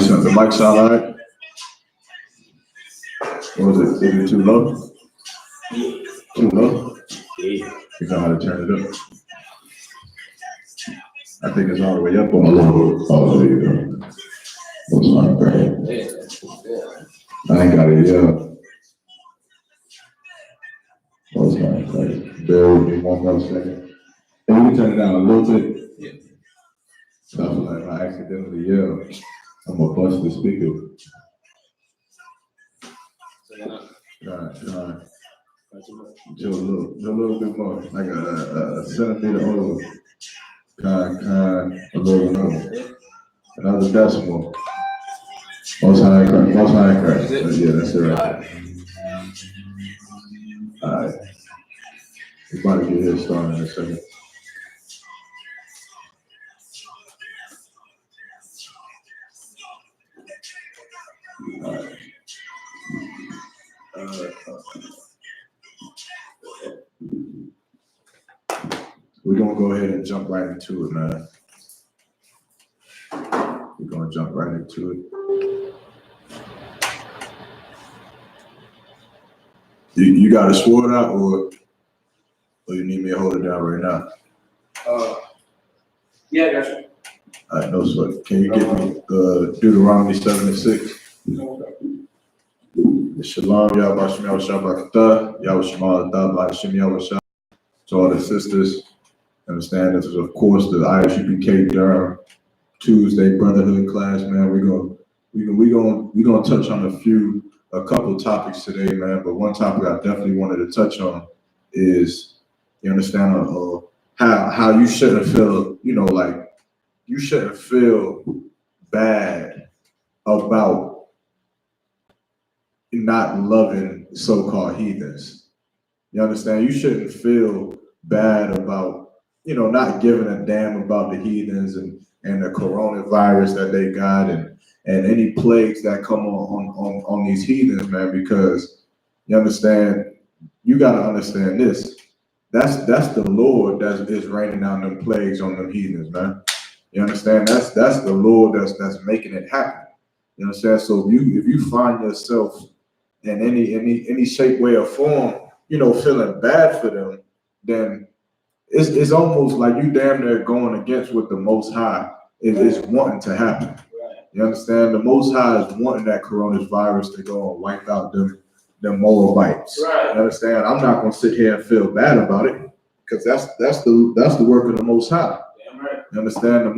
The mic sound all right? Or is it too low? Too low? You know how to turn it up. I think it's all the way up on the low. Oh, there you go. That's not great. I ain't got it yet. That's not great. Bear with me one more second. And we can turn it down a little bit. So I feel like if I accidentally yell, I'm gonna bust the speaker. All right. Just a little bit more, like a centimeter over. A little over. Another decimal. Most high Christ. Yeah, that's it right. All right. We're about to get here started in a second. All right. We're gonna go ahead and jump right into it, man. We're gonna jump right into it. You got a sword out, or you need me to hold it down right now? Yeah, I got you. All right, no sweat. Can you give me Deuteronomy 7:6? Shalom, Yahweh Shem Yahweh Shabbat, Yahweh Shema Allah, Shem Yahweh Shabbat. To all the sisters, understand this is of course the iSUPK DURHAM Tuesday Brotherhood class, man. We're gonna touch on a couple topics today, man. But one topic I definitely wanted to touch on is, you understand, how you shouldn't feel, like you shouldn't feel bad about not loving so-called heathens. You understand? You shouldn't feel bad about, not giving a damn about the heathens and the coronavirus that they got and any plagues that come on these heathens, man, because you understand, you got to understand this. That's the Lord that is raining down them plagues on them heathens, man. You understand? That's the Lord that's making it happen. You understand? So if you find yourself in any shape, way, or form, feeling bad for them, then it's almost like you damn near going against what the Most High is wanting to happen. You understand? The Most High is wanting that coronavirus to go and wipe out them Moabites. Right. You understand? I'm not gonna sit here and feel bad about it, because that's the work of the Most High. Damn right. You understand?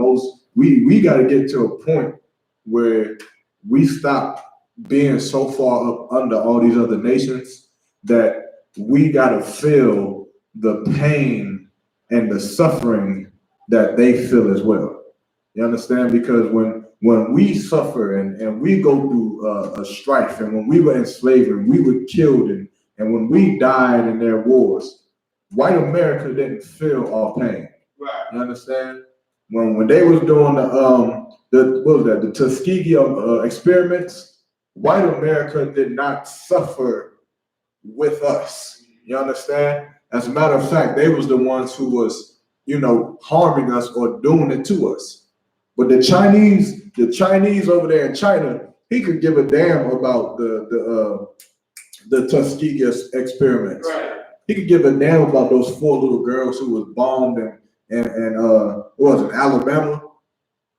We got to get to a point where we stop being so far up under all these other nations that we got to feel the pain and the suffering that they feel as well. You understand? Because when we suffer and we go through a strife, and when we were enslaved and we were killed, and when we died in their wars, white America didn't feel our pain. Right. You understand? When they was doing the Tuskegee experiments, white America did not suffer with us. You understand? As a matter of fact, they was the ones who was, harming us or doing it to us. But the Chinese over there in China, he could give a damn about the Tuskegee experiments. Right. He could give a damn about those 4 little girls who was bombed and what was it, Alabama?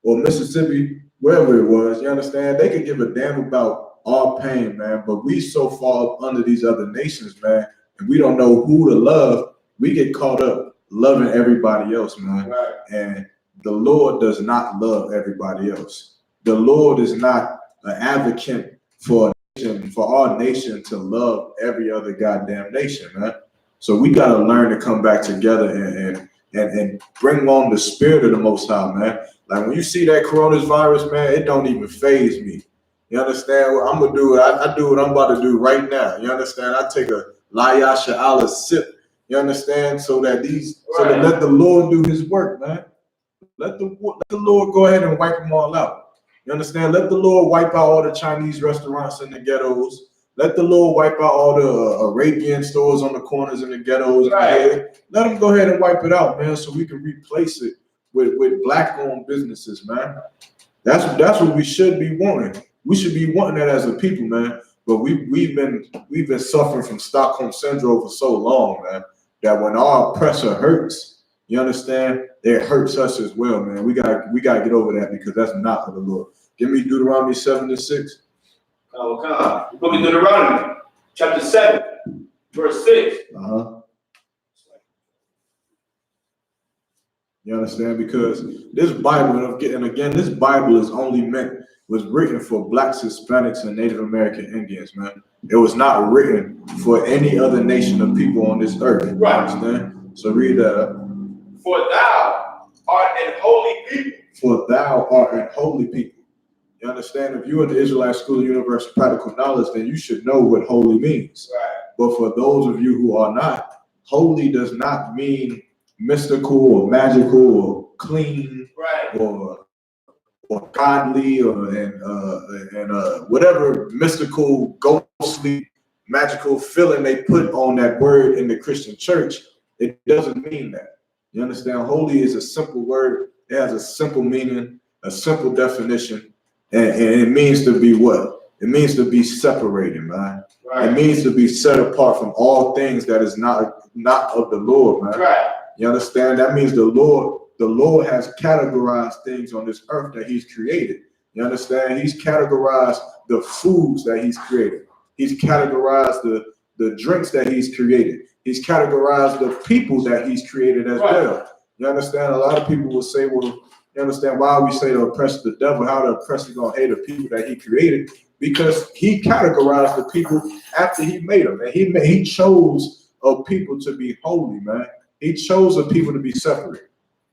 or Mississippi, wherever it was, you understand? They could give a damn about our pain, man. But we so far up under these other nations, man, and we don't know who to love. We get caught up loving everybody else, man. Right. And the Lord does not love everybody else. The Lord is not an advocate for our nation to love every other goddamn nation, man. So we gotta learn to come back together and bring on the spirit of the Most High, man. Like when you see that coronavirus, man, it don't even faze me. You understand? What I'm gonna do it. I do what I'm about to do right now. You understand? I take a Layasha Allah sip. You understand? So that so that let the Lord do His work, man. Let the Lord go ahead and wipe them all out. You understand? Let the Lord wipe out all the Chinese restaurants in the ghettos. Let the Lord wipe out all the Arabian stores on the corners in the ghettos. Right. Let them go ahead and wipe it out, man, so we can replace it with black-owned businesses, man. That's what we should be wanting. We should be wanting that as a people, man. But we've been suffering from Stockholm syndrome for so long, man, that when our oppressor hurts, you understand, it hurts us as well, man. We gotta get over that because that's not of the Lord. Give me Deuteronomy 7:6. Oh, come on. Book of Deuteronomy, chapter 7, verse 6. You understand? Because this Bible, and again, this Bible was written for Blacks, Hispanics, and Native American Indians, man. It was not written for any other nation of people on this earth. Right. You understand? So read that. For thou art an holy people. For thou art an holy people. You understand? If you're in the Israelite School of Universal Practical Knowledge, then you should know what holy means. Right. But for those of you who are not, holy does not mean mystical or magical or clean, right, or godly or whatever mystical, ghostly, magical feeling they put on that word in the Christian church. It doesn't mean that. You understand? Holy is a simple word. It has a simple meaning, a simple definition, and it means to be what? It means to be separated, man. Right. It means to be set apart from all things that is not of the Lord, man. Right. You understand? That means the Lord has categorized things on this earth that He's created. You understand? He's categorized the foods that He's created. He's categorized the drinks that He's created. He's categorized the people that He's created as well. You understand? A lot of people will say, well, you understand why we say the oppressor the devil, how the oppressor gonna hate the people that he created? Because he categorized the people after he made them. And he chose a people to be holy, man. He chose a people to be separate.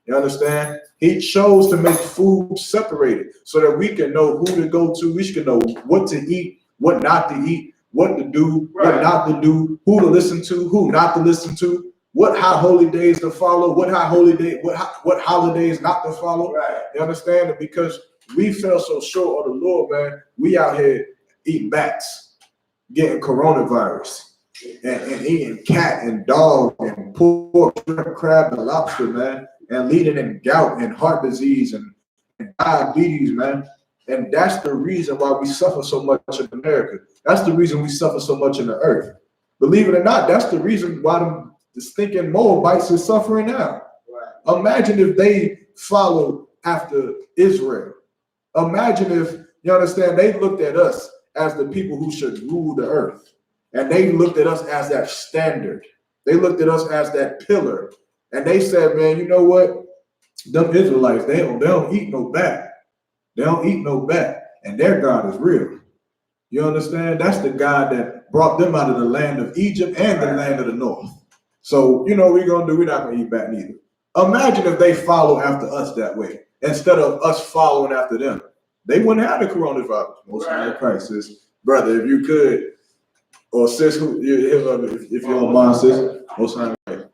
You understand? He chose to make food separated so that we can know who to go to. We can know what to eat, what not to eat, what to do, what not to do, who to listen to, who not to listen to, what high holy days to follow, what holidays not to follow. Right. You understand? And because we fell so short of the Lord, man, we out here eating bats, getting coronavirus. And eating cat and dog and pork, shrimp, crab, and lobster, man, and leading in gout and heart disease and diabetes, man. And that's the reason why we suffer so much in America. That's the reason we suffer so much in the earth. Believe it or not, that's the reason why the stinking Moabites is suffering now. Right. Imagine if they followed after Israel. Imagine if, you understand, they looked at us as the people who should rule the earth. And they looked at us as that standard. They looked at us as that pillar. And they said, man, you know what? Them Israelites, they don't eat no bat. They don't eat no bat. And their God is real. You understand? That's the God that brought them out of the land of Egypt and the land of the north. So, you know what we're going to do? We're not going to eat bat neither. Imagine if they follow after us that way, instead of us following after them. They wouldn't have the coronavirus. Most high Christ says, brother, if you could, or sis, if you don't mind, sis, most high Christ.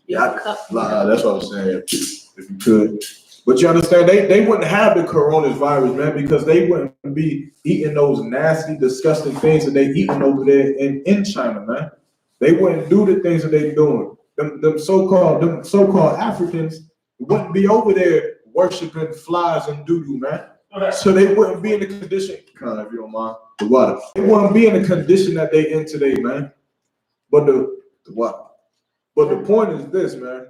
Yeah, that's what I was saying. If you could. But you understand, they wouldn't have the coronavirus, man, because they wouldn't be eating those nasty, disgusting things that they eating over there in China, man. They wouldn't do the things that they doing. Them so-called Africans wouldn't be over there worshiping flies and doo-doo, man. So they wouldn't be in the condition, if you don't mind, the water. They wouldn't be in the condition that they in today, man. But the water. But the point is this, man.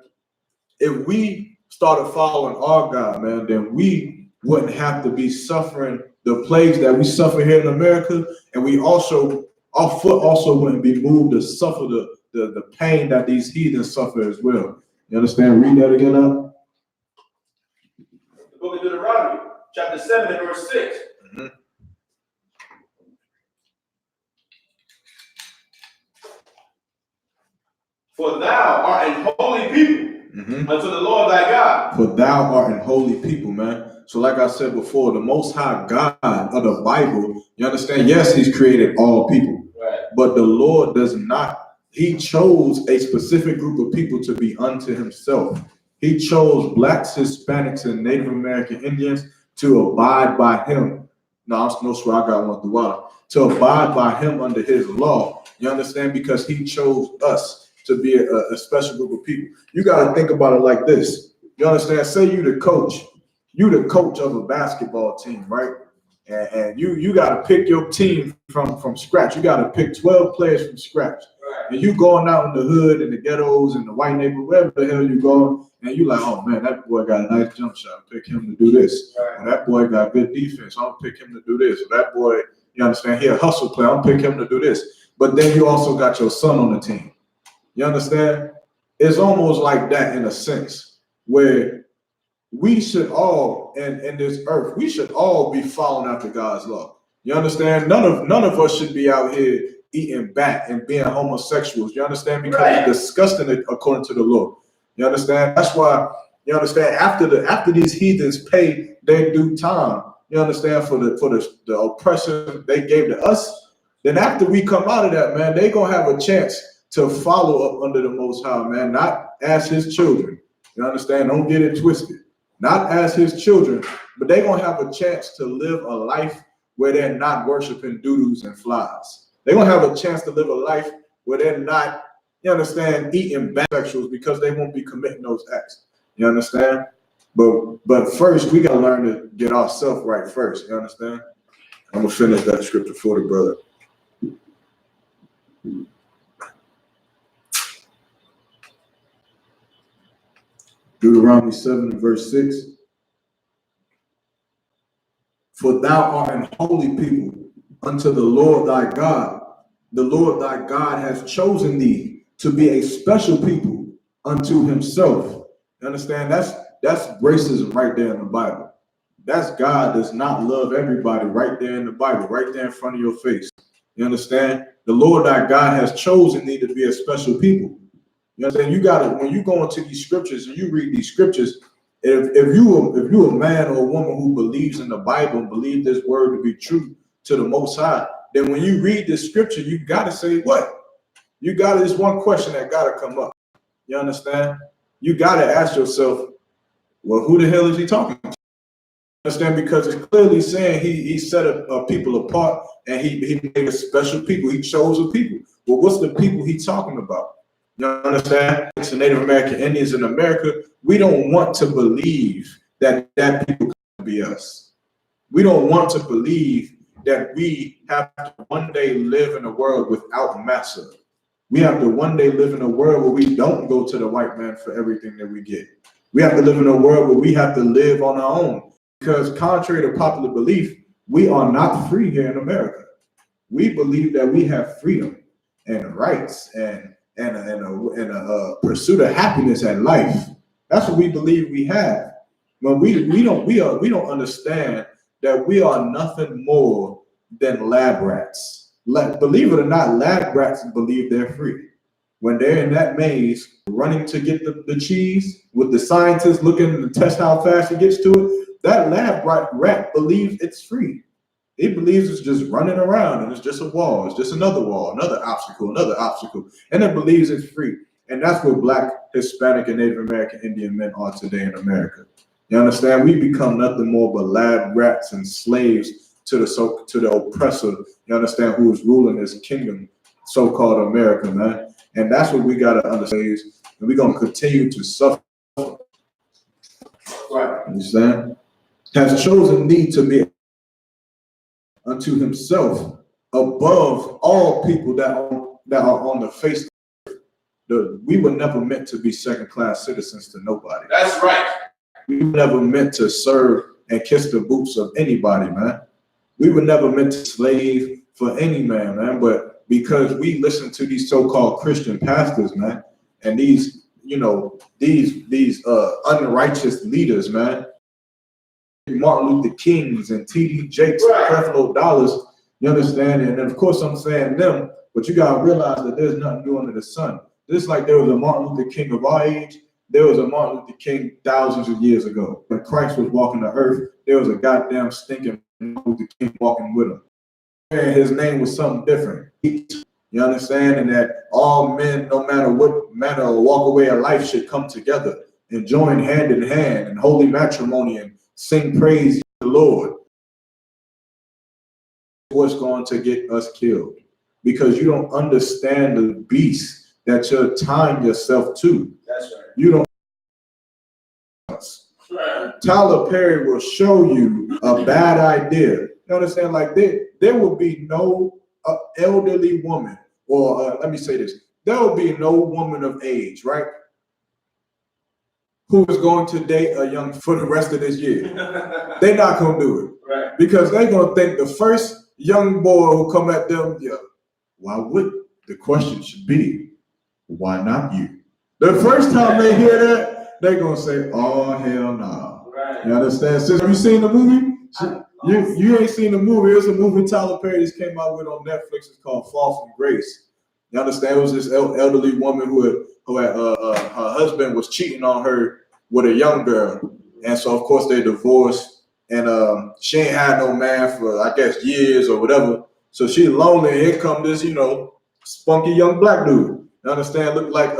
If we started following our God, man, then we wouldn't have to be suffering the plagues that we suffer here in America, and we also, our foot also wouldn't be moved to suffer the pain that these heathens suffer as well. You understand? Read that again now. The book of Deuteronomy, chapter 7 and verse 6. Mm-hmm. For thou art an holy people unto the Lord thy God. For thou art an holy people, man. So like I said before, the Most High God of the Bible, you understand? Yes, he's created all people. Right. But the Lord does not. He chose a specific group of people to be unto himself. He chose blacks, Hispanics, and Native American Indians to abide by him. No swear, I got one through water. To abide by him under his law. You understand? Because he chose us to be a special group of people. You got to think about it like this. You understand? Say you the coach of a basketball team, right? And you got to pick your team from scratch. You got to pick 12 players from scratch. Right. And you going out in the hood and the ghettos and the white neighborhood, wherever the hell you going, and you like, oh man, that boy got a nice jump shot. I'll pick him to do this. Right. Or that boy got good defense. I'll pick him to do this. Or that boy, you understand, he a hustle player. I'll pick him to do this. But then you also got your son on the team. You understand? It's almost like that in a sense, where we should all, in this earth, we should all be following after God's law. You understand? None of us should be out here eating bat and being homosexuals. You understand? Because it's disgusting according to the Lord. You understand? That's why, you understand, after these heathens pay their due time, you understand, for the oppression they gave to us, then after we come out of that, man, they gonna have a chance to follow up under the Most High, man, not as his children. You understand? Don't get it twisted. Not as his children, but they're going to have a chance to live a life where they're not worshiping doodles and flies. They're going to have a chance to live a life where they're not, you understand, eating bisexuals because they won't be committing those acts. You understand? But first, we got to learn to get ourselves right first. You understand? I'm going to finish that scripture for the brother. Deuteronomy 7 verse 6. For thou art an holy people unto the Lord thy God. The Lord thy God has chosen thee to be a special people unto himself. You understand? That's racism right there in the Bible. That's God does not love everybody right there in the Bible, right there in front of your face. You understand? The Lord thy God has chosen thee to be a special people. You know what I'm saying? You gotta, when you go into these scriptures and you read these scriptures, if you a man or a woman who believes in the Bible and believe this word to be true to the Most High, then when you read this scripture, you gotta say what? You gotta, there's one question that gotta come up. You understand? You gotta ask yourself, well, who the hell is he talking to? Understand? Because it's clearly saying he set a people apart and he made a special people. He chose a people. Well, what's the people he talking about? You understand? It's the Native American Indians in America. We don't want to believe that people can be us. We don't want to believe that we have to one day live in a world without massa. We have to one day live in a world where we don't go to the white man for everything that we get. We have to live in a world where we have to live on our own. Because contrary to popular belief, we are not free here in America. We believe that we have freedom and rights and a pursuit of happiness and life. That's what we believe we have. But we don't understand that we are nothing more than lab rats. Believe it or not, lab rats believe they're free. When they're in that maze running to get the cheese, with the scientists looking to test how fast it gets to it, that lab rat believes it's free. It believes it's just running around and it's just a wall. It's just another wall, another obstacle, and it believes it's free. And that's what Black, Hispanic, and Native American Indian men are today in America. You understand? We become nothing more but lab rats and slaves to the oppressor. You understand? Who is ruling this kingdom, so-called America, man. And that's what we gotta understand. And we're gonna continue to suffer. Right? Understand? Has chosen thee to be unto himself above all people that are on the face of the earth. We were never meant to be second-class citizens to nobody. That's right. We were never meant to serve and kiss the boots of anybody, man. We were never meant to slave for any man, man. But because we listen to these so-called Christian pastors, man, and these, these unrighteous leaders, man, Martin Luther Kings and T.D. Jakes, and Creflo Dollars, you understand? And of course I'm saying them, but you gotta realize that there's nothing new under the sun. Just like there was a Martin Luther King of our age, there was a Martin Luther King thousands of years ago. When Christ was walking the earth, there was a goddamn stinking Martin Luther King walking with him. And his name was something different. You understand? And that all men, no matter what manner or walk away of life, should come together and join hand in hand in holy matrimony and sing praise to the Lord. What's going to get us killed? Because you don't understand the beast that you're tying yourself to. That's right. You don't. Right. Tyler Perry will show you a bad idea. You understand? Like there will be no elderly woman, or let me say this: there will be no woman of age, right, who is going to date a young for the rest of this year. They're not gonna do it, right? Because they're gonna think the first young boy who come at them, yeah. Why would the question should be, why not you? The first time they hear that, they're gonna say, oh hell no. Right. You understand? Sis, have you seen the movie? You ain't seen the movie. It's a movie Tyler Perry just came out with on Netflix. It's called Fall from Grace. You understand? It was this elderly woman who had her husband was cheating on her with a young girl, and so of course they divorced, and she ain't had no man for I guess years or whatever. So she's lonely. And here come this, spunky young black dude. You understand? Look like,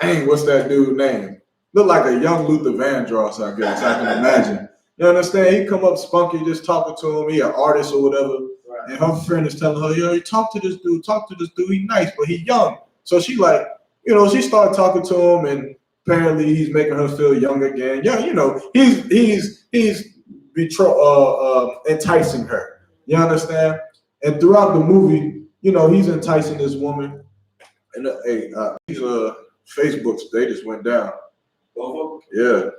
dang, what's that dude's name? Look like a young Luther Vandross, I guess. I can imagine. You understand? He come up spunky, just talking to him. He an artist or whatever. Right. And her friend is telling her, you talk to this dude. He nice, but he young. So she like, she started talking to him, and apparently he's making her feel young again. Yeah, he's enticing her. You understand? And throughout the movie, he's enticing this woman. And these Facebooks, they just went down. Yeah.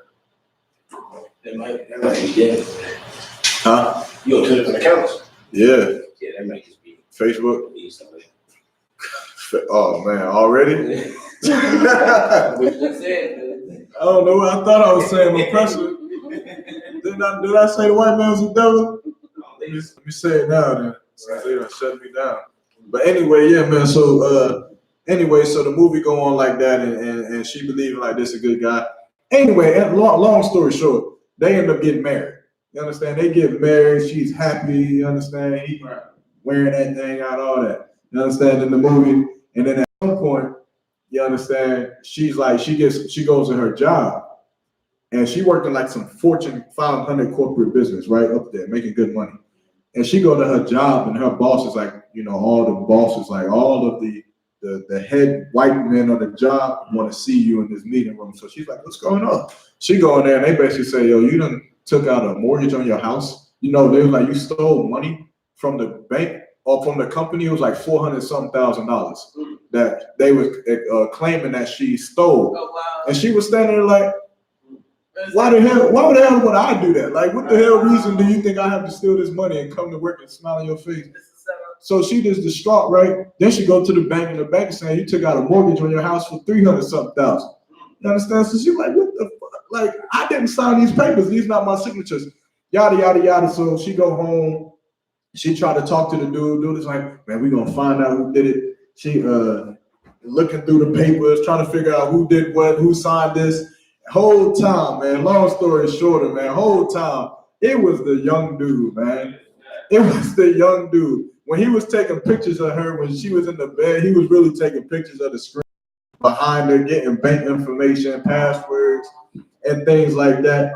That might be dead. Huh? You on 2 different accounts? Yeah. Yeah, that might just be Facebook. Oh man, already? What you just said, man. I don't know. I thought I was saying oppressor. Did I say the white man was a devil? Let me say it now then. Since they done shut me down. But anyway, yeah, man. So so the movie go on like that, and she believing like this a good guy. Anyway, long story short, they end up getting married. You understand? They get married. She's happy. You understand? He wearing that thing out, all that. You understand? In the movie, and then at some point, you understand? She's like, she goes to her job, and she worked in like some Fortune 500 corporate business, right up there, making good money. And she go to her job, and her boss is like, all the bosses, like all of the head white men on the job want to see you in this meeting room. So she's like, what's going on? She go in there, and they basically say, yo, you done took out a mortgage on your house. They were like, you stole money from the bank or from the company. It was like $400,000 that they was claiming that she stole. Oh, wow. And she was standing there like, why the hell would I do that? Like, what the hell reason do you think I have to steal this money and come to work and smile on your face? So she just distraught, right? Then she go to the bank, and the bank is saying, you took out a mortgage on your house for $300,000. You understand? So she's like, what the fuck? Like, I didn't sign these papers. These not my signatures. Yada, yada, yada. So she go home. She tried to talk to the dude. Dude is like, man, we gonna find out who did it. She looking through the papers, trying to figure out who did what, who signed this. Whole time, man, long story shorter, man, whole time, it was the young dude, man. It was the young dude. When he was taking pictures of her when she was in the bed, he was really taking pictures of the screen behind her, getting bank information, passwords, and things like that.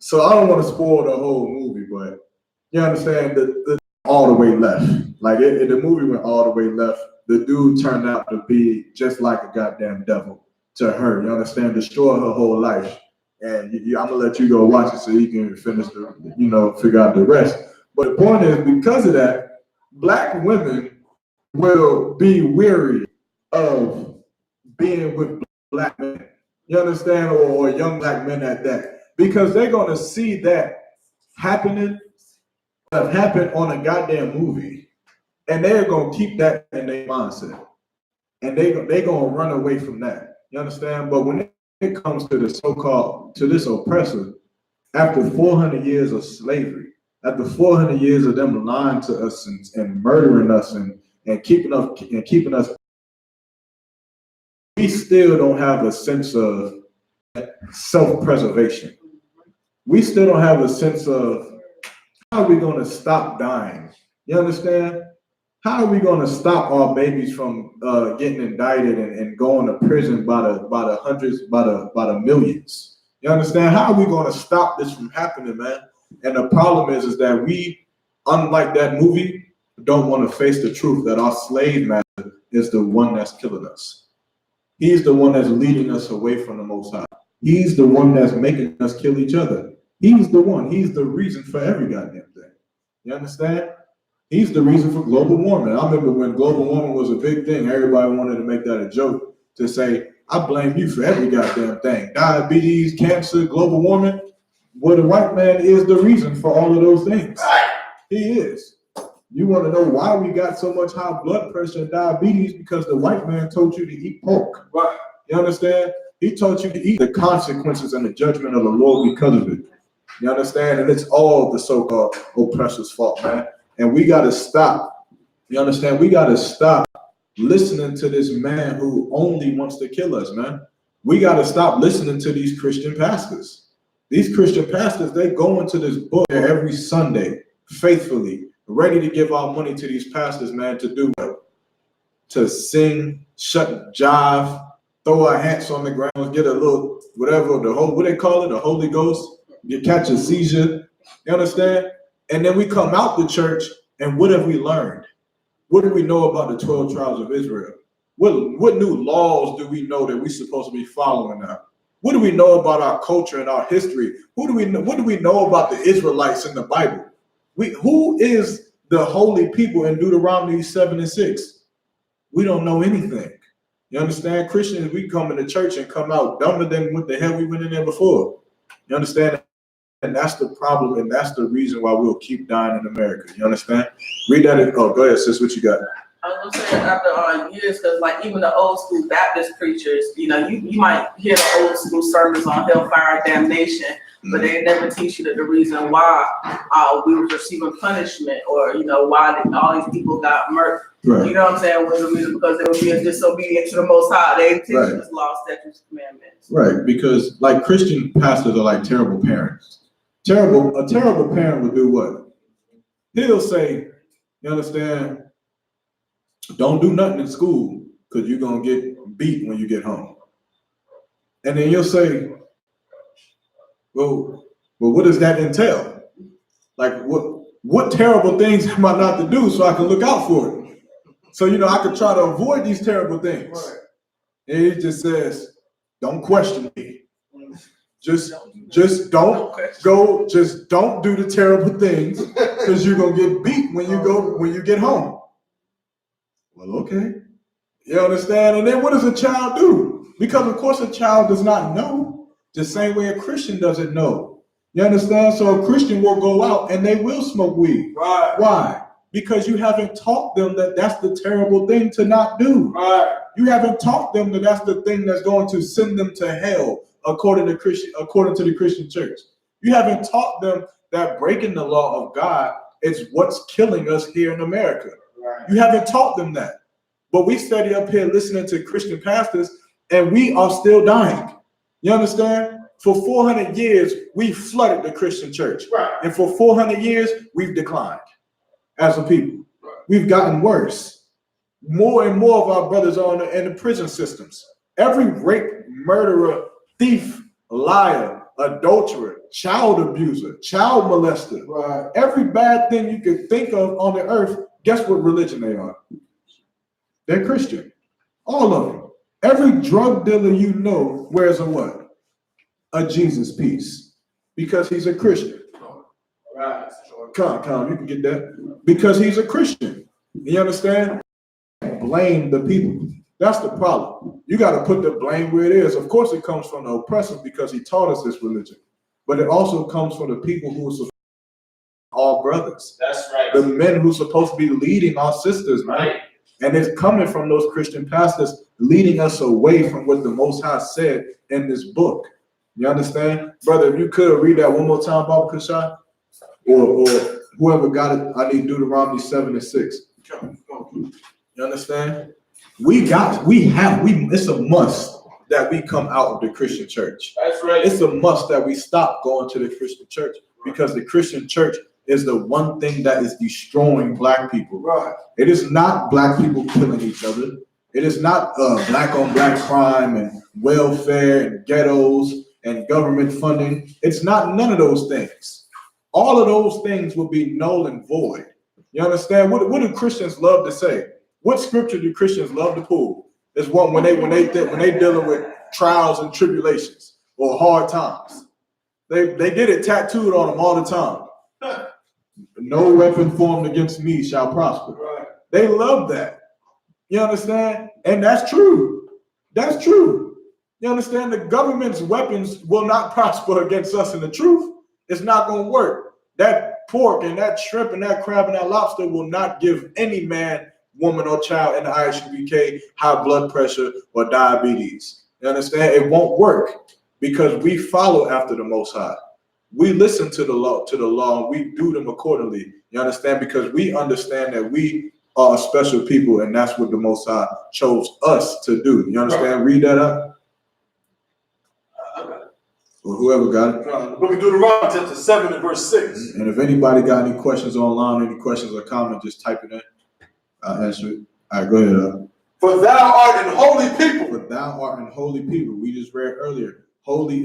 So I don't want to spoil the whole movie, but you understand the all the way left. Like the movie went all the way left. The dude turned out to be just like a goddamn devil to her. You understand? Destroy her whole life. And I'm gonna let you go watch it so you can finish figure out the rest. But the point is, because of that, Black women will be weary of being with Black men. You understand? Or young Black men at that. because they're going to see that happening, that happened on a goddamn movie, and they're going to keep that in their mindset, and they're going to run away from that. You understand? But when it comes to the so-called, to this oppressor, after 400 years of slavery, after 400 years of them lying to us and murdering us and keeping us, we still don't have a sense of self-preservation. We still don't have a sense of how are we going to stop dying? You understand? How are we going to stop our babies from getting indicted and going to prison by the hundreds, by the millions? You understand? How are we going to stop this from happening, man? And the problem is that we, unlike that movie, don't want to face the truth that our slave master is the one that's killing us. He's the one that's leading us away from the Most High. He's the one that's making us kill each other. He's the one. He's the reason for every goddamn thing. You understand? He's the reason for global warming. I remember when global warming was a big thing, everybody wanted to make that a joke, to say, I blame you for every goddamn thing. Diabetes, cancer, global warming. Well, the white man is the reason for all of those things. He is. You want to know why we got so much high blood pressure and diabetes? Because the white man told you to eat pork. Right. You understand? He told you to eat the consequences and the judgment of the Lord because of it. You understand? And it's all the so-called oppressor's fault, man. And we got to stop. You understand? We got to stop listening to this man who only wants to kill us, man. We got to stop listening to these Christian pastors. These Christian pastors, they go into this book every Sunday, faithfully, ready to give our money to these pastors, man, to do what? To sing, shut, jive, throw our hats on the ground, get a little, whatever, what they call it, the Holy Ghost, you catch a seizure, you understand? And then we come out the church, and what have we learned? What do we know about the 12 tribes of Israel? What new laws do we know that we're supposed to be following now? What do we know about our culture and our history? What do we know about the Israelites in the Bible? Who is the holy people in Deuteronomy 7:6? We don't know anything. You understand? Christians, we come into church and come out dumber than what the hell we went in there before. You understand? And that's the problem, and that's the reason why we'll keep dying in America. You understand? Read that. Oh, go ahead, sis. What you got? I was gonna say after years, because like even the old school Baptist preachers, you know, you might hear the old school sermons on hellfire damnation, but they never teach you that the reason why we were receiving punishment, or you know why all these people got murdered. Right. You know what I'm saying? Was the reason because they were being disobedient to the Most High. They didn't teach us law, statutes, commandments. Right, because like Christian pastors are like terrible parents. A terrible parent would do what? He'll say, you understand? Don't do nothing in school because you're going to get beat when you get home. And then you'll say, well, what does that entail? Like, what terrible things am I not to do so I can look out for it? So, you know, I could try to avoid these terrible things. Right. And he just says, don't question me. Just don't go, just don't do the terrible things because you're going to get beat when you get home. Well, okay. You understand? And then what does a child do? Because of course a child does not know the same way a Christian doesn't know. You understand? So a Christian will go out and they will smoke weed. Right. Why? Because you haven't taught them that that's the terrible thing to not do. Right. You haven't taught them that that's the thing that's going to send them to hell according to the Christian church. You haven't taught them that breaking the law of God is what's killing us here in America. Right. You haven't taught them that. But we study up here listening to Christian pastors and we are still dying. You understand? For 400 years, we flooded the Christian church. Right. And for 400 years, we've declined as a people. Right. We've gotten worse. More and more of our brothers are in the prison systems. Every rape, murderer, thief, liar, adulterer, child abuser, child molester, right. Every bad thing you could think of on the earth, guess what religion they are? They're Christian. All of them. Every drug dealer you know wears a what? A Jesus piece. Because he's a Christian. Right. Come, you can get that. Because he's a Christian. You understand? Blame the people. That's the problem. You got to put the blame where it is. Of course, it comes from the oppressor because he taught us this religion. but it also comes from the people who are supposed to be all brothers. That's right. The men who are supposed to be leading our sisters, man. Right. And it's coming from those Christian pastors leading us away from what the Most High said in this book. You understand? Brother, if you could read that one more time, Baba Kashai, or whoever got it, I need Deuteronomy 7:6. You understand? It's a must that we come out of the Christian church. That's right. It's a must that we stop going to the Christian church, because the Christian church is the one thing that is destroying black people. Right. It is not black people killing each other. It is not black on black crime and welfare and ghettos and government funding. It's not none of those things. All of those things will be null and void. You understand? What do Christians love to say? What scripture do Christians love to pull? It's one when they dealing with trials and tribulations or hard times. They get it tattooed on them all the time. No weapon formed against me shall prosper. Right. They love that. You understand? And that's true. That's true. You understand? The government's weapons will not prosper against us in the truth. It's not going to work. That pork and that shrimp and that crab and that lobster will not give any man, woman, or child in the iSUPK high blood pressure or diabetes. You understand? It won't work because we follow after the Most High. We listen to the law, and we do them accordingly. You understand? Because we understand that we are a special people, and that's what the Most High chose us to do. You understand? Read that up. Or whoever got it. The book of Deuteronomy chapter 7 and verse 6. And if anybody got any questions online, any questions or comments, just type it in. I'll answer it. All right, go ahead. For thou art an holy people. For thou art an holy people. We just read earlier. Holy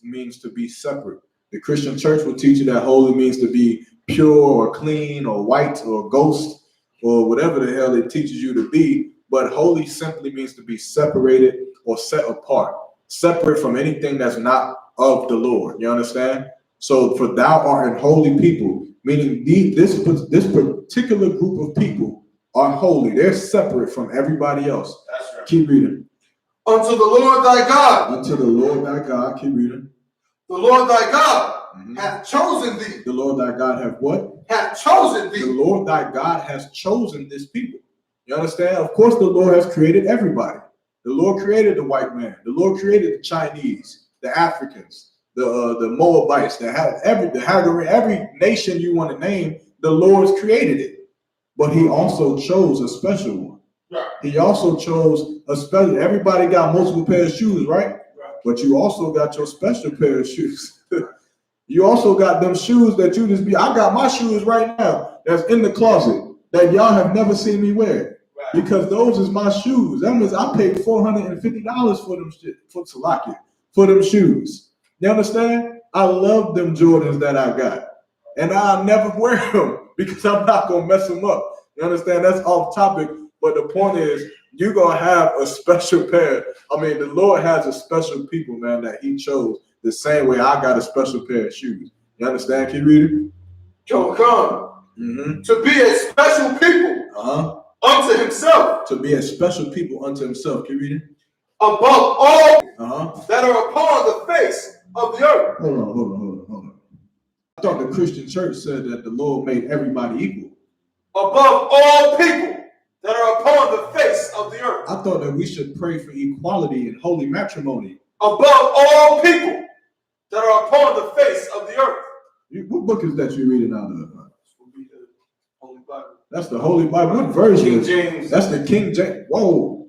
means to be separate. The Christian church will teach you that holy means to be pure or clean or white or ghost or whatever the hell it teaches you to be. But holy simply means to be separated or set apart. Separate from anything that's not of the Lord. You understand? So for thou art an holy people, meaning this particular group of people are holy. They're separate from everybody else. That's right. Keep reading. Unto the Lord thy God. Unto the Lord thy God. Keep reading. The Lord thy God hath chosen thee. The Lord thy God hath what? Hath chosen The thee. Lord thy God has chosen this people. You understand? Of course, the Lord has created everybody. The Lord created the white man. The Lord created the Chinese, the Africans, the Moabites, the Hagarenes, every nation you want to name. The Lord's created it, but He also chose a special one. Right. He also chose a special. Everybody got multiple pairs of shoes, right? But you also got your special pair of shoes. You also got them shoes that you just be. I got my shoes right now that's in the closet that y'all have never seen me wear. Right. Because those is my shoes. That means I paid $450 for them shit, for them shoes. You understand? I love them Jordans that I got. And I'll never wear them because I'm not gonna mess them up. You understand? That's off topic. But the point is, you're gonna have a special pair. I mean, the Lord has a special people, man, that He chose the same way I got a special pair of shoes. You understand? Can you read it? To be a special people unto Himself. To be a special people unto Himself. Can you read it? Above all that are upon the face of the earth. Hold on. I thought the Christian church said that the Lord made everybody equal. Above all people that are upon the face of the earth. I thought that we should pray for equality and holy matrimony. Above all people that are upon the face of the earth. What book is that you're reading out of? This will be the Holy Bible. That's the Holy Bible. What version? King James. That's the King James. Whoa.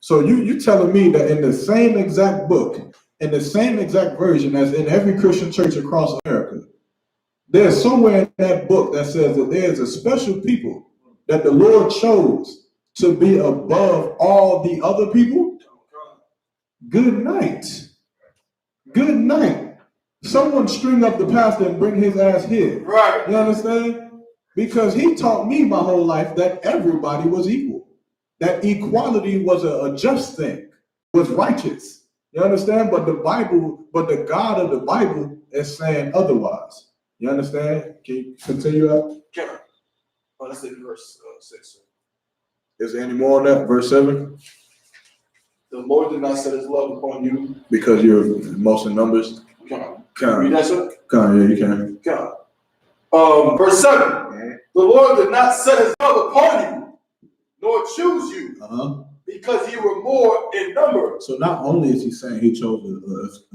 So you telling me that in the same exact book, in the same exact version as in every Christian church across America, there's somewhere in that book that says that there's a special people that the Lord chose to be above all the other people? Good night. Good night. Someone string up the pastor and bring his ass here. Right. You understand? Because he taught me my whole life that everybody was equal. That equality was a just thing, was righteous. You understand? But the God of the Bible is saying otherwise. You understand? Can you continue up? Karen. Oh, that's in verse 6. Is there any more on that? Verse 7? The Lord did not set His love upon you. Because you're most in numbers. Read that, sir? Yeah, you can. Verse 7. The Lord did not set his love upon you, nor choose you, because you were more in number. So not only is he saying he chose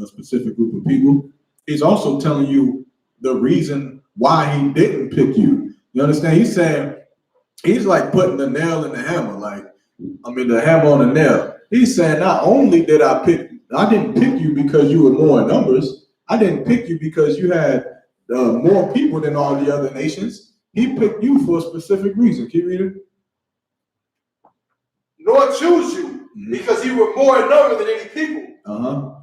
a specific group of people, he's also telling you the reason why he didn't pick you. You understand? He's saying, he's like putting the nail in the hammer, the hammer on the nail. He's saying, not only did I didn't pick you because you were more in numbers. I didn't pick you because you had more people than all the other nations. He picked you for a specific reason. Can you read it? Nor choose you, because you were more in number than any people.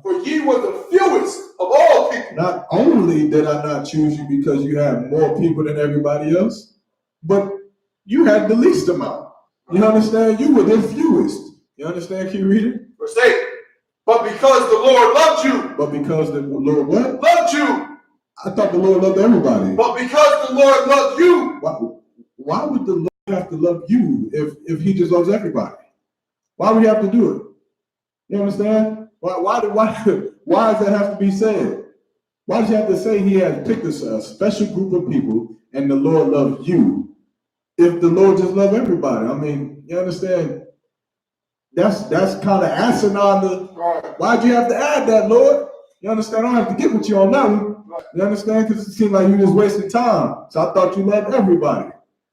For ye were the fewest of all people. Not only did I not choose you because you had more people than everybody else, but you had the least amount. You understand? You were the fewest. You understand? Can you read it? Verse 8. But because the Lord loved you. But because the Lord what? Loved you. I thought the Lord loved everybody. But because the Lord loved you. Why would the Lord have to love you if he just loves everybody? Why would he have to do it? You understand? Why does that have to be said? Why does he have to say he has picked a special group of people and the Lord loves you if the Lord just loves everybody? I mean, you understand? That's kind of asinine. Why'd you have to add that, Lord? You understand? I don't have to get with you on that one. You understand? Because it seemed like you just wasting time. So I thought you loved everybody.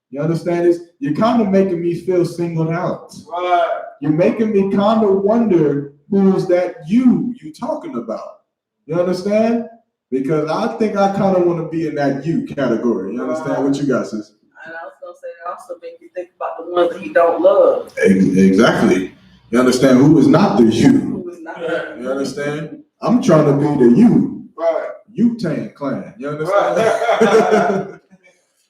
You understand? You're kind of making me feel singled out. Right. You're making me kind of wonder who's that you talking about. You understand? Because I think I kind of want to be in that you category. You understand what you got, sis? And I was going to say, it also make you think about the ones that you don't love. Exactly. You understand who is not the you? Who is not the You understand? I'm trying to be the you. Right. Wu-Tang Clan. You understand? Right.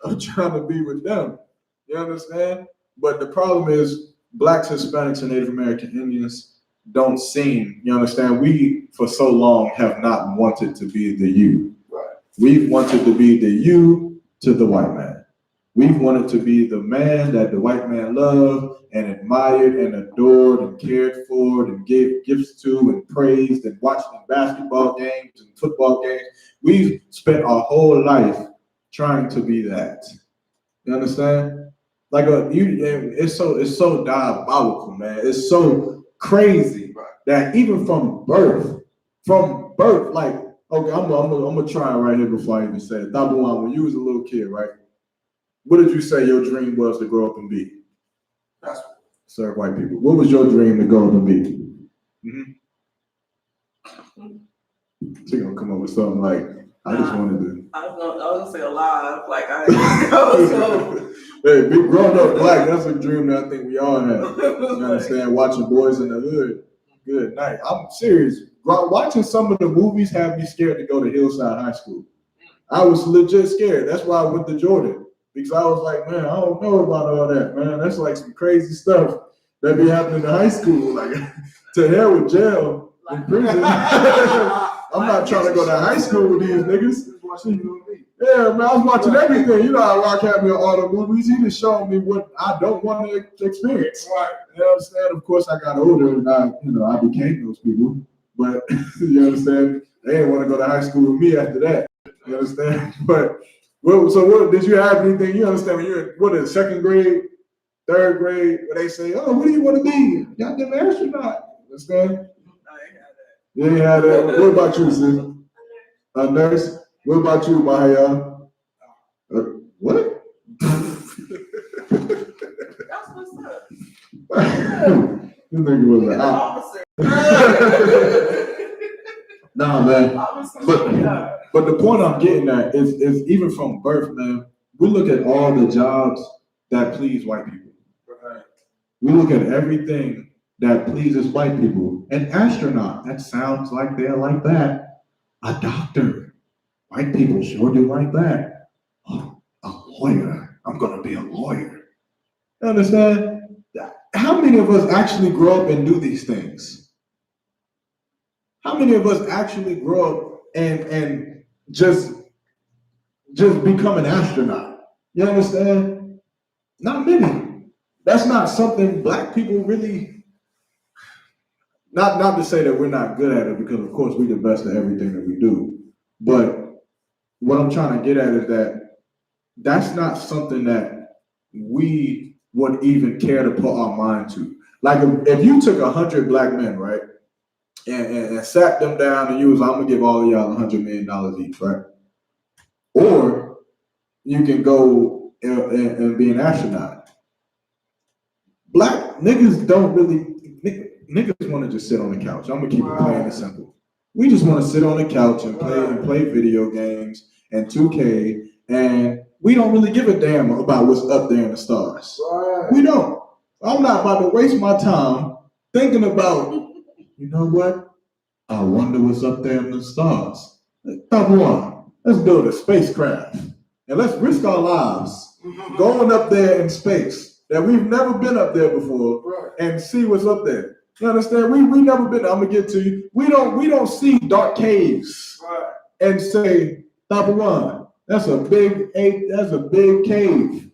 I'm trying to be with them. You understand? But the problem is Blacks, Hispanics, and Native American Indians don't seem, you understand? We, for so long, have not wanted to be the you. Right. We've wanted to be the you to the white man. We've wanted to be the man that the white man loved and admired and adored and cared for and gave gifts to and praised and watched in basketball games and football games. We've spent our whole life trying to be that. You understand? It's so diabolical, man. It's so crazy that even from birth, like, okay, I'm gonna try it right here before I even say it. Tabuan, when you was a little kid, right? What did you say your dream was to grow up and be? Serve white people. What was your dream to grow up and be? She's gonna come up with something like, I just wanted to. I was gonna say alive, like I. Hey, growing up black, that's a dream that I think we all have. You understand? Watching Boys in the Hood. Good night. I'm serious. Watching some of the movies had me scared to go to Hillside High School. I was legit scared. That's why I went to Jordan. Because I was like, man, I don't know about all that, man. That's like some crazy stuff that be happening in high school. Like, to hell with jail and prison. I'm not trying to go to high school with these niggas. Yeah, man, I was watching everything. You know how Rock had me on all the movies. He just showed me what I don't want to experience. Right. You understand? Of course, I got older and I became those people. But you understand? They didn't want to go to high school with me after that. You understand? But what did you have anything? You understand when you're in second grade, third grade, where they say, "Oh, what do you want to be? Y'all them astronaut." Understand? You ain't had that. What about you, sis? A nurse? What about you, Maya? What? That's what's up. This nigga was an officer. Nah, man. But the point I'm getting at is even from birth, man, we look at all the jobs that please white people. Right. We look at everything that pleases white people. An astronaut, that sounds like they're like that. A doctor, white people sure do like that. Oh, a lawyer, I'm gonna be a lawyer. You understand? How many of us actually grow up and do these things? How many of us actually grow up and just become an astronaut? You understand? Not many. That's not something black people really. Not to say that we're not good at it, because of course we're the best at everything that we do. But what I'm trying to get at is that that's not something that we would even care to put our mind to. Like if you took 100 black men, right, and sat them down and you was, I'm gonna give all of y'all $100 million each, right? Or you can go and be an astronaut. Black niggas don't really, niggas want to just sit on the couch. I'm gonna keep it plain and simple. We just want to sit on the couch and play video games and 2K, and we don't really give a damn about what's up there in the stars. Right. We don't. I'm not about to waste my time thinking about, you know what? I wonder what's up there in the stars. Number one, let's build a spacecraft and let's risk our lives going up there in space that we've never been up there before and see what's up there. You understand? We never been there. I'm gonna get to you. We don't see dark caves and say, number one, that's a big cave.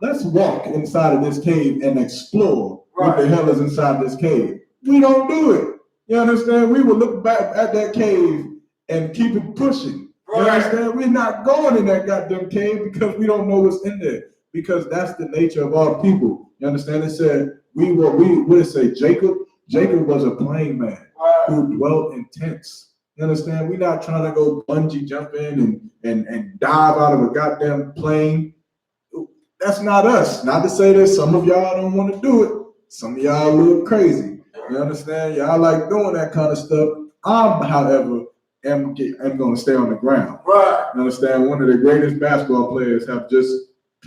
Let's walk inside of this cave and explore what the hell is inside this cave. We don't do it. You understand? We will look back at that cave and keep it pushing. You understand? We're not going in that goddamn cave because we don't know what's in there. Because that's the nature of our people. You understand? It said what did it say? Jacob was a plain man who dwelt in tents. You understand? We're not trying to go bungee jumping and dive out of a goddamn plane. That's not us. Not to say that some of y'all don't want to do it. Some of y'all a little crazy. You understand? Y'all like doing that kind of stuff. However, am going to stay on the ground. Right. You understand? One of the greatest basketball players have just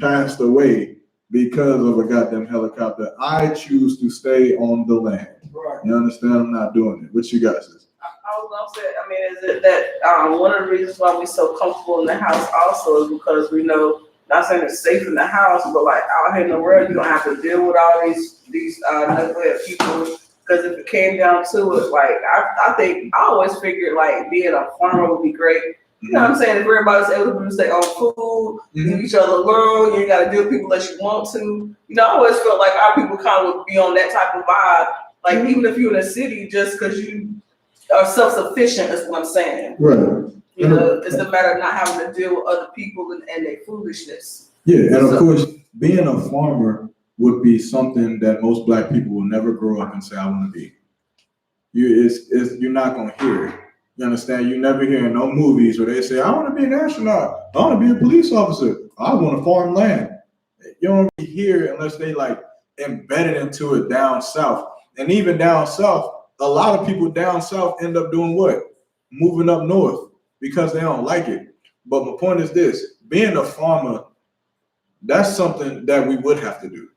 passed away because of a goddamn helicopter. I choose to stay on the land. Right. You understand? I'm not doing it. What you guys is? I was gonna say, I mean, is it that one of the reasons why we're so comfortable in the house also is because we know, not saying it's safe in the house, but like out here in the world, you don't have to deal with all these knucklehead people. Because if it came down to it, like I think I always figured like being a farmer would be great. You know what I'm saying? If everybody's able to produce their own food, leave each other alone, you ain't got to deal with people unless you want to. You know, I always felt like our people kind of would be on that type of vibe. Like even if you're in a city, just because you are self-sufficient is what I'm saying. Right. You know, it's the matter of not having to deal with other people and their foolishness. Yeah, and of course, being a farmer would be something that most black people will never grow up and say, I want to be. You're not going to hear it. You understand? You never hear in no movies where they say, I want to be an astronaut. I want to be a police officer. I want to farm land. You don't really hear it unless they like embedded into it down south. And even down south, a lot of people down south end up doing what? Moving up north because they don't like it. But my point is this, being a farmer, that's something that we would have to do.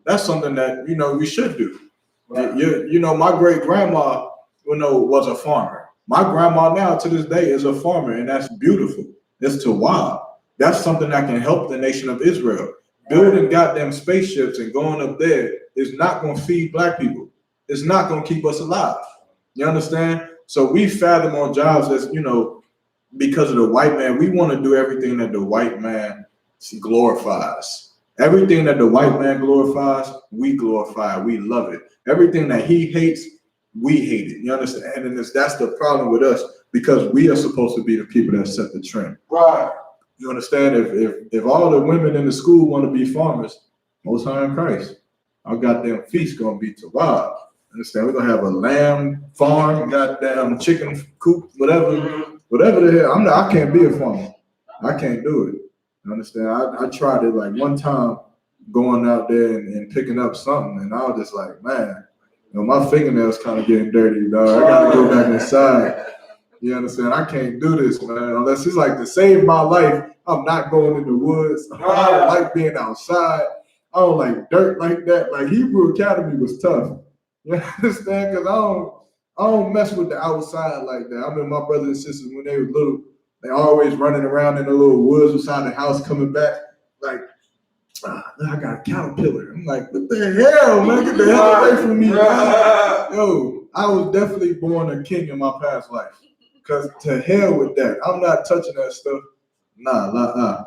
That's something that, we should do. Right. My great grandma, was a farmer. My grandma now to this day is a farmer, and that's beautiful. It's to wow. That's something that can help the nation of Israel. Building goddamn spaceships and going up there is not going to feed black people. It's not going to keep us alive. You understand? So we fathom on jobs that's, because of the white man, we want to do everything that the white man glorifies. Everything that the white man glorifies, we glorify. We love it. Everything that he hates, we hate it. You understand? And that's the problem with us because we are supposed to be the people that set the trend. Right. You understand? If all the women in the school want to be farmers, Most High in Christ, our goddamn feast gonna be to rob. Understand? We're gonna have a lamb farm, goddamn chicken coop, whatever the hell. I can't be a farmer. I can't do it. You understand? I tried it like one time going out there and picking up something, and I was just like, man, my fingernails kind of getting dirty, dog. I gotta go back inside. You understand? I can't do this, man. Unless it's like to save my life, I'm not going in the woods. I don't like being outside. I don't like dirt like that. Like Hebrew Academy was tough. You understand? Because I don't mess with the outside like that. I mean, my brothers and sisters, when they were little, they always running around in the little woods beside the house, coming back like, I got a caterpillar. I'm like, what the hell, man? Get the hell away from me, man. Yo, I was definitely born a king in my past life. Because to hell with that. I'm not touching that stuff. Nah.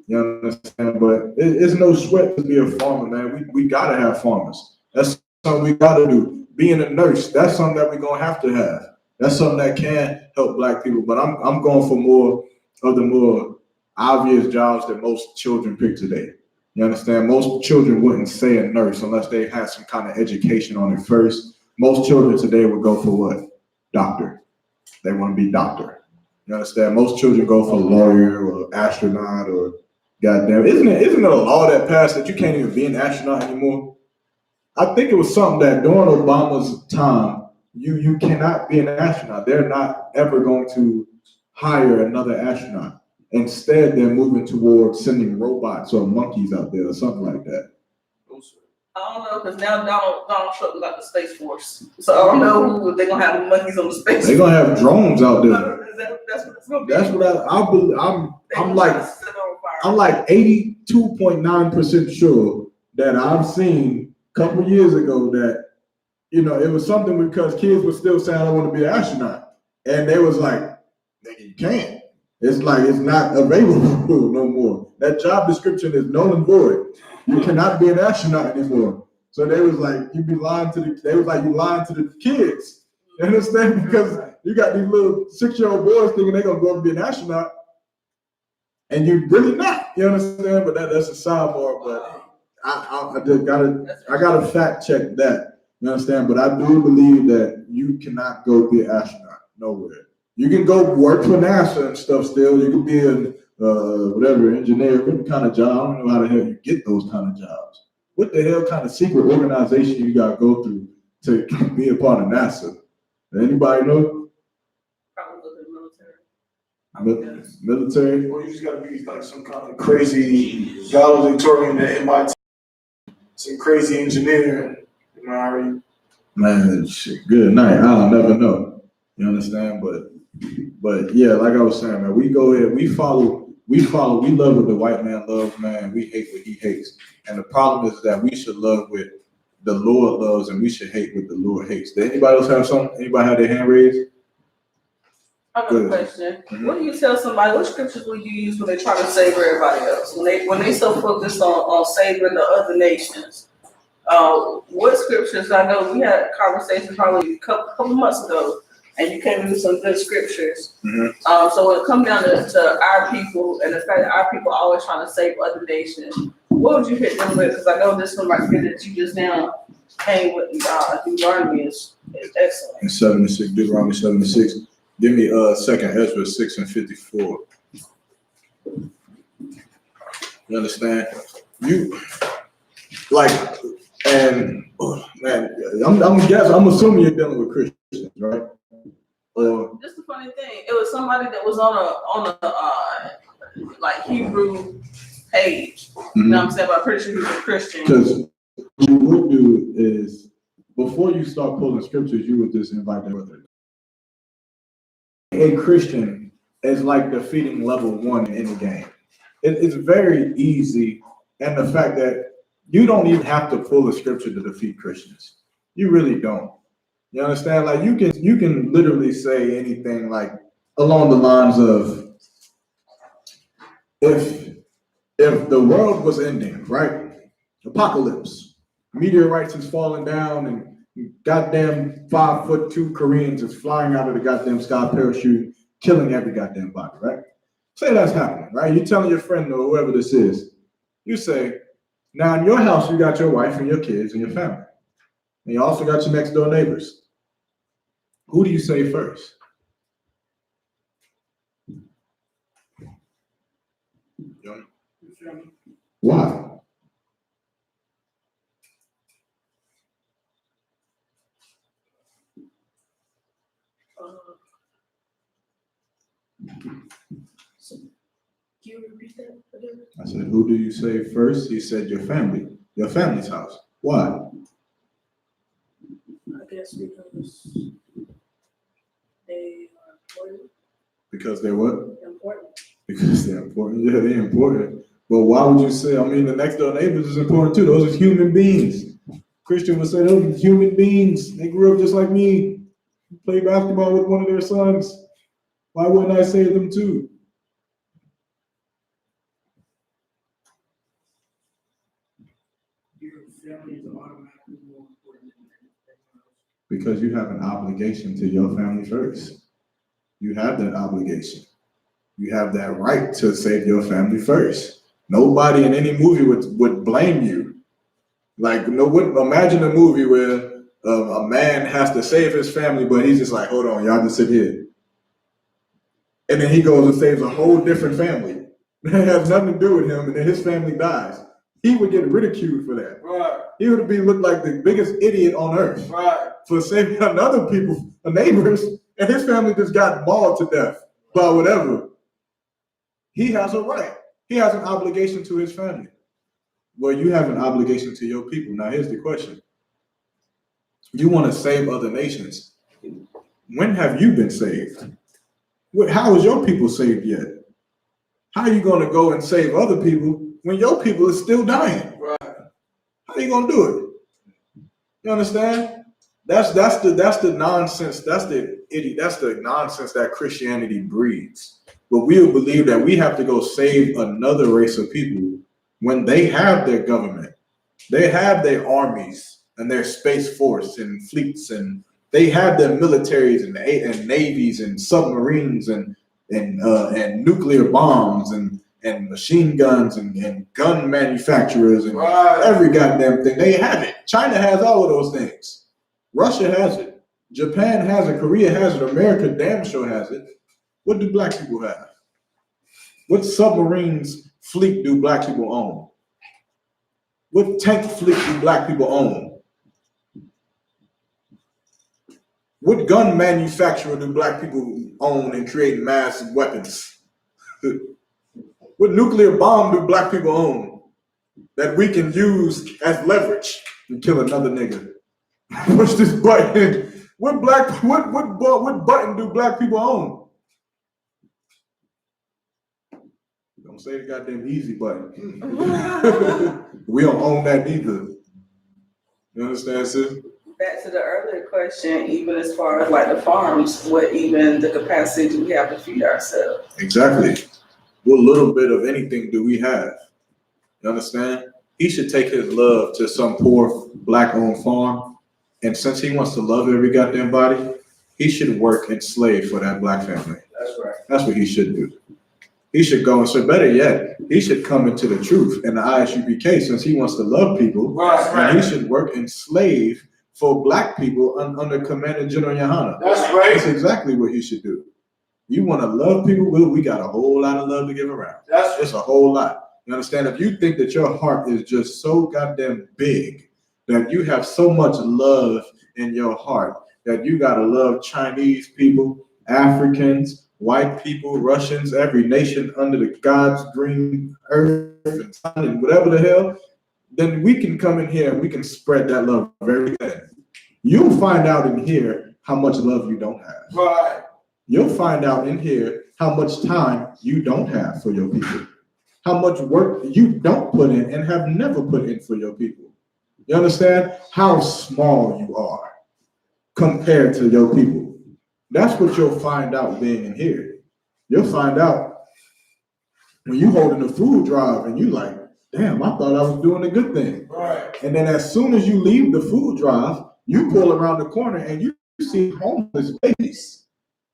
You understand? But it's no sweat to be a farmer, man. We got to have farmers. That's something we got to do. Being a nurse, that's something that we're going to have. That's something that can help black people. But I'm going for more of the more obvious jobs that most children pick today. You understand? Most children wouldn't say a nurse unless they had some kind of education on it first. Most children today would go for what? Doctor. They want to be doctor. You understand? Most children go for lawyer or astronaut or goddamn. Isn't it a law that passed that you can't even be an astronaut anymore? I think it was something that during Obama's time, you cannot be an astronaut. They're not ever going to hire another astronaut. Instead, they're moving towards sending robots or monkeys out there or something like that. I don't know, because now Donald Trump got the Space Force. So I don't know who they're going to have the monkeys on the Space Force. They're going to have drones out there. That's what it's going to be. That's what I believe. I'm like 82.9% sure that I've seen a couple of years ago that, you know, it was something because kids were still saying, I want to be an astronaut. And they was like, nigga, you can't. It's like, it's not available no more. That job description is null and void. You cannot be an astronaut anymore. So they was like, you lying to the kids. You understand? Because you got these little 6-year-old boys thinking they're going to go and be an astronaut. And you're really not. You understand? But that's a sidebar. But I gotta fact check that. You understand? But I do believe that you cannot go be an astronaut nowhere. You can go work for NASA and stuff still. You can be a whatever engineer, what kind of job. I don't know how the hell you get those kind of jobs. What the hell kind of secret organization you gotta go through to be a part of NASA? Anybody know? Probably go to the military. Military? Or you just gotta be like some kind of crazy valedictorian at MIT, some crazy engineer. Man, shit, good night. I'll never know. You understand? But yeah, like I was saying, man, we go ahead, we love what the white man loves, man. We hate what he hates. And the problem is that we should love what the Lord loves and we should hate what the Lord hates. Did anybody else have something? Anybody have their hand raised? I have a question. Mm-hmm. What do you tell somebody? What scriptures will you use when they try to save everybody else? When they so focused on saving the other nations? What scriptures? I know we had a conversation probably a couple months ago, and you came with some good scriptures. Mm-hmm. So when it comes down to our people and the fact that our people are always trying to save other nations, what would you hit them with? Because I know this one right here that you just now came with, Deuteronomy is excellent. And 76, Deuteronomy 76. Give me second Ezra 6:54. You understand? You like, and man, I'm assuming you're dealing with Christians, right? Just a funny thing. It was somebody that was on a like Hebrew page. Mm-hmm. You know what I'm saying? But I'm pretty sure he was a Christian. Because what you would do is before you start pulling scriptures, you would just invite them with it. A Christian is like defeating level 1 in the game. It's very easy, and the fact that you don't even have to pull a scripture to defeat Christians. You really don't. You understand? Like you can literally say anything like along the lines of if the world was ending, right? Apocalypse, meteorites is falling down and goddamn 5'2" Koreans is flying out of the goddamn sky parachute, killing every goddamn body, right? Say that's happening, right? You're telling your friend or whoever this is, you say, now in your house, you got your wife and your kids and your family. And you also got your next door neighbors. Who do you say first? Why? Can you repeat that again? I said, who do you say first? He said, your family, your family's house. Why? I guess because they are important. Because they're what? Important. Because they're important. Yeah, they're important. But why would you say, I mean, the next door neighbors is important too. Those are human beings. Christian would say, those are human beings. They grew up just like me. Play basketball with one of their sons. Why wouldn't I save them too? Your family is automatically more important than anything else. Because you have an obligation to your family first. You have that obligation. You have that right to save your family first. Nobody in any movie would blame you. Like, imagine a movie where a man has to save his family, but he's just like, hold on, y'all just sit here. And then he goes and saves a whole different family. It has nothing to do with him, and then his family dies. He would get ridiculed for that. Right. He would be looked like the biggest idiot on earth. Right. For saving other people, the neighbors, and his family just got mauled to death by whatever. He has a right. He has an obligation to his family. Well, you have an obligation to your people. Now, here's the question. You want to save other nations. When have you been saved? How is your people saved yet? How are you going to go and save other people when your people are still dying? Right. How are you going to do it? You understand? That's the nonsense. That's the nonsense that Christianity breeds. But we'll believe that we have to go save another race of people when they have their government, they have their armies and their space force and fleets, and they have their militaries and navies and submarines and nuclear bombs and machine guns and gun manufacturers and every goddamn thing. They have it. China has all of those things. Russia has it. Japan has it. Korea has it. America damn sure has it. What do black people have? What submarines fleet do black people own? What tank fleet do black people own? What gun manufacturer do black people own and create mass weapons? What nuclear bomb do black people own that we can use as leverage and kill another nigga? Push this button. What button do black people own? Don't say the goddamn easy button. We don't own that either. You understand, sis? Back to the earlier question, even as far as like the farms, what even the capacity do we have to feed ourselves? Exactly. What little bit of anything do we have? You understand? He should take his love to some poor black-owned farm, and since he wants to love every goddamn body, he should work and slave for that black family. That's right. That's what he should do. He should go and say, better yet, he should come into the truth in the iSUPK since he wants to love people. Right. And he should work and slave for black people under Commander General Yohana. That's right. That's exactly what he should do. You want to love people? Well, we got a whole lot of love to give around. It's a whole lot. You understand? If you think that your heart is just so goddamn big, that you have so much love in your heart, that you got to love Chinese people, Africans, white people, Russians, every nation under the God's green earth and sun and whatever the hell, then we can come in here and we can spread that love very thin. You'll find out in here how much love you don't have. Right. You'll find out in here how much time you don't have for your people, how much work you don't put in and have never put in for your people. You understand how small you are compared to your people. That's what you'll find out being in here. You'll find out when you holding a food drive and you like, damn, I thought I was doing a good thing. Right. And then as soon as you leave the food drive, you pull around the corner and you see homeless babies.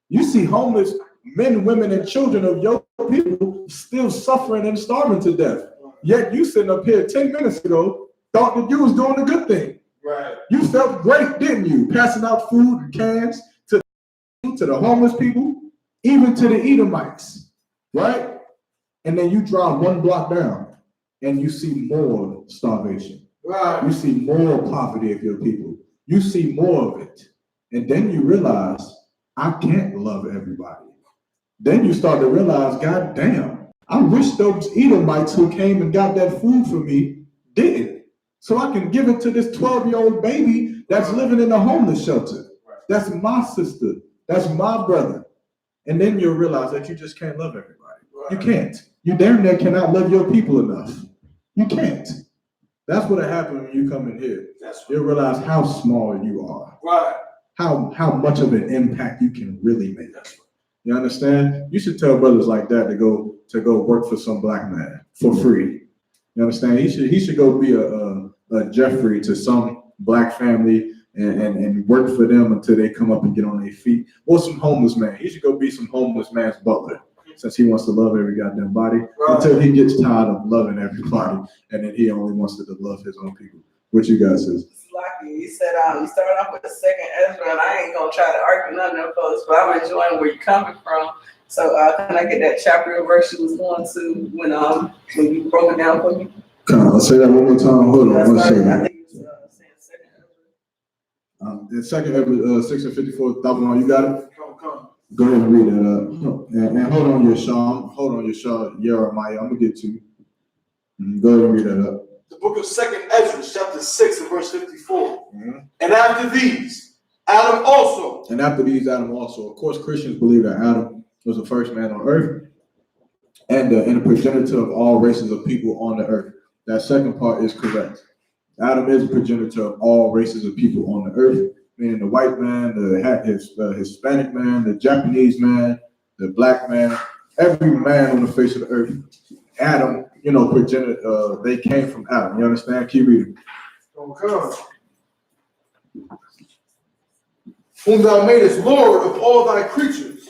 You see homeless men, women, and children of your people still suffering and starving to death. Yet you sitting up here 10 minutes ago thought that you was doing a good thing. Right. You felt great, didn't you? Passing out food and cans to the homeless people, even to the Edomites, right? And then you drive one block down and you see more starvation. Right. You see more poverty of your people. You see more of it. And then you realize, I can't love everybody. Then you start to realize, God damn, I wish those Edomites who came and got that food for me didn't. So I can give it to this 12-year-old baby that's living in a homeless shelter. That's my sister. That's my brother. And then you'll realize that you just can't love everybody. You can't. You damn near cannot love your people enough. You can't. That's what'll happen when you come in here. You'll realize how small you are. Right. How much of an impact you can really make. You understand? You should tell brothers like that to go work for some black man for free. You understand? He should go be a Jeffrey to some black family and work for them until they come up and get on their feet. Or some homeless man. He should go be some homeless man's butler, since he wants to love every goddamn body, until he gets tired of loving everybody, and then he only wants to love his own people. What you guys says? Lucky, you said you started off with the second Ezra, and I ain't gonna try to argue none of them folks, but I'm enjoying where you're coming from. So can I get that chapter and verse you was going to when you broke it down for me? I'll say that one more time. Hold on one I second. think you was saying second Ezra. The second Ezra 6 and 54, Babylon, you got it? Come. Go ahead and read that. And hold on, Yeshua, Jeremiah. I'm gonna get to you. Go ahead and read that up. The book of 2nd Ezra, chapter 6 and verse 54. And after these, Adam also. And after these, Adam also. Of course, Christians believe that Adam was the first man on earth and the progenitor of all races of people on the earth. That second part is correct. Adam is the progenitor of all races of people on the earth, meaning the white man, the Hispanic man, the Japanese man, the black man, every man on the face of the earth. Adam, progenitor, they came from Adam. You understand? Keep reading. Okay. Whom thou madest Lord of all thy creatures,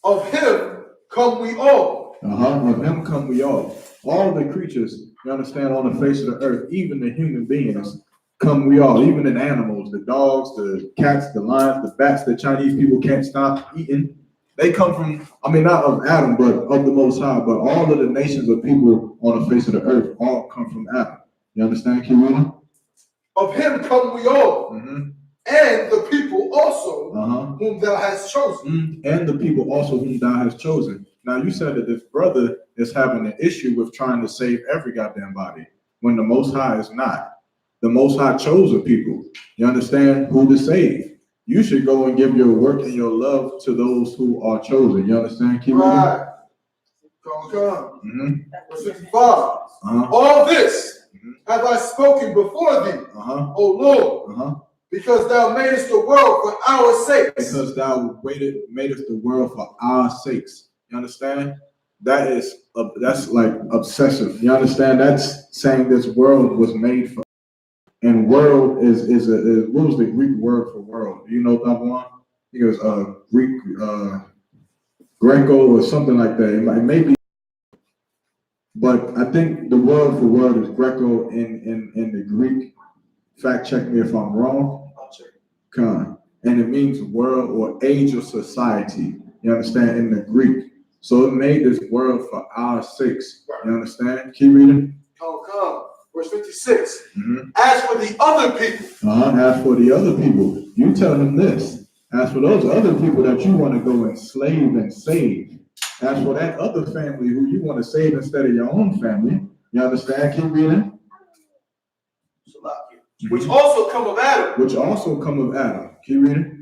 of him come we all. Of him come we all. All the creatures, you understand, on the face of the earth, even the human beings, come we all. Even the animals, the dogs, the cats, the lions, the bats, the Chinese people can't stop eating. They come from, not of Adam, but of the Most High. But all of the nations of people on the face of the earth all come from Adam. You understand, Kiruna? Of him come we all. And the people also whom thou hast chosen. And the people also whom thou hast chosen. Now, you said that this brother is having an issue with trying to save every goddamn body, when the Most High is not. The Most High chose a people. You understand? Who to save. You should go and give your work and your love to those who are chosen. You understand? Keep right. Come. Verse 55. All this have I spoken before thee, O Lord, because thou madest the world for our sakes. Because thou madest the world for our sakes. You understand? That's like obsessive. You understand? That's saying this world was made for. And world is what was the Greek word for world? Do you know that one? I think it was Greek, Greco or something like that. It may be, but I think the word for world is Greco in the Greek. Fact check me if I'm wrong. I'll check. And it means world or age of society. You understand? In the Greek. So it made this world for our sakes. You understand? Keep reading. Come. Verse 56. As for the other people. As for the other people, you tell him this. As for those other people that you want to go enslave and save. As for that other family who you want to save instead of your own family. You understand? Keep reading. Which also come of Adam. Which also come of Adam. Keep reading.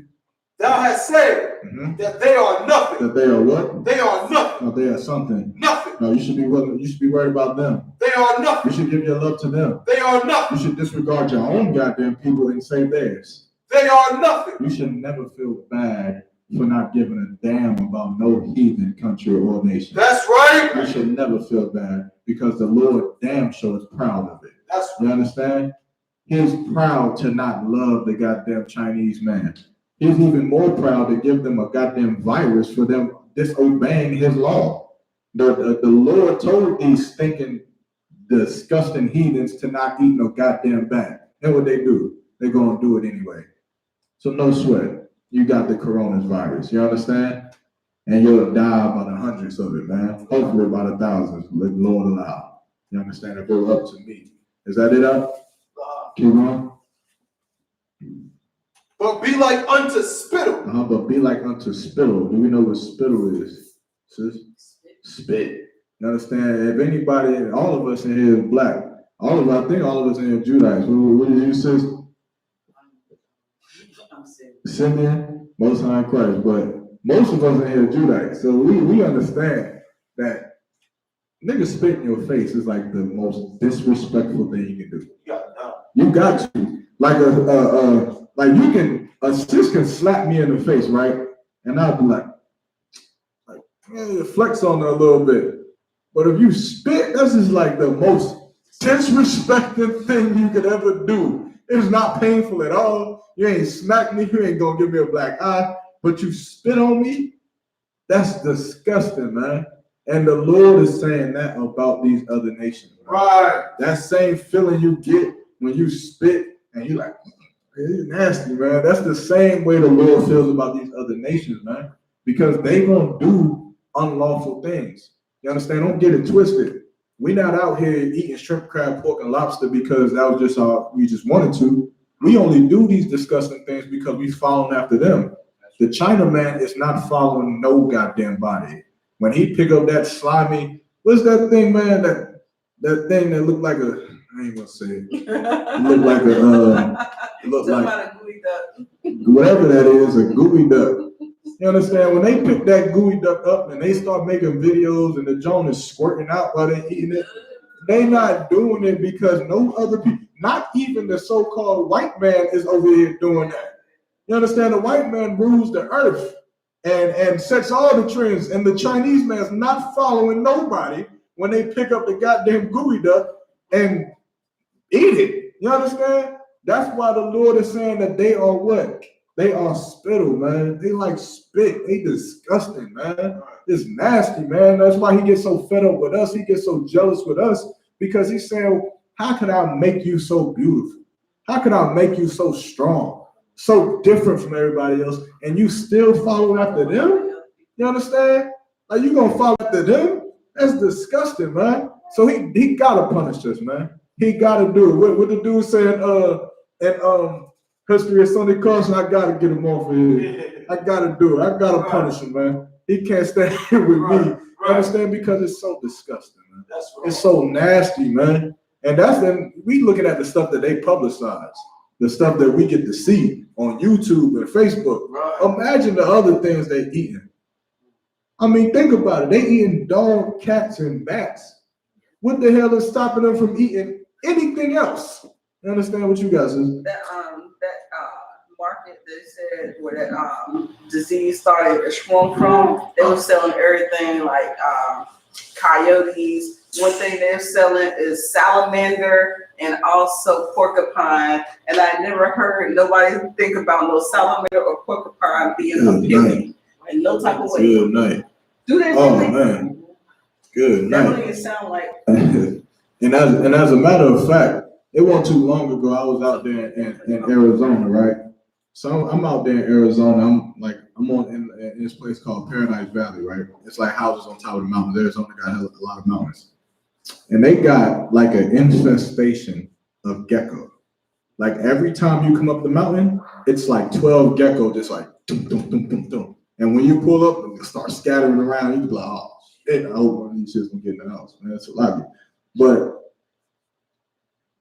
Thou hast said that they are nothing. That they are what? They are nothing. No, they are something. Nothing. No, you should be worried about them. They are nothing. You should give your love to them. They are nothing. You should disregard your own goddamn people and save theirs. They are nothing. You should never feel bad for not giving a damn about no heathen country or nation. That's right. You should never feel bad because the Lord damn sure is proud of it. That's right. You understand? He's proud to not love the goddamn Chinese man. He's even more proud to give them a goddamn virus for them disobeying his law. The Lord told these stinking, disgusting heathens to not eat no goddamn bat. And what they do? They're going to do it anyway. So no sweat. You got the coronavirus. You understand? And you'll die by the hundreds of it, man. Hopefully by the thousands. Let the Lord allow. You understand? If it were up to me. Is that it up? Keep on. But be like unto spittle. But be like unto spittle. Do we know what spittle is? Sis? Spit. You understand? If anybody, all of us in here is black. I think all of us in here are Judites. What did you say? Simeon, Most High Christ. But most of us in here are Judites. So we understand that niggas spit in your face is like the most disrespectful thing you can do. You got to. Like a sis can slap me in the face, right? And I'll be like flex on her a little bit. But if you spit, that's just like the most disrespectful thing you could ever do. It is not painful at all. You ain't smack me. You ain't gonna give me a black eye, but you spit on me. That's disgusting, man. And the Lord is saying that about these other nations. Man. Right. That same feeling you get when you spit and you like, it's nasty, man. That's the same way the Lord feels about these other nations, man. Because they gonna do unlawful things. You understand? Don't get it twisted. We're not out here eating shrimp, crab, pork, and lobster because that was just how we just wanted to. We only do these disgusting things because we following after them. The Chinaman is not following no goddamn body. When he pick up that slimy, what's that thing, man? That thing that looked like a, I ain't gonna say it. It looked like a, it looked like whatever that is, a gooey duck. You understand? When they pick that gooey duck up and they start making videos and the joint is squirting out while they're eating it, they not doing it because no other people, not even the so-called white man is over here doing that. You understand? The white man rules the earth and sets all the trends, and the Chinese man's not following nobody when they pick up the goddamn gooey duck and eat it. You understand? That's why the Lord is saying that they are what? They are spittle, man. They like spit. They disgusting, man. It's nasty, man. That's why he gets so fed up with us. He gets so jealous with us because he's saying, how can I make you so beautiful? How can I make you so strong, so different from everybody else, and you still follow after them? You understand? Like you gonna follow after them? That's disgusting, man. So he gotta punish us, man. He gotta do it. What the dude said in History of Sunday Caution, I gotta get him off of here. I gotta do it. I gotta punish him, man. He can't stand here with me. You understand? Because it's so disgusting, man. It's so nasty, man. And that's then we looking at the stuff that they publicize, the stuff that we get to see on YouTube and Facebook. Imagine the other things they eating. I mean, think about it. They eating dog, cats, and bats. What the hell is stopping them from eating anything else? You understand what you guys is? That market they said where that disease started sprung from, they were selling everything like coyotes. One thing they're selling is salamander and also porcupine. And I never heard nobody think about no salamander or porcupine being appealing in no type of way. Good night. Do they Oh really? man. Good That night. don't even sound like. and as a matter of fact, it wasn't too long ago. I was out there in Arizona, right? So I'm out there in Arizona. I'm on in this place called Paradise Valley, right? It's like houses on top of the mountains. Arizona got a lot of mountains, and they got like an infestation of gecko. Like every time you come up the mountain, it's like 12 gecko just like dum, dum, dum, dum, dum. And when you pull up and start scattering around, you be like, oh shit, I hope one of these shits gonna get in the house, man. That's a lot. But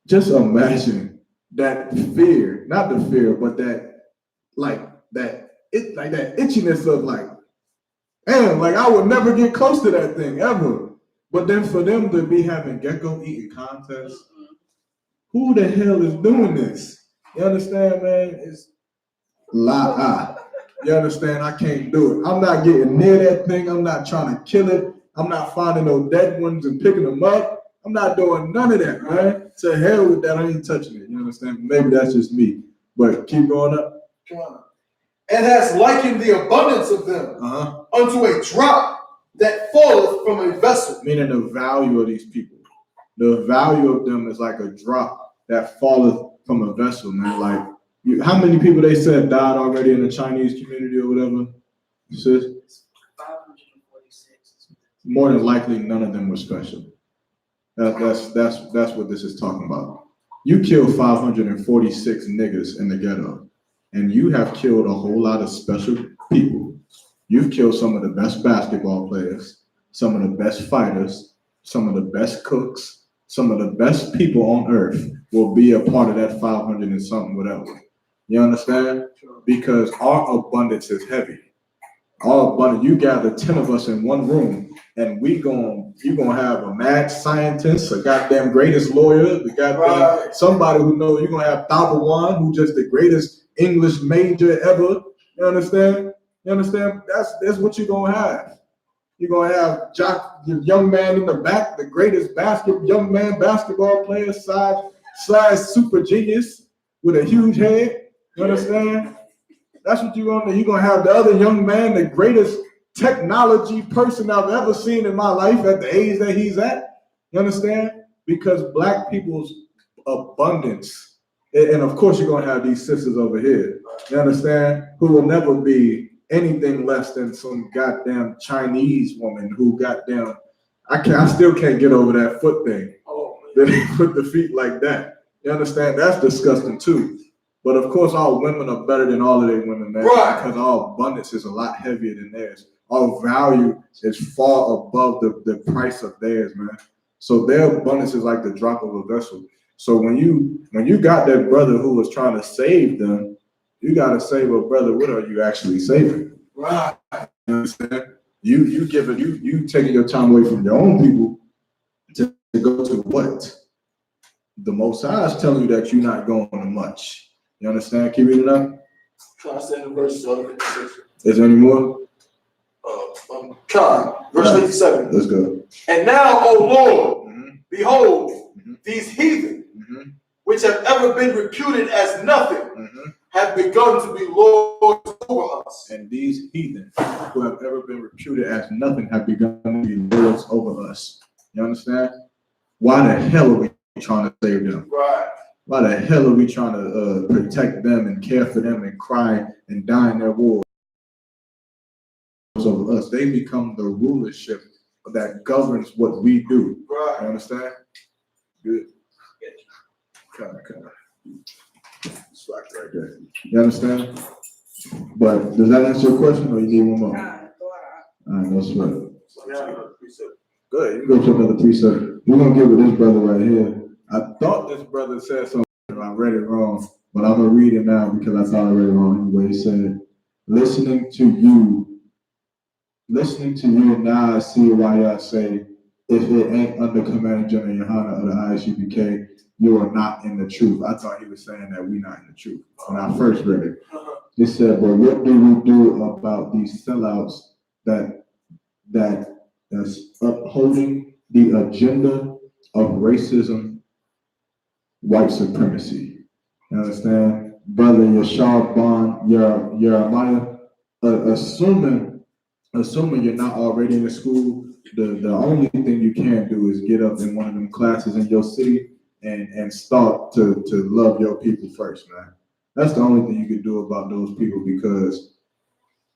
just imagine that fear, not the fear, but that that itchiness of like, damn, like I would never get close to that thing ever. But then for them to be having gecko eating contests, who the hell is doing this? You understand, man? It's you understand? I can't do it. I'm not getting near that thing. I'm not trying to kill it. I'm not finding no dead ones and picking them up. I'm not doing none of that, man. To hell with that. I ain't touching it. You understand? Maybe that's just me. But keep going up. And has likened the abundance of them unto a drop that falleth from a vessel. Meaning the value of these people. The value of them is like a drop that falleth from a vessel, man. Like, how many people they said died already in the Chinese community or whatever? Sis? 546. More than likely, none of them were special. That's what this is talking about. You killed 546 niggas in the ghetto, and you have killed a whole lot of special people. You've killed some of the best basketball players, some of the best fighters, some of the best cooks, some of the best people on earth will be a part of that 500 and something, whatever. You understand? Because our abundance is heavy. Our abundance, you gather 10 of us in one room, and you're gonna have a mad scientist, a goddamn greatest lawyer, the goddamn somebody who knows. You're gonna have Tabawan, who just the greatest English major ever. You understand? You understand? That's what you're gonna have. You're gonna have Jock, the young man in the back, the greatest young man basketball player, / super genius. with a huge head. You understand? That's what you're gonna do. You're gonna have the other young man, the greatest technology person I've ever seen in my life at the age that he's at. You understand? Because black people's abundance, and of course you're gonna have these sisters over here, you understand, who will never be anything less than some goddamn Chinese woman who goddamn, I still can't get over that foot thing. That they put the feet like that. You understand? That's disgusting too. But of course, our women are better than all of their women, man. Right. Because our abundance is a lot heavier than theirs. Our value is far above the price of theirs, man. So their abundance is like the drop of a vessel. So when you got that brother who was trying to save them, you gotta say, well, brother, what are you actually saving? Right. You understand? You taking your time away from your own people to go to what? The Most High is telling you that you're not going to much. You understand? Keep reading up. Can I send the verse? Is there any more? Verse 57. Let's go. And now, O Lord, behold, these heathen, which have ever been reputed as nothing, have begun to be lords over us. And these heathen who have ever been reputed as nothing have begun to be lords over us. You understand? Why the hell are we trying to save them? Right. Why the hell are we trying to protect them and care for them and cry and die in their wars over us? They become the rulership that governs what we do. Right. You understand? Good. Kind of. Slack right there. You understand? But does that answer your question, or you need one more? All right, no sweat. Good. You go to another precept. We're gonna get with this brother right here. I thought this brother said something, I read it wrong, but I'm gonna read it now because I thought I read it wrong anyway. He said, listening to you, now I see why y'all say, if it ain't under Commander General Yohana of the iSUPK, you are not in the truth. I thought he was saying that we're not in the truth when I first read it. He said, but what do we do about these sellouts that's upholding the agenda of racism, white supremacy? You understand? Brother Yashar Bond, Jeremiah, assuming you're not already in the school, the only thing you can do is get up in one of them classes in your city and start to love your people first, man. That's the only thing you can do about those people, because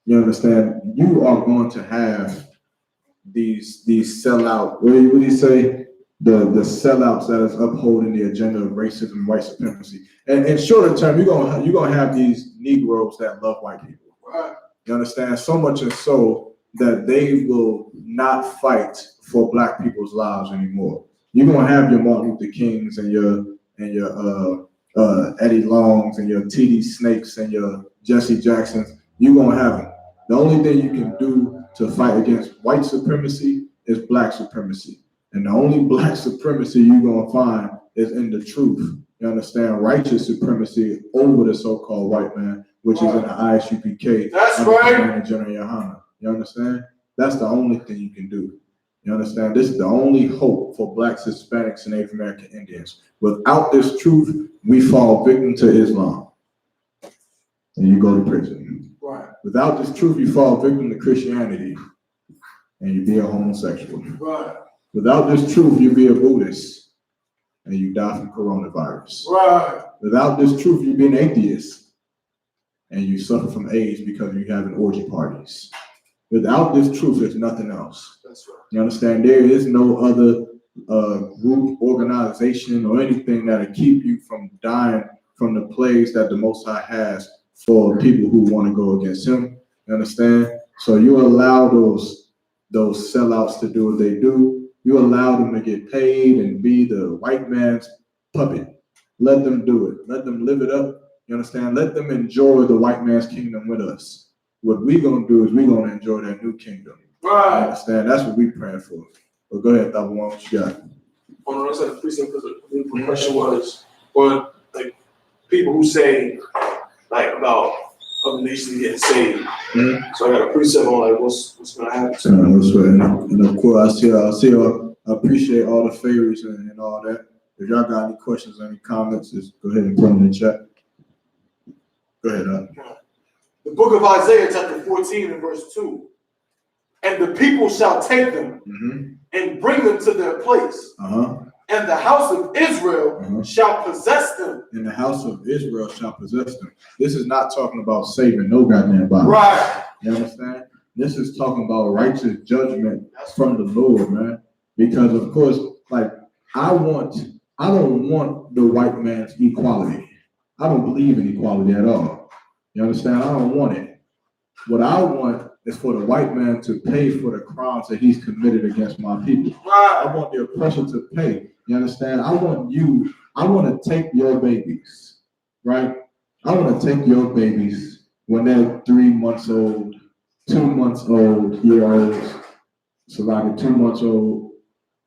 you understand, you are going to have these sellout, what do you say? The sellouts that is upholding the agenda of racism and white supremacy. And in shorter term, you're gonna have these Negroes that love white people. Right. You understand? So much and so that they will not fight for black people's lives anymore. You're gonna have your Martin Luther Kings and your Eddie Longs and your T.D. Snakes and your Jesse Jacksons. You're gonna have them. The only thing you can do to fight against white supremacy is black supremacy. And the only black supremacy you're gonna find is in the truth. You understand? Righteous supremacy over the so-called white man, which is in the iSUPK. That's right. General Yohana. You understand? That's the only thing you can do. You understand? This is the only hope for blacks, Hispanics, and Native American Indians. Without this truth, we fall victim to Islam. And you go to prison. Right. Without this truth, you fall victim to Christianity. And you be a homosexual. Right. Without this truth, you be a Buddhist. And you die from coronavirus. Right. Without this truth, you be an atheist. And you suffer from AIDS because you having orgy parties. Without this truth, there's nothing else. That's right. You understand? There is no other group, organization, or anything that'll keep you from dying from the plagues that the Most High has for people who want to go against Him. You understand? So you allow those sellouts to do what they do. You allow them to get paid and be the white man's puppet. Let them do it. Let them live it up. You understand? Let them enjoy the white man's kingdom with us. What we're going to do is we're going to enjoy that new kingdom. Right. You understand? That's what we're praying for. But go ahead, Double One, what you got? On the other side of the precept, because the question was, or like people who say like about other nations getting saved. So I got a precept on like what's gonna happen. That's right. And of course, I appreciate all the favors and all that. If y'all got any questions or any comments, just go ahead and put them in the chat. Go ahead, The book of Isaiah, chapter 14 and verse 2. And the people shall take them and bring them to their place. And the house of Israel shall possess them. And the house of Israel shall possess them. This is not talking about saving no goddamn body. Right. You understand? This is talking about righteous judgment from the Lord, man. Because of course, like I don't want the white man's equality. I don't believe in equality at all. You understand? I don't want it. What I want is for the white man to pay for the crimes that he's committed against my people. Right. I want the oppressor to pay. You understand? I want to take your babies, right? I want to take your babies when they're 3 months old, 2 months old, year-olds, so like 2 months old,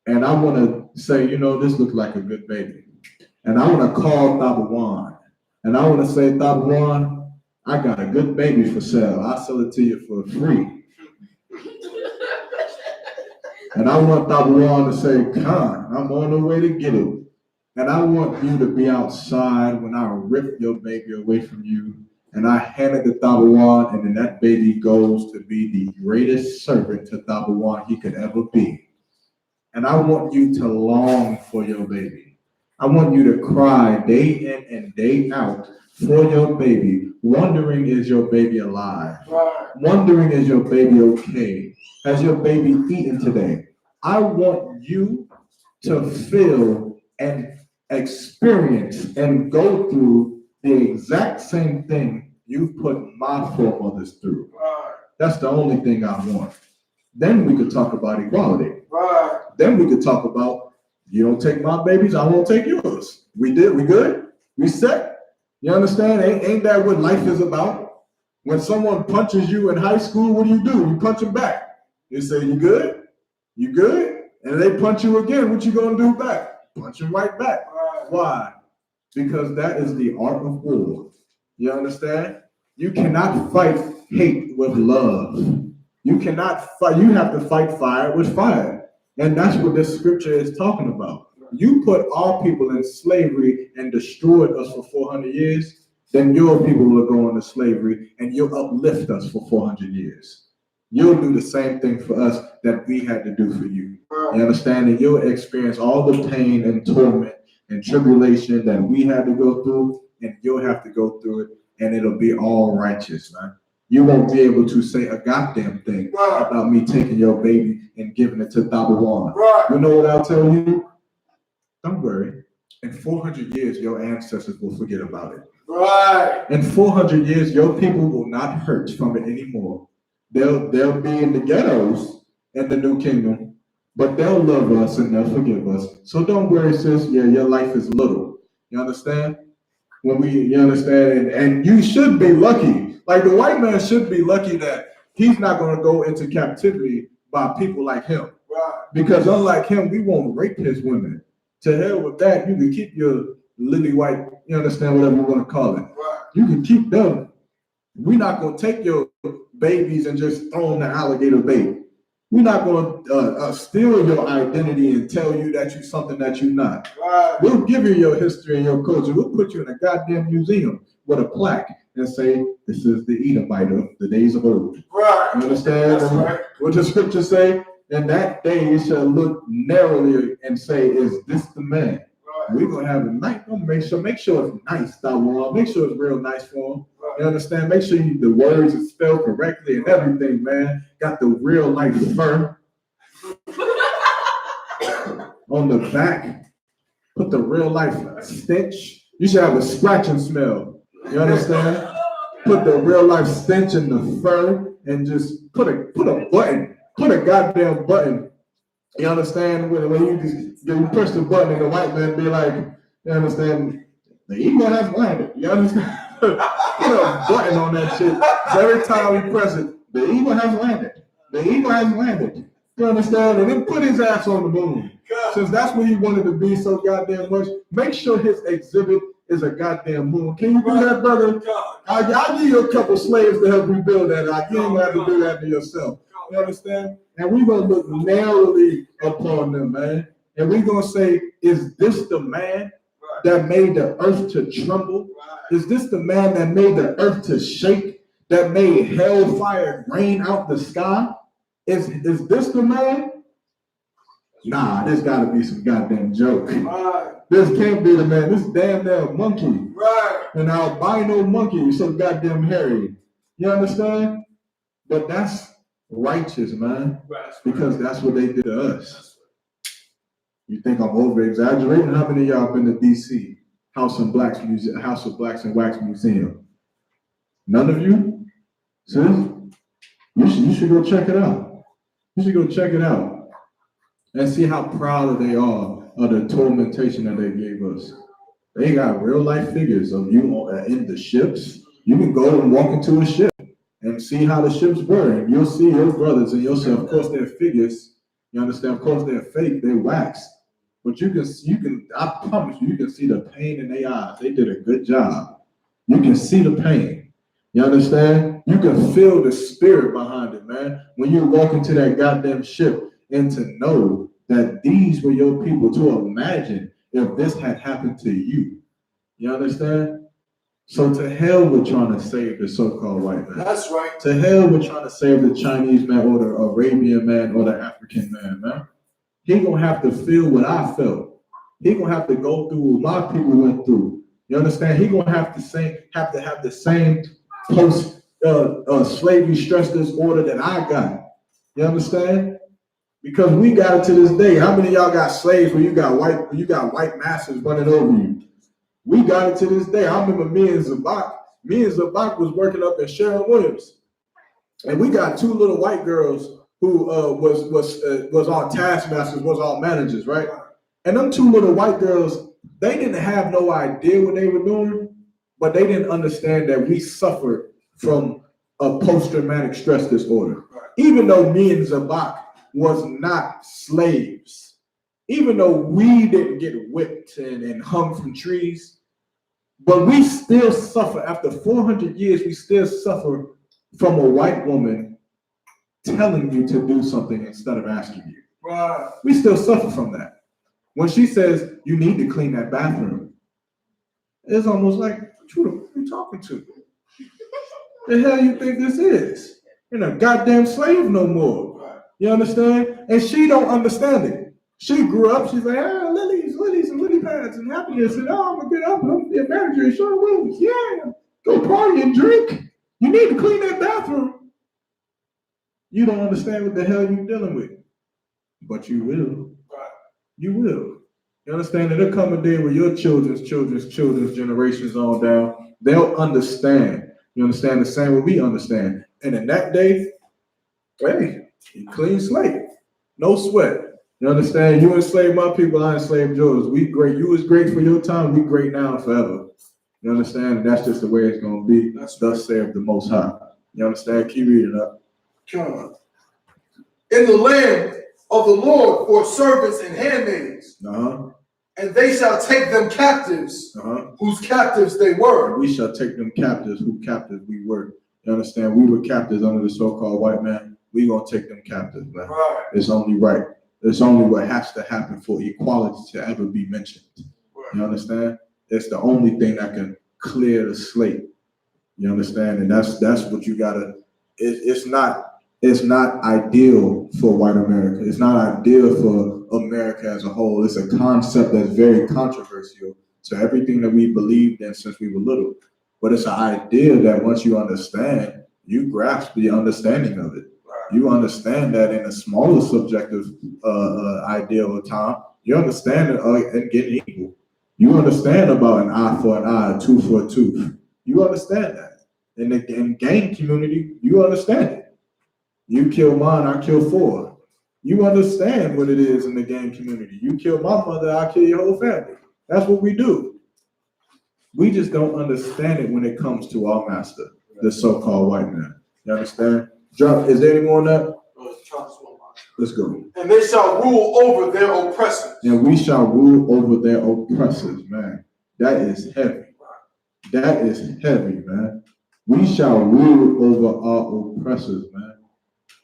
and I want to say, you know, this looks like a good baby. And I want to call Tabawan, and I want to say, Tabawan, I got a good baby for sale. I'll sell it to you for free. And I want Tabawan to say, Khan, I'm on the way to get it. And I want you to be outside when I rip your baby away from you. And I hand it to Tabawan, and then that baby goes to be the greatest servant to Tabawan he could ever be. And I want you to long for your baby. I want you to cry day in and day out for your baby, wondering, is your baby alive? Right. Wondering, is your baby okay? Has your baby eaten today? I want you to feel and experience and go through the exact same thing you've put my foremothers through. Right. That's the only thing I want. Then we could talk about equality. Right. Then we could talk about, you don't take my babies, I won't take yours. We good? We set? You understand? Ain't that what life is about? When someone punches you in high school, what do? You punch them back. You say, you good? You good? And they punch you again, what you gonna do back? Punch them right back. Right. Why? Because that is the art of war. You understand? You cannot fight hate with love. You cannot fight, you have to fight fire with fire. And that's what this scripture is talking about. You put our people in slavery and destroyed us for 400 years, then your people will go into slavery and you'll uplift us for 400 years. You'll do the same thing for us that we had to do for you. You understand? And you'll experience all the pain and torment and tribulation that we had to go through, and you'll have to go through it, and it'll be all righteous, man. You won't be able to say a goddamn thing about me taking your baby and giving it to Tabawan. Right. You know what I'll tell you? Don't worry. In 400 years, your ancestors will forget about it. Right. In 400 years, your people will not hurt from it anymore. They'll be in the ghettos in the new kingdom, but they'll love us and they'll forgive us. So don't worry, sis. Yeah, your life is little. You understand? You understand? And you should be lucky. Like the white man should be lucky that he's not going to go into captivity by people like him. Right. Because unlike him, we won't rape his women. To hell with that, you can keep your lily white, you understand, whatever you want to call it. Right. You can keep them. We're not going to take your babies and just throw them to alligator bait. We're not going to steal your identity and tell you that you're something that you're not. Right. We'll give you your history and your culture. We'll put you in a goddamn museum with a plaque and say, this is the Edomite of the days of old. Right. You understand? That's right. What the scripture say? In that day you shall look narrowly and say, is this the man? Right. We're going to have a night. Make sure it's nice, Taiwan. Make sure it's real nice for him. Right. You understand? Make sure the words are spelled correctly and everything, man. Got the real life fur on the back. Put the real life stench. You should have a scratching smell. You understand? Put the real life stench in the fur and just put a button. Put a goddamn button. You understand? When you press the button and the white man be like, you understand? The eagle has landed. You understand? Put a button on that shit. So every time we press it, the eagle has landed. The eagle has landed. You understand? And then put his ass on the moon. Since that's where he wanted to be so goddamn much, make sure his exhibit is a goddamn moon. Can you do that, brother? I'll give you a couple slaves to help rebuild that. You ain't gonna have to do that to yourself. You understand? And we're gonna look narrowly upon them, man. And we're gonna say, is this the man? that made the earth to tremble? Is this the man that made the earth to shake, that made hellfire rain out the sky? Is this the man? Nah, this gotta be some goddamn joke. This can't be the man. This damn monkey. An albino monkey, so goddamn hairy. You understand? But that's righteous, man. Because that's what they did to us. You think I'm over exaggerating? How many of y'all been to DC? House of Blacks and Wax Museum? None of you? See? You should go check it out. You should go check it out and see how proud they are of the tormentation that they gave us. They got real life figures of you in the ships. You can go and walk into a ship and see how the ships were, and you'll see your brothers and you'll see, of course, they're figures. You understand? Of course, they're fake. They're wax. But you can. I promise you can see the pain in their eyes. They did a good job. You can see the pain. You understand? You can feel the spirit behind it, man. When you walk into that goddamn ship and to know that these were your people, to imagine if this had happened to you. You understand? So to hell with trying to save the so-called white man. That's right. To hell with trying to save the Chinese man or the Arabian man or the African man. He gonna have to feel what I felt. He gonna have to go through what my people went through. You understand? He gonna have to have the same post slavery stress disorder that I got. You understand? Because we got it to this day. How many of y'all got slaves where you got white masters running over you? We got it to this day. I remember me and Zabak was working up in Sherwin-Williams, and we got two little white girls who was our taskmasters, was our managers, right? And them two little white girls, they didn't have no idea what they were doing, but they didn't understand that we suffered from a post-traumatic stress disorder. Even though me and Zabak was not slaves, even though we didn't get whipped and hung from trees, but we still suffer. After 400 years, we still suffer from a white woman telling you to do something instead of asking you. Right. We still suffer from that. When she says, you need to clean that bathroom, it's almost like, who are you talking to? The hell you think this is? You're not a goddamn slave no more. Right. You understand? And she don't understand it. She grew up, she's like, lilies and lily pads and happiness. And I'm gonna get up and I'm gonna be a manager at Sherwin-Williams. Yeah, go party and drink. You need to clean that bathroom. You don't understand what the hell you're dealing with. But you will. Right. You will. You understand that there'll come a day where your children's generations on down, they'll understand. You understand the same way we understand. And in that day, hey, clean slate. No sweat. You understand? You enslaved my people, I enslaved yours. We great. You was great for your time, we great now and forever. You understand? And that's just the way it's gonna be. Thus saith the Most High. You understand? Keep reading up. In the land of the Lord for servants and handmaids, and they shall take them captives, whose captives they were. And we shall take them captives, whose captives we were. You understand? We were captives under the so-called white man. We gonna take them captives, man. Right. It's only right. It's only what has to happen for equality to ever be mentioned. Right. You understand? It's the only thing that can clear the slate. You understand? And that's what you gotta. It's not ideal for white America. It's not ideal for America as a whole. It's a concept that's very controversial to everything that we believed in since we were little. But it's an idea that once you understand, you grasp the understanding of it. You understand that in a smaller subjective idea of time, you understand it and getting equal. You understand about an eye for an eye, a tooth for a tooth. You understand that. In the gang community, you understand it. You kill mine, I kill four. You understand what it is in the gang community. You kill my mother, I kill your whole family. That's what we do. We just don't understand it when it comes to our master, the so-called white man. You understand? Is there any more on that? Let's go. And they shall rule over their oppressors. And we shall rule over their oppressors, man. That is heavy. That is heavy, man. We shall rule over our oppressors, man.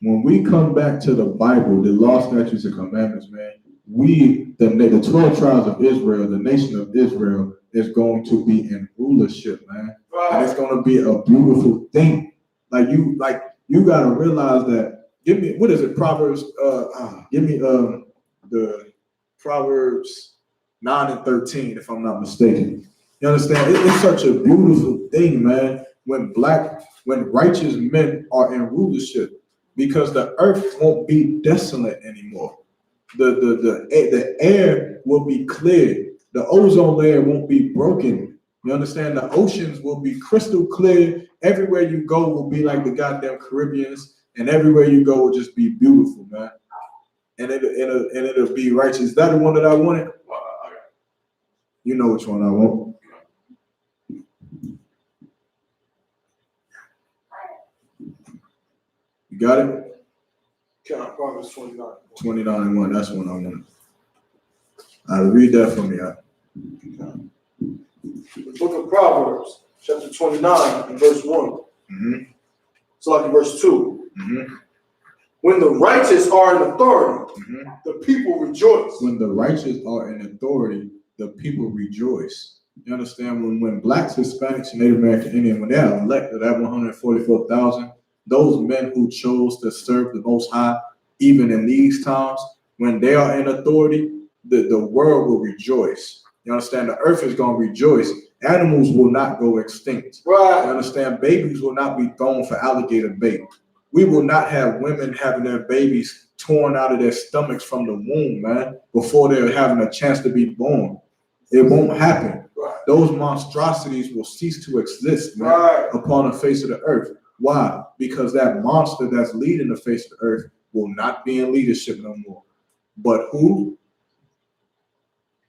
When we come back to the Bible, the law, statutes, and commandments, man, the 12 tribes of Israel, the nation of Israel, is going to be in rulership, man. And it's going to be a beautiful thing. Like you got to realize that. Give me, what is it? Proverbs. Give me the Proverbs 9 and 13, if I'm not mistaken. You understand? It's such a beautiful thing, man. When righteous men are in rulership, because the earth won't be desolate anymore. The air will be cleared. The ozone layer won't be broken. You understand? The oceans will be crystal clear. Everywhere you go will be like the goddamn Caribbeans, and everywhere you go will just be beautiful, man. And it'll be righteous. Is that the one that I wanted? You know which one I want. You got it? Proverbs 29. 29 and 1. That's one I wanted. Read that for me. The book of Proverbs, chapter 29, and verse 1. Mm-hmm. So like in verse 2. Mm-hmm. When the righteous are in authority, Mm-hmm. the people rejoice. When the righteous are in authority, the people rejoice. You understand? When blacks, Hispanics, and Native American Indian, when they are elected, that 144,000, those men who chose to serve the Most High, even in these times, when they are in authority, the world will rejoice. You understand? The earth is going to rejoice. Animals will not go extinct. Right. You understand? Babies will not be thrown for alligator bait. We will not have women having their babies torn out of their stomachs from the womb, man, before they're having a chance to be born. It won't happen. Right. Those monstrosities will cease to exist, man, Right. upon the face of the earth. Why? Because that monster that's leading the face of the earth will not be in leadership no more. But who?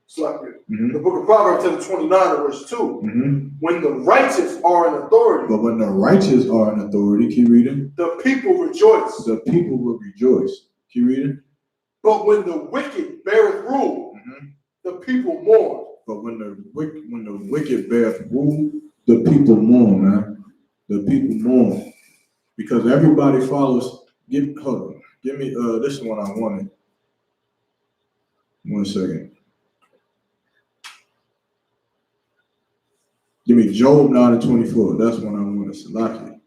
So like Mm-hmm. the book of Proverbs, chapter 29, and verse 2. Mm-hmm. When the righteous are in authority, But when the righteous are in authority, keep reading, the people rejoice. the people will rejoice. Keep reading. But when the wicked beareth rule, Mm-hmm. the people mourn. But when the wicked beareth rule, the people mourn, man. The people mourn. Because everybody follows. Give me this one I wanted. 1 second. Give me Job 9 and 24. That's one I wanted. Salaki.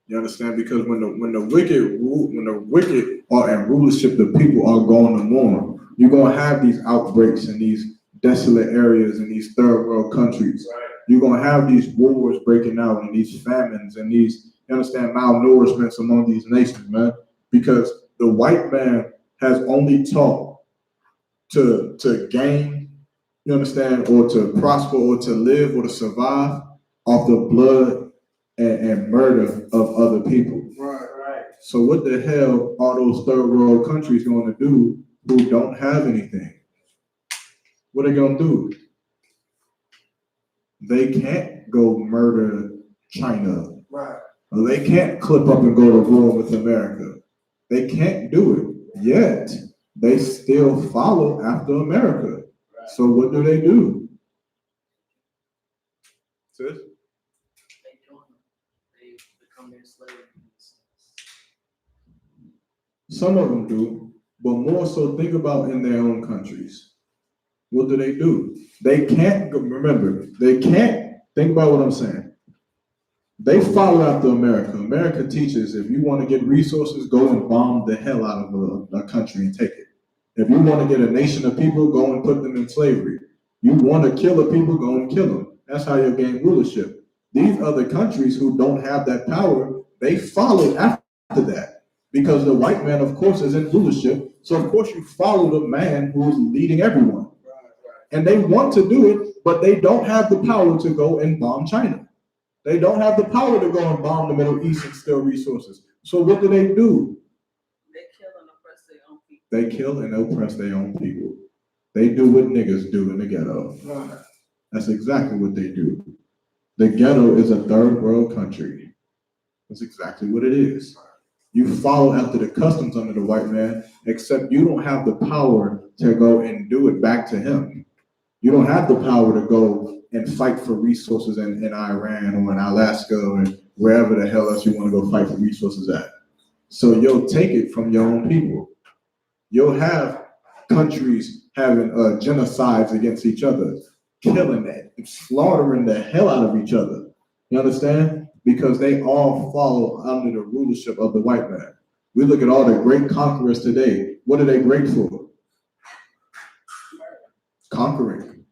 You understand? Because when the wicked are in rulership, the people are going to mourn. You're gonna have these outbreaks in these desolate areas in these third world countries. Right. You're gonna have these wars breaking out and these famines and these, you understand, malnourishments among these nations, man. Because the white man has only taught to gain, you understand, or to prosper or to live or to survive off the blood and murder of other people. Right. Right. So what the hell are those third world countries going to do who don't have anything? What are they going to do? They can't go murder China. Right. They can't clip up and go to war with America. They can't do it. Yet, they still follow after America. Right. So what do? Sis? They join them. They become their slave. Some of them do, but more so think about in their own countries. What do? They can't, remember, they can't, think about what I'm saying. They follow after America. America teaches if you want to get resources, go and bomb the hell out of a country and take it. If you want to get a nation of people, go and put them in slavery. You want to kill a people, go and kill them. That's how you gain rulership. These other countries who don't have that power, they follow after that. Because the white man, of course, is in rulership. So, of course, you follow the man who's leading everyone. And they want to do it, but they don't have the power to go and bomb China. They don't have the power to go and bomb the Middle East and steal resources. So what do? They kill and oppress their own people. They kill and oppress their own people. They do what niggas do in the ghetto. That's exactly what they do. The ghetto is a third world country. That's exactly what it is. You follow after the customs under the white man, except you don't have the power to go and do it back to him. You don't have the power to go and fight for resources in Iran or in Alaska or wherever the hell else you want to go fight for resources at. So you'll take it from your own people. You'll have countries having genocides against each other, killing that, slaughtering the hell out of each other. You understand? Because they all follow under the rulership of the white man. We look at all the great conquerors today. What are they great for? Conquering.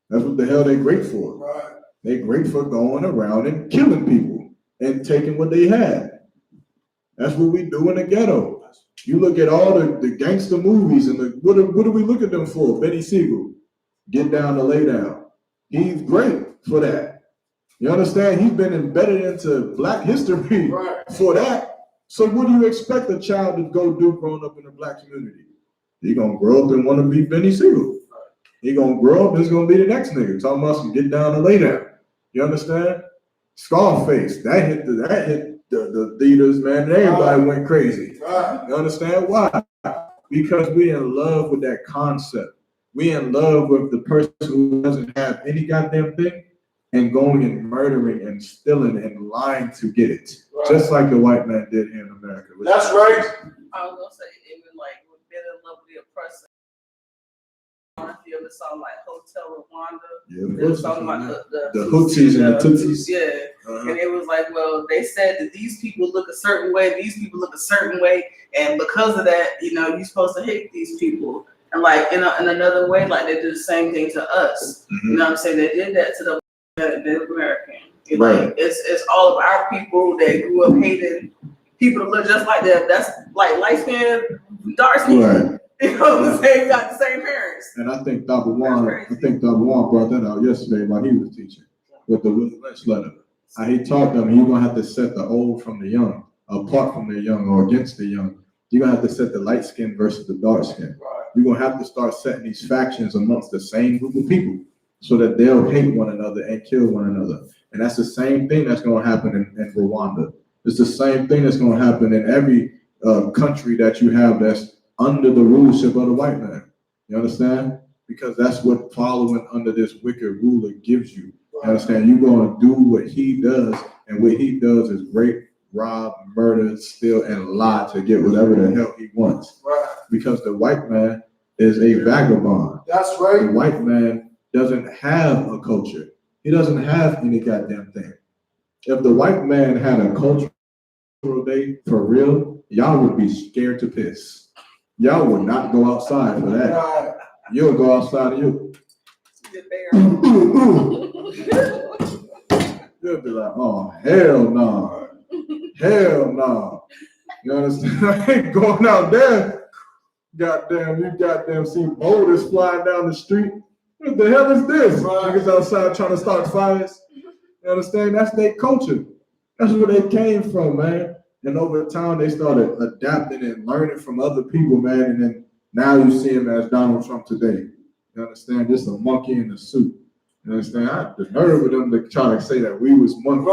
That's what the hell they're great for. Right. They're great for going around and killing people and taking what they had. That's what we do in the ghetto. You look at all the gangster movies and what do we look at them for? Benny Siegel, Get Down to Lay Down. He's great for that. You understand? He's been embedded into Black history for that. So what do you expect a child to go do growing up in the Black community? He gonna grow up and want to be Benny Siegel. He gonna grow up, this gonna be the next nigga talking about some Get Down to Lay Down. You understand? Scarface, that hit the theaters, man, and everybody went crazy. You understand why? Because we in love with that concept. We in love with the person who doesn't have any goddamn thing and going and murdering and stealing and lying to get it. Just like the white man did here in America. That's right. I was gonna say, even like with being in love with the oppressor. If you ever saw like Hotel Rwanda, they was talking about the Houthis and the Tutsis. Yeah. And it was like, well, they said that these people look a certain way, these people look a certain way, and because of that, you know, you're supposed to hate these people. And like in another way, like they did the same thing to us. You know what I'm saying? They did that to the Native American. Like it's all of our people that grew up hating people that look just like them. That's like light skin, dark skin. Right. You know what I'm saying? You got the same parents. And I think Dr. Juan brought that out yesterday while he was teaching with the Willie Lynch letter. He taught them you're gonna have to set the old from the young, apart from the young or against the young. You're gonna have to set the light skin versus the dark skin. You're gonna have to start setting these factions amongst the same group of people so that they'll hate one another and kill one another. And that's the same thing that's gonna happen in Rwanda. It's the same thing that's gonna happen in every country that you have that's under the rulership of the white man. You understand? Because that's what following under this wicked ruler gives you. You understand? You're gonna do what he does, and what he does is rape, rob, murder, steal, and lie to get whatever the hell he wants. Because the white man is a vagabond. That's right. The white man doesn't have a culture. He doesn't have any goddamn thing. If the white man had a cultural day for real, y'all would be scared to piss. Y'all would not go outside for that. You'll go outside and you'll be like, oh, hell no. Hell no. You understand? I ain't going out there. Goddamn, you goddamn see boulders flying down the street. What the hell is this? Niggas outside trying to start fires. You understand? That's their culture. That's where they came from, man. And over time, they started adapting and learning from other people, man. And then now you see him as Donald Trump today. You understand? Just a monkey in a suit. You understand? I had the nerve of them to try to say that we was monkeys.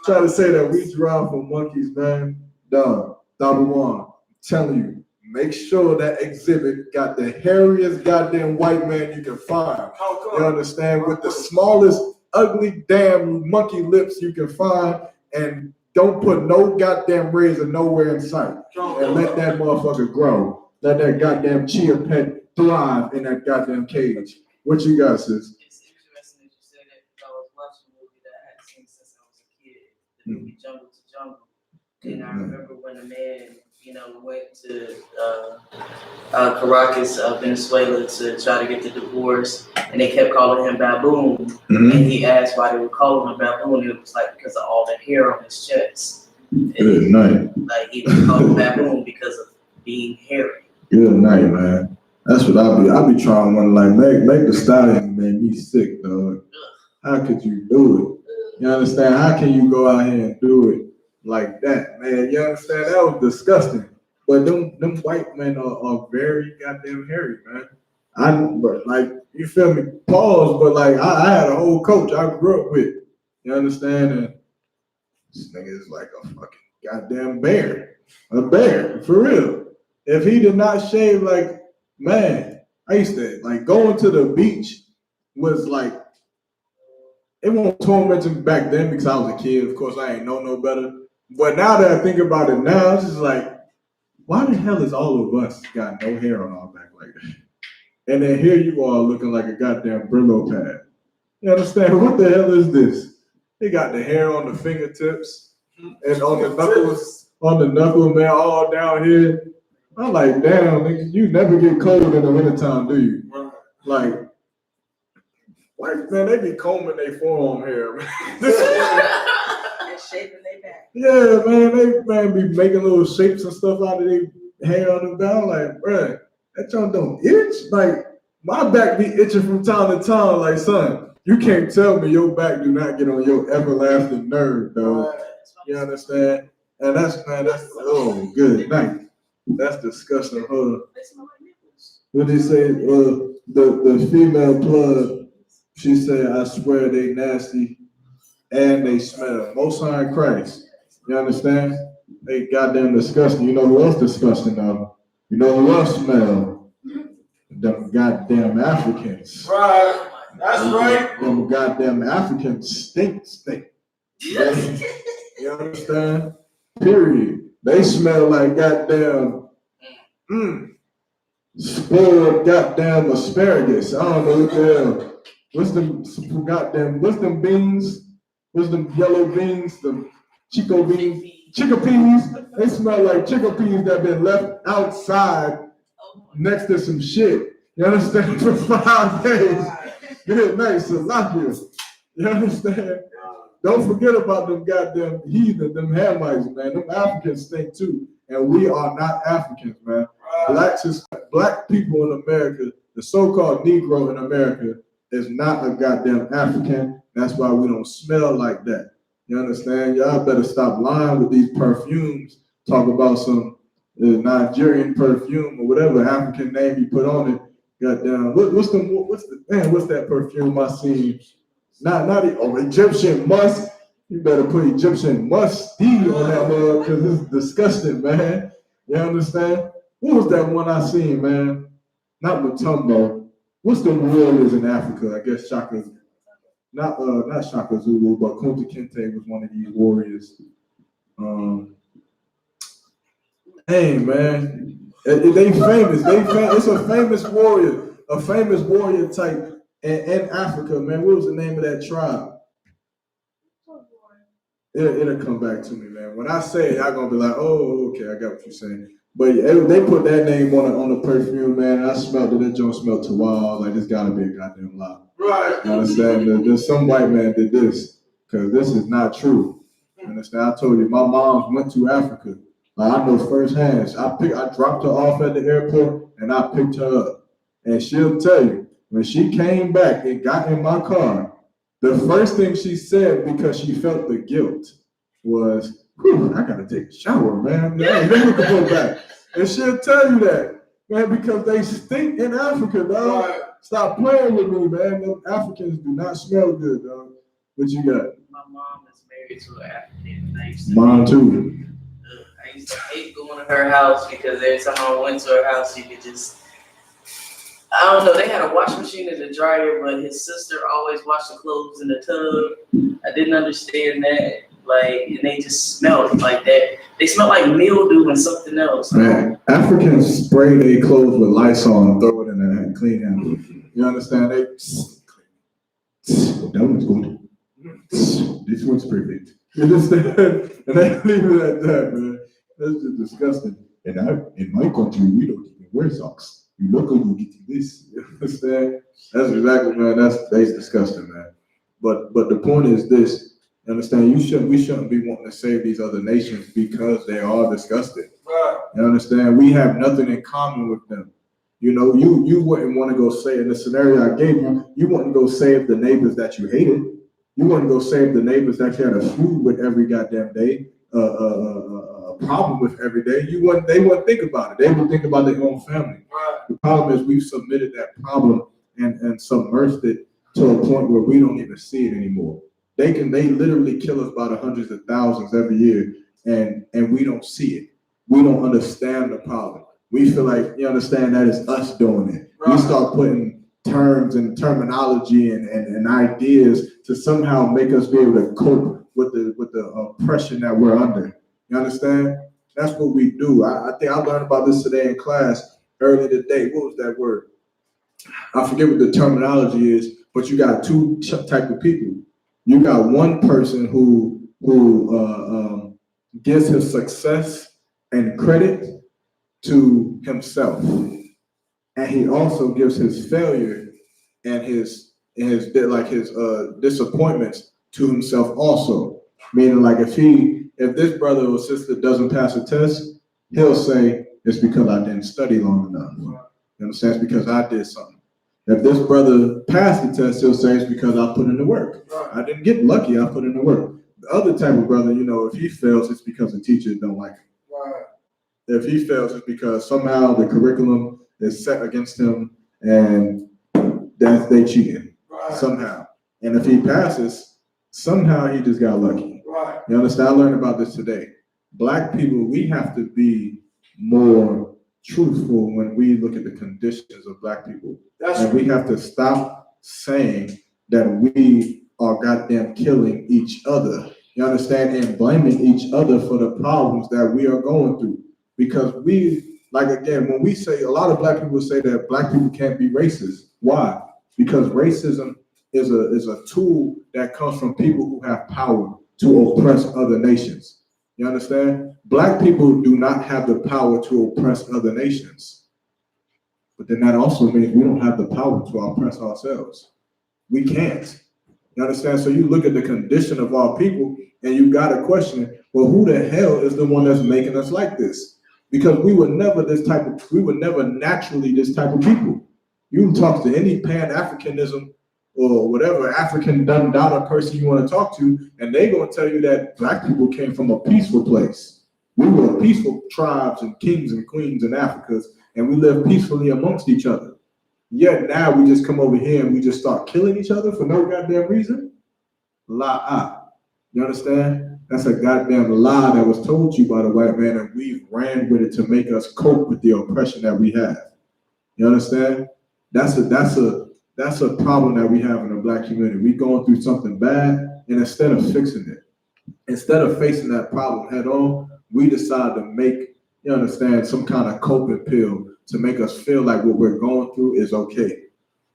Try to say that we derived from monkeys, man. Dog, Dr. Juan, I'm telling you, make sure that exhibit got the hairiest goddamn white man you can find. You understand? With the smallest, ugly damn monkey lips you can find, and don't put no goddamn razor nowhere in sight. And let that motherfucker grow. Let that goddamn chia pet thrive in that goddamn cage. What you got, sis? It's interesting that you said that because I was watching a movie that I had seen since I was a kid, the movie Jungle to Jungle. And I remember when a man, you know, went to Caracas, Venezuela to try to get the divorce, and they kept calling him Baboon. And he asked why they were calling him Baboon, and it was like because of all the hair on his chest. Good night. Like he was called Baboon because of being hairy. Good night, man. That's what I be trying to like make the stallion make me sick, dog. How could you do it? You understand? How can you go out here and do it like that, man? You understand? That was disgusting. But them white men are very goddamn hairy, man. But like, you feel me? Pause, but like I had a whole coach I grew up with. You understand? And this nigga is like a fucking goddamn bear. A bear, for real. If he did not shave, like, man, I used to, like, going to the beach was like, it won't torment me back then because I was a kid. Of course, I ain't know no better. But now that I think about it now, it's just like, why the hell is all of us got no hair on our back like that? And then here you are looking like a goddamn Brillo pad. You understand? What the hell is this? They got the hair on the fingertips and on the knuckle, man, all down here. I'm like, damn, nigga, you never get cold in the wintertime, do you? Like, man, they be combing their forearm hair, man. And shaping their back. Yeah, man, they be making little shapes and stuff out of their hair on the down. Like, bruh, that y'all don't itch? Like, my back be itching from time to time. Like, son, you can't tell me your back do not get on your everlasting nerve, though. You understand? And that's oh, good night. That's disgusting. What they say? The female plug. She said, "I swear they nasty and they smell." Most High Christ. You understand? They goddamn disgusting. You know who else disgusting though? You know who else smell? Them goddamn Africans. Right. That's right. Them goddamn Africans stink. You understand? Period. They smell like goddamn spoiled goddamn asparagus. I don't know what the hell. What's them beans? What's them yellow beans? The chico beans? Chickpeas. They smell like chickpeas that been left outside next to some shit. You understand? For 5 days. Good night, Salakia. You understand? Don't forget about them goddamn heathen, them Hamites, man. Them Africans stink too. And we are not Africans, man. Black people in America, the so-called Negro in America, is not a goddamn African. That's why we don't smell like that. You understand? Y'all better stop lying with these perfumes. Talk about some Nigerian perfume or whatever African name you put on it. Goddamn, what's that perfume I seen? Not Egyptian musk. You better put Egyptian musty on that mug because it's disgusting, man. You understand? What was that one I seen, man? Not Mutombo. What's the warriors in Africa? I guess Shaka, not Shaka Zulu, but Kunta Kinte was one of these warriors. Hey, man, they famous. It's a famous warrior type in Africa, man. What was the name of that tribe? It'll come back to me, man. When I say it, I'm gonna be like, oh, okay, I got what you're saying. But they put that name on the perfume, man. And I smelled it. That joint smelled too wild. Like, this gotta be a goddamn lie. Right. You understand? There's some white man did this because this is not true. You understand? I told you, my mom went to Africa. Like, I know firsthand. I dropped her off at the airport and I picked her up. And she'll tell you, when she came back and got in my car, the first thing she said, because she felt the guilt, was, I gotta take a shower, man. I ain't never gonna go back. And she'll tell you that, man, because they stink in Africa, dog. Right. Stop playing with me, man. Them Africans do not smell good, dog. What you got? My mom is married to an African. And I used to Mine too. I used to hate going to her house because every time I went to her house, she could just, I don't know, they had a washing machine and a dryer, but his sister always washed the clothes in the tub. I didn't understand that. Like, and they just smelled like that. They smelled like mildew and something else. Man, Africans spray their clothes with Lysol and throw it in there and clean them. You understand? That one's good. This one's perfect. You understand? And they leave it at that, man. That's just disgusting. And in my country, we don't even wear socks. You look and you get this. You understand? That's exactly, man. That's disgusting, man. But the point is this. You understand? We shouldn't be wanting to save these other nations because they are disgusting. Right. You understand? We have nothing in common with them. You know, you wouldn't want to go save, in the scenario I gave you, you wouldn't go save the neighbors that you hated. You wouldn't go save the neighbors that you had a feud with every goddamn day, a problem with every day. They wouldn't think about it. They would think about their own family. Right. The problem is we've submitted that problem and submersed it to a point where we don't even see it anymore. They literally kill us by the hundreds of thousands every year, and we don't see it. We don't understand the problem. We feel like, you understand, that is us doing it. Right. We start putting terms and terminology and ideas to somehow make us be able to cope with the oppression that we're under. You understand? That's what we do. I think I learned about this today in class early today. What was that word? I forget what the terminology is, but you got two type of people. You got one person who gives his success and credit to himself, and he also gives his failure and his disappointments to himself also. Meaning, like if this brother or sister doesn't pass a test, he'll say it's because I didn't study long enough. You know what I'm saying? It's because I did something. If this brother passed the test, he'll say it's because I put in the work. I didn't get lucky, I put in the work. The other type of brother, if he fails, it's because the teachers don't like him. If he fails, it's because somehow the curriculum is set against him and that they cheated somehow. And if he passes, somehow he just got lucky. You understand? I learned about this today. Black people, we have to be more truthful when we look at the conditions of Black people. And we have to stop saying that we are goddamn killing each other. You understand? And blaming each other for the problems that we are going through. Because when we say, a lot of Black people say that Black people can't be racist. Why? Because racism is a tool that comes from people who have power to oppress other nations. You understand? Black people do not have the power to oppress other nations. But then that also means we don't have the power to oppress ourselves. We can't. You understand? So you look at the condition of our people and you got to question, well, who the hell is the one that's making us like this? Because we were never naturally this type of people. You can talk to any Pan-Africanism or whatever African dollar person you want to talk to, and they're going to tell you that Black people came from a peaceful place. We were peaceful tribes and kings and queens in Africa, and we lived peacefully amongst each other. Yet now we just come over here and we just start killing each other for no goddamn reason? Lie. You understand? That's a goddamn lie that was told to you by the white man, and we've ran with it to make us cope with the oppression that we have. You understand? That's a problem that we have in the Black community. We going through something bad, and instead of fixing it, instead of facing that problem head on, we decide to make, some kind of coping pill to make us feel like what we're going through is okay,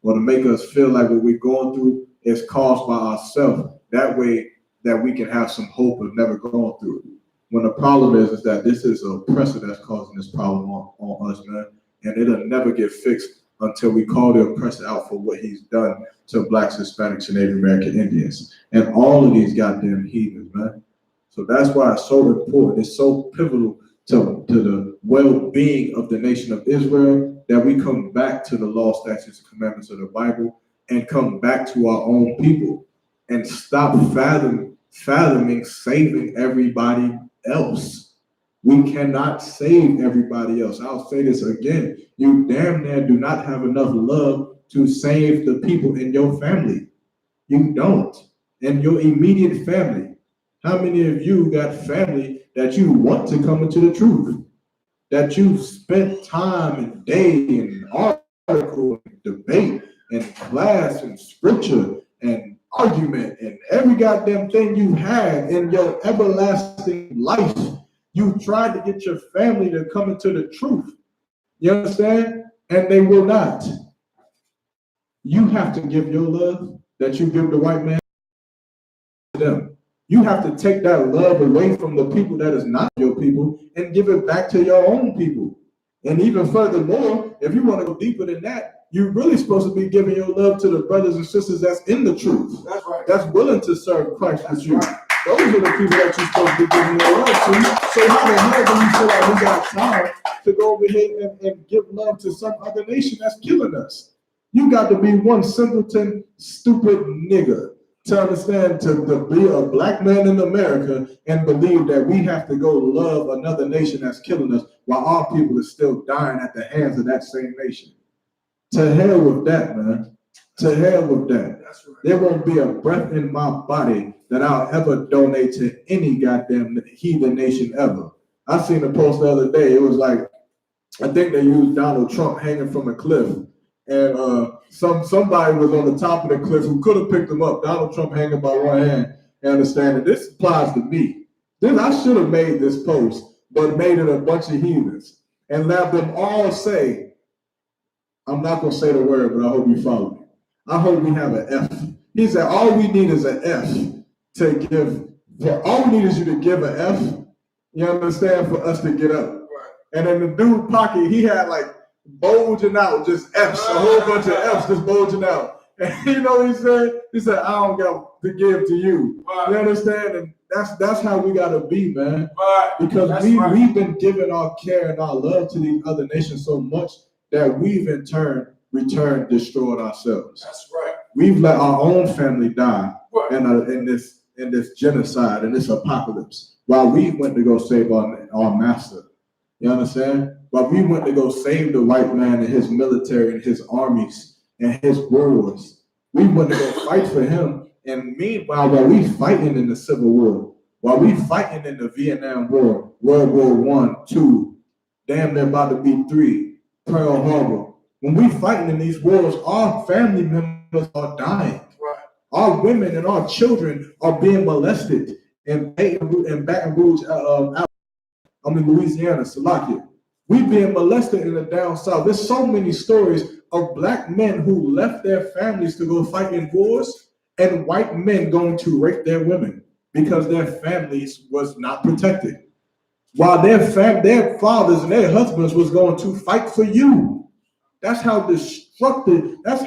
or to make us feel like what we're going through is caused by ourselves. That way that we can have some hope of never going through it. When the problem is that this is an oppressor that's causing this problem on us, man, and it'll never get fixed until we call the oppressor out for what he's done to Blacks, Hispanics, and Native American Indians, and all of these goddamn heathens, man. So that's why it's so important. It's so pivotal to the well-being of the nation of Israel that we come back to the law, statutes, and commandments of the Bible and come back to our own people and stop fathoming saving everybody else. We cannot save everybody else. I'll say this again. You damn near do not have enough love to save the people in your family. You don't. In your immediate family. How many of you got family that you want to come into the truth? That you spent time and day and article and debate and class and scripture and argument and every goddamn thing you had in your everlasting life. You tried to get your family to come into the truth. You understand? And they will not. You have to give your love that you give the white man to them. You have to take that love away from the people that is not your people and give it back to your own people. And even furthermore, if you want to go deeper than that, you're really supposed to be giving your love to the brothers and sisters that's in the truth. That's right. That's willing to serve Christ with you. Right. Those are the people that you're supposed to be giving your love to. So how the hell do you feel like we got time to go over here and give love to some other nation that's killing us? You got to be one simpleton, stupid nigga to understand, to be a black man in America and believe that we have to go love another nation that's killing us while our people are still dying at the hands of that same nation. To hell with that, man. To hell with that. That's right. There won't be a breath in my body that I'll ever donate to any goddamn heathen nation ever. I seen a post the other day. It was like, I think they used Donald Trump hanging from a cliff. And somebody was on the top of the cliff who could have picked him up. Donald Trump hanging by one hand. And understand that this applies to me. Then I should have made this post, but made it a bunch of heathens and let them all say, I'm not gonna say the word, but I hope you follow me. I hope we have an F. He said all we need is an F to give. All we need is you to give an F. You understand? For us to get up. Right. And in the dude pocket, he had like bulging out, just F's, a whole bunch of F's just bulging out. And you know what he said? He said, I don't got to give to you. Right. You understand? And that's how we gotta be, man. Right. Because we've been giving our care and our love to these other nations so much that we've in turn returned destroyed ourselves. That's right. We've let our own family die in this genocide, in this apocalypse, while we went to go save our master. You understand? While we went to go save the white man and his military and his armies and his wars, we went to go fight for him. And meanwhile, while we fighting in the Civil War, while we fighting in the Vietnam War, World War I, II, damn near about to be III, Pearl Harbor, when we fighting in these wars, our family members are dying. Right. Our women and our children are being molested in Baton Rouge, Louisiana, Salakia. We being molested in the down south. There's so many stories of black men who left their families to go fight in wars, and white men going to rape their women because their families was not protected, while their fathers and their husbands was going to fight for you. That's how destructive. That's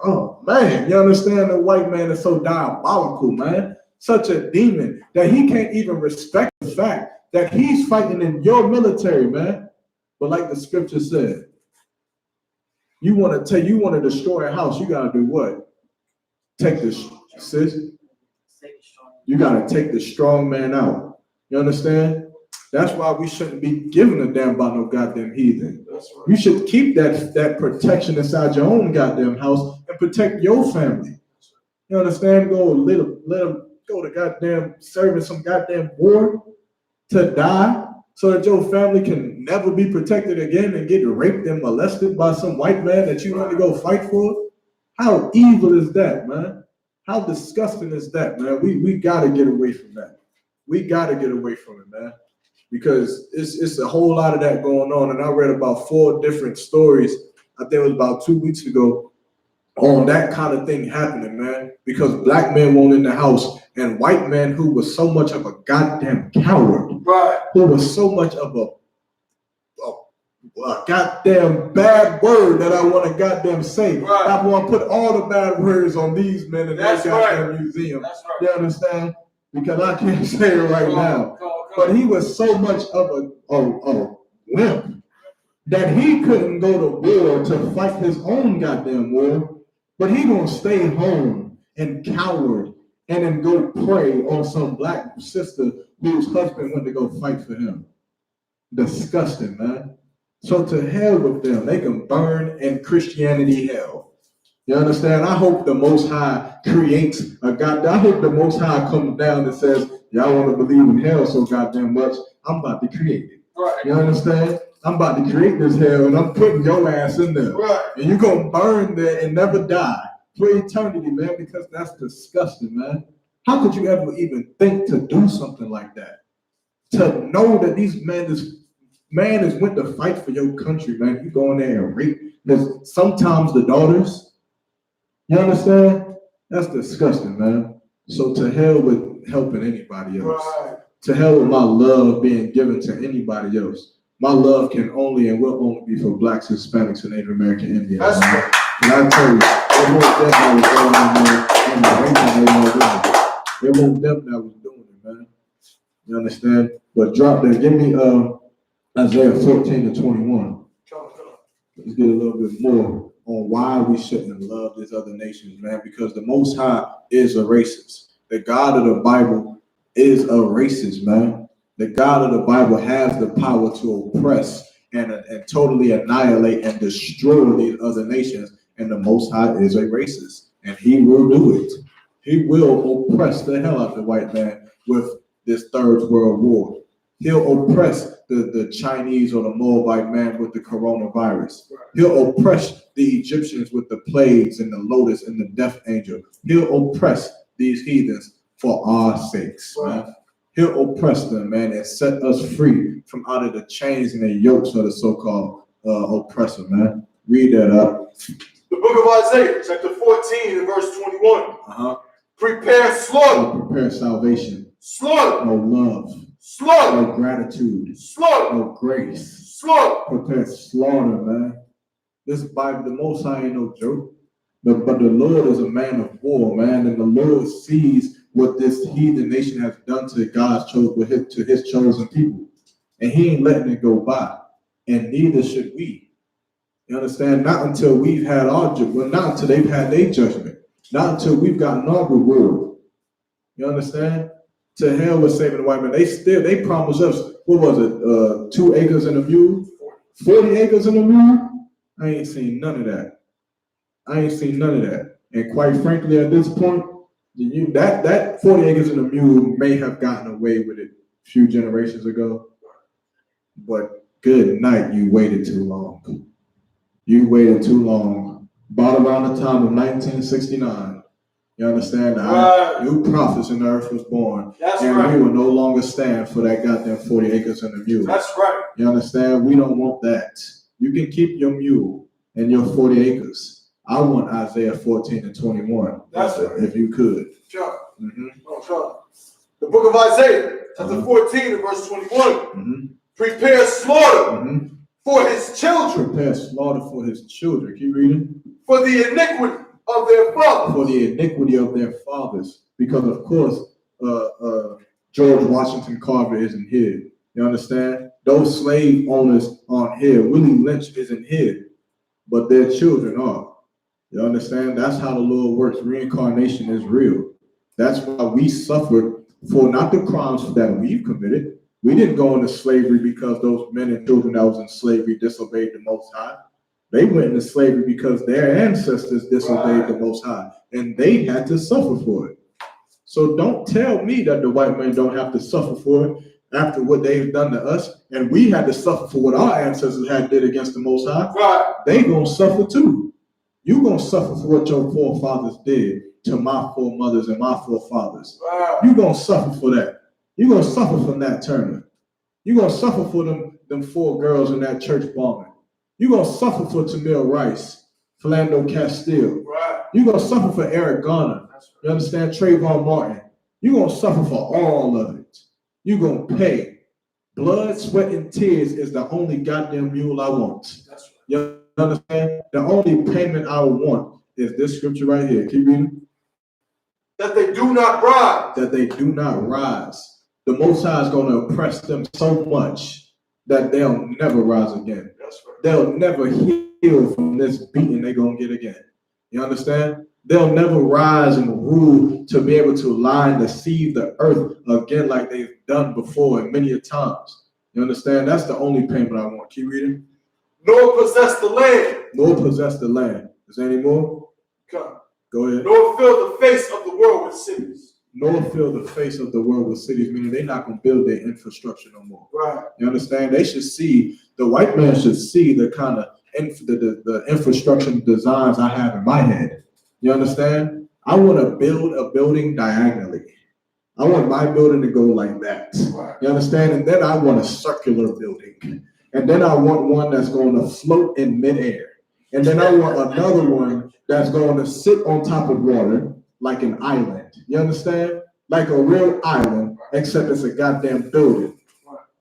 oh man, you understand? The white man is so diabolical, man. Such a demon that he can't even respect the fact that he's fighting in your military, man. But like the scripture said, you want to destroy a house, you gotta do what? Take this, sis. You gotta take the strong man out. You understand? That's why we shouldn't be giving a damn about no goddamn heathen. That's right. You should keep that protection inside your own goddamn house and protect your family. You understand? Let them go to goddamn serving some goddamn war to die so that your family can never be protected again and get raped and molested by some white man that you want to go fight for. How evil is that, man? How disgusting is that, man? We gotta get away from that. We gotta get away from it, man. Because it's a whole lot of that going on. And I read about 4 different stories, I think it was about 2 weeks ago, on that kind of thing happening, man. Because black men weren't in the house, and white men who was so much of a goddamn coward, right? Who was so much of a goddamn bad word that I want to goddamn say. Right. I want to put all the bad words on these men in that goddamn museum. That's right. You understand? Because I can't say it right now. But he was so much of a wimp that he couldn't go to war to fight his own goddamn war, but he gonna stay home and coward and then go pray on some black sister whose husband went to go fight for him. Disgusting, man. So to hell with them. They can burn in Christianity hell. You understand? I hope the Most High creates a God. I hope the Most High comes down and says, y'all want to believe in hell so goddamn much, I'm about to create it. Right. You understand? I'm about to create this hell and I'm putting your ass in there. Right. And you're going to burn there and never die for eternity, man, because that's disgusting, man. How could you ever even think to do something like that? To know that these man is went to fight for your country, man. You go in there and rape. There's sometimes the daughters. You understand? That's disgusting, man. So to hell with helping anybody else. Right. To hell with my love being given to anybody else. My love can only and will only be for blacks, Hispanics, and Native American Indians. That's right. And I tell you, it won't them that was going on there and the raping they won't them that was doing it, man. You understand? But drop that. Give me Isaiah 14 to 21. Let's get a little bit more on why we shouldn't love these other nations, man. Because the Most High is a racist. The God of the Bible is a racist, man. The God of the Bible has the power to oppress and totally annihilate and destroy these other nations. And the Most High is a racist. And he will do it. He will oppress the hell out of the white man with this Third World War. He'll oppress the Chinese or the Moabite man with the coronavirus. He'll oppress the Egyptians with the plagues and the lotus and the death angel. He'll oppress these heathens for our sakes, man. He'll oppress them, man, and set us free from out of the chains and the yokes of the so-called oppressor, man. Read that up. The book of Isaiah, chapter 14 and verse 21. Prepare slaughter. Prepare salvation. Slaughter. No love. Slaughter. No gratitude. Slaughter. No grace. Slaughter. Prepare slaughter, man. This Bible, the Most High ain't no joke. But the Lord is a man of war, man, and the Lord sees what this heathen nation has done to God's to his chosen people, and He ain't letting it go by, and neither should we. You understand? Not until we've had our judgment, not until they've had their judgment, not until we've gotten our reward. You understand? To hell with saving the white man. They promised us, what was it? 2 acres and a mule, 40 acres and a mule. I ain't seen none of that. I ain't seen none of that. And quite frankly, at this point, that 40 acres and a mule may have gotten away with it a few generations ago. But good night, you waited too long. You waited too long. About around the time of 1969, you understand? New prophets in the earth was born. That's and right. we will no longer stand for that goddamn 40 acres and a mule. That's right. You understand? We don't want that. You can keep your mule and your 40 acres. I want Isaiah 14 and 21. That's right. If you could. Sure. Oh, sure. The book of Isaiah, chapter 14 and verse 21. Prepare slaughter for his children. Prepare slaughter for his children. Keep reading. For the iniquity of their fathers. For the iniquity of their fathers. Because, of course, George Washington Carver isn't here. You understand? Those slave owners aren't here. Willie Lynch isn't here. But their children are. You understand? That's how the Lord works. Reincarnation is real. That's why we suffered for not the crimes that we've committed. We didn't go into slavery because those men and children that was in slavery disobeyed the Most High. They went into slavery because their ancestors disobeyed the Most High, and they had to suffer for it. So don't tell me that the white man don't have to suffer for it after what they've done to us, and we had to suffer for what our ancestors had did against the Most High. Right. They gonna suffer too. You gonna suffer for what your forefathers did to my foremothers and my forefathers. Right. You gonna suffer for that. You gonna suffer for Nat Turner. You gonna suffer for them 4 girls in that church bombing. You gonna suffer for Tamir Rice, Philando Castile. Right. You gonna suffer for Eric Garner. You understand? Trayvon Martin. You gonna suffer for all of it. You gonna pay. Blood, sweat, and tears is the only goddamn mule I want. That's right. You understand? The only payment I want is this scripture right here. Keep reading. That they do not rise. That they do not rise. The Most High is going to oppress them so much that they'll never rise again. That's right. They'll never heal from this beating they're going to get again. You understand? They'll never rise and rule to be able to lie and deceive the earth again like they've done before and many a times. You understand? That's the only payment I want. Keep reading. Nor possess the land. Nor possess the land. Is there any more? Come. Go ahead. Nor fill the face of the world with cities. Nor fill the face of the world with cities, meaning they're not going to build their infrastructure no more. Right. You understand? They should see, the white man should see the kind of the infrastructure designs I have in my head. You understand? I want to build a building diagonally. I want my building to go like that. Right. You understand? And then I want a circular building. And then I want one that's going to float in midair. And then I want another one that's going to sit on top of water like an island. You understand? Like a real island, except it's a goddamn building.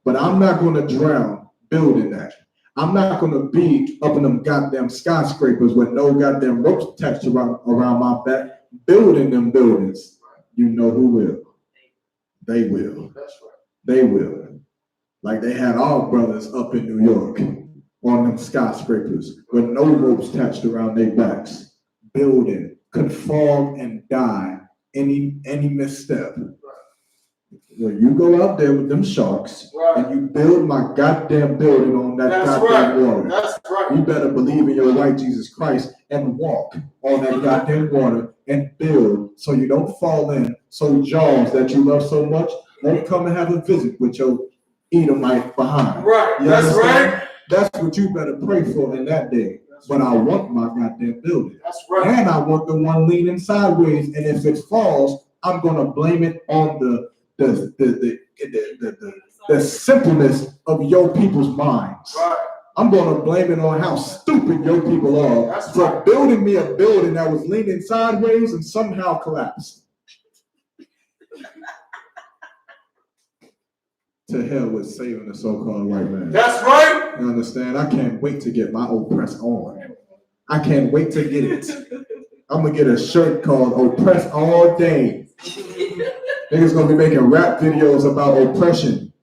But I'm not going to drown building that. I'm not going to be up in them goddamn skyscrapers with no goddamn ropes attached around my back, building them buildings. You know who will? They will. That's right. They will. Like they had our brothers up in New York on them skyscrapers with no ropes attached around their backs, building, conform and die any misstep. When you go out there with them sharks and you build my goddamn building on that goddamn water, That's right. you better believe in your white Jesus Christ and walk on that goddamn water and build so you don't fall in, so Jaws that you love so much won't come and have a visit with your Edomite behind. Right. You That's understand? right. That's what you better pray for in that day. But I want my goddamn building. That's right. And I want the one leaning sideways. And if it falls, I'm gonna blame it on the simpleness of your people's minds. Right. I'm gonna blame it on how stupid your people are That's for right. building me a building that was leaning sideways and somehow collapsed. To hell with saving the so-called white man. That's right. You understand? I can't wait to get my oppress on. I can't wait to get it. I'm gonna get a shirt called Oppress All Day. Niggas gonna be making rap videos about oppression.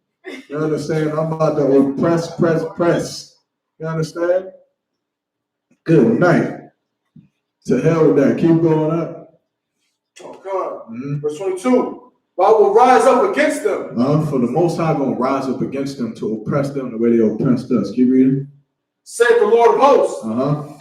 You understand? I'm about to oppress, press. You understand? Good night. To hell with that. Keep going up. Oh God. Verse 22. I will rise up against them. For the Most High gonna rise up against them to oppress them the way they oppressed us. Keep reading. Saith the Lord of hosts.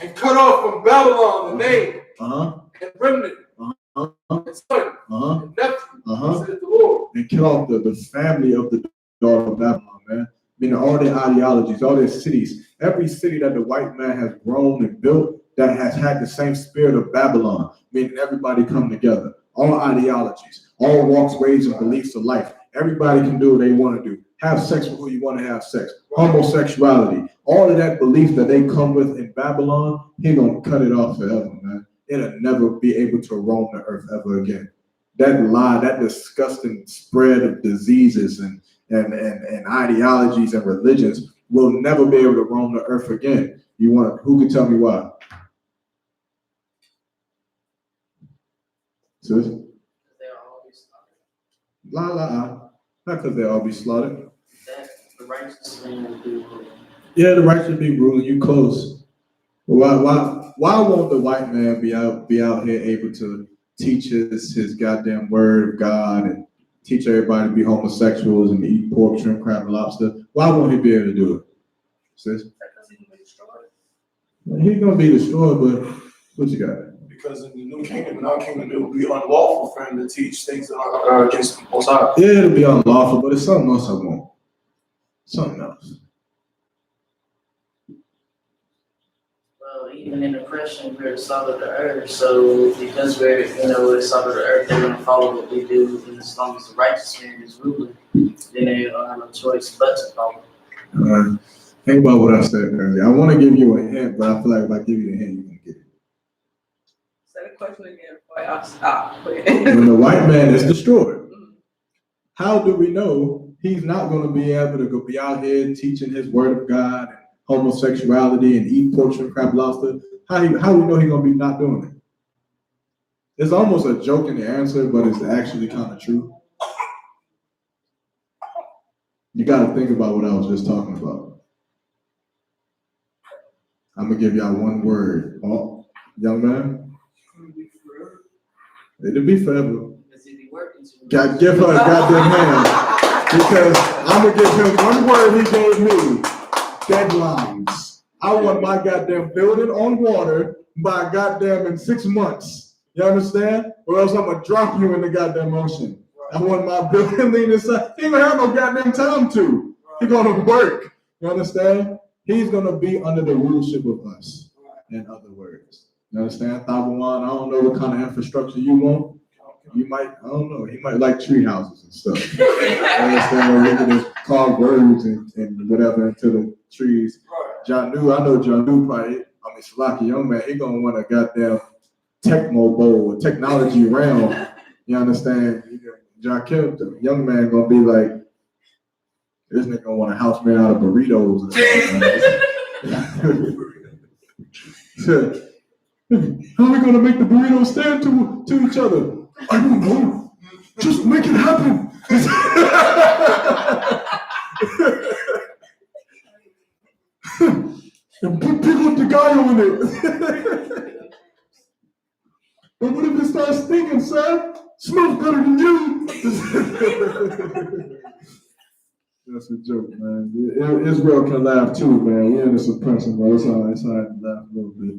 And cut off from Babylon the name. And remnant. And son. And nephew. Saith the Lord. And kill off the family of the daughter of Babylon, man. Meaning all their ideologies, all their cities. Every city that the white man has grown and built that has had the same spirit of Babylon. Meaning everybody come together. All ideologies, all walks, ways, and beliefs of life. Everybody can do what they want to do. Have sex with who you want to have sex. Homosexuality. All of that belief that they come with in Babylon, he gonna cut it off forever, man. It'll never be able to roam the earth ever again. That lie, that disgusting spread of diseases and ideologies and religions will never be able to roam the earth again. Who can tell me why? Sis? Not because they all be slaughtered. The righteous man will be ruling. Yeah, the righteous be ruling. You close. But why won't the white man be out here able to teach his goddamn word of God and teach everybody to be homosexuals and eat pork, shrimp, crab, and lobster? Why won't he be able to do it? Sis? Because he's gonna be destroyed. He's gonna be destroyed, but what you got? Because in the new kingdom and our kingdom, it will be unlawful for him to teach things that are against the Most High. Yeah, it'll be unlawful, but it's something else I want. Something else. Well, even in oppression, we're the salt of the earth. So because we're, the salt of the earth, they're gonna follow what we do. And as long as the righteous man is ruling, then they don't have no choice but to follow. Think about what I said earlier. I want to give you a hint, but I feel like if I give you the hint, you're gonna get it. Say the question again before y'all stop. When the white man is destroyed, how do we know he's not going to be able to go be out here teaching his word of God and homosexuality and eat pork and crab lobster? How do we know he's going to be not doing it? It's almost a joke in the answer, but it's actually kind of true. You got to think about what I was just talking about. I'm going to give y'all one word. Oh, young man. It'll be forever. God, give her a goddamn hand. Because I'm going to give him one word he gave me. Deadlines. I want my goddamn building on water by goddamn in 6 months. You understand? Or else I'm going to drop you in the goddamn ocean. I want my building leaning inside. He ain't going to have no goddamn time to. He's going to work. You understand? He's going to be under the rulership of us, in other words. You understand? Thabawan, I don't know what kind of infrastructure you want. You might, I don't know, he might like tree houses and stuff. You understand? Or look at his carved words and whatever into the trees. Janu, I know Janu probably, Salaki, young man, he going to want a goddamn Tecmo Bowl, technology realm. You understand? Jakim, the young man going to be like, this nigga gonna want a house made out of burritos. How are we gonna make the burritos stand to each other? I don't know. Just make it happen. And pick up the guy on it. But what if it starts stinking, sir? Smells better than you. That's a joke, man. Israel can laugh too, man. We're in this oppression, bro. It's all right to laugh a little bit.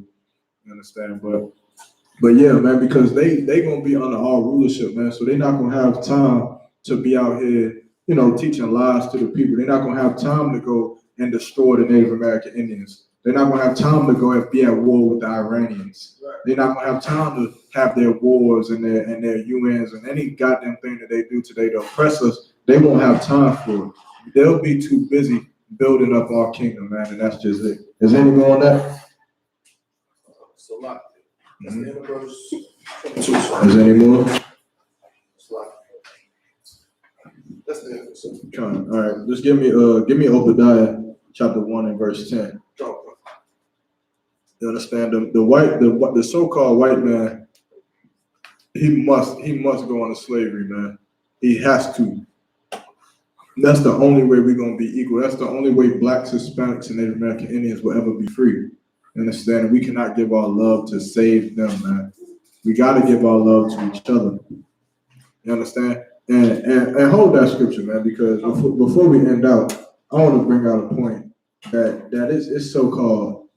You understand? But yeah, man, because they gonna be under our rulership, man. So they're not gonna have time to be out here, teaching lies to the people. They're not gonna have time to go and destroy the Native American Indians. They're not gonna have time to go and be at war with the Iranians. Right. They're not gonna have time to have their wars and their UNs and any goddamn thing that they do today to oppress us. They won't have time for it. They'll be too busy building up our kingdom, man, and that's just it. Is anyone on that? It's a lot. That's Mhm. the end of verse 22. Is any more? It's a lot. That's the end of verse. Come on. All right, just give me Obadiah chapter 1 and verse 10. You understand? The so-called white man, he must go into slavery, man. He has to. That's the only way we're gonna be equal. That's the only way blacks, Hispanics, and Native American Indians will ever be free. You understand? We cannot give our love to save them, man. We gotta give our love to each other. You understand? And hold that scripture, man, because before we end out, I want to bring out a point that is so-called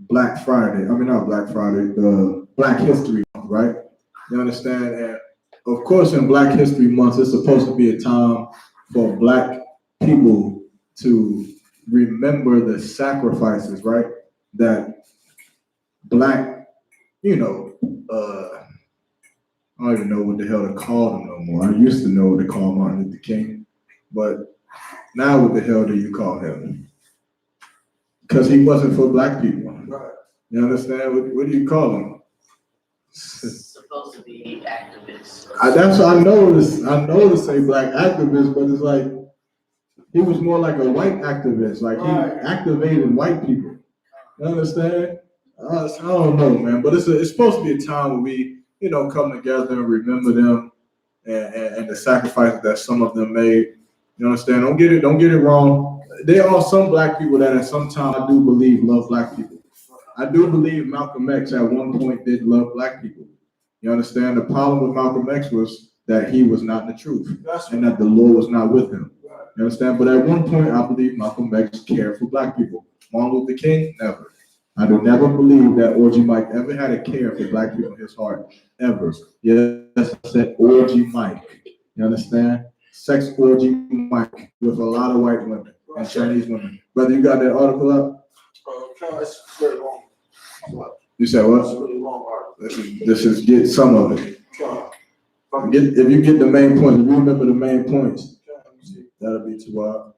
Black Friday. I mean, not Black Friday, Black History Month, right? You understand? And of course, in Black History Month, it's supposed to be a time for Black people to remember the sacrifices, right? That Black, I don't even know what the hell to call them no more. I used to know what to call Martin Luther King, but now what the hell do you call him? Because he wasn't for Black people. Right. You understand? What do you call him? Supposed to be activists. That's what I know to say Black activist, but it's like he was more like a white activist. Like he activated white people. You understand? I don't know, man. But it's supposed to be a time where we, come together and remember them and the sacrifices that some of them made. You understand? Don't get it wrong. There are some Black people that at some time I do believe love Black people. I do believe Malcolm X at one point did love Black people. You understand? The problem with Malcolm X was that he was not the truth and that the Lord was not with him. You understand? But at one point, I believe Malcolm X cared for Black people. Martin Luther King, never. I do never believe that Orgy Mike ever had a care for Black people in his heart, ever. Yes, I said Orgy Mike. You understand? Sex Orgy Mike with a lot of white women and Chinese women. Brother, you got that article up? It's very long. You said It's a what? really long article. This is get some of it. If you get the main points, if you remember the main points, that'll be too wild.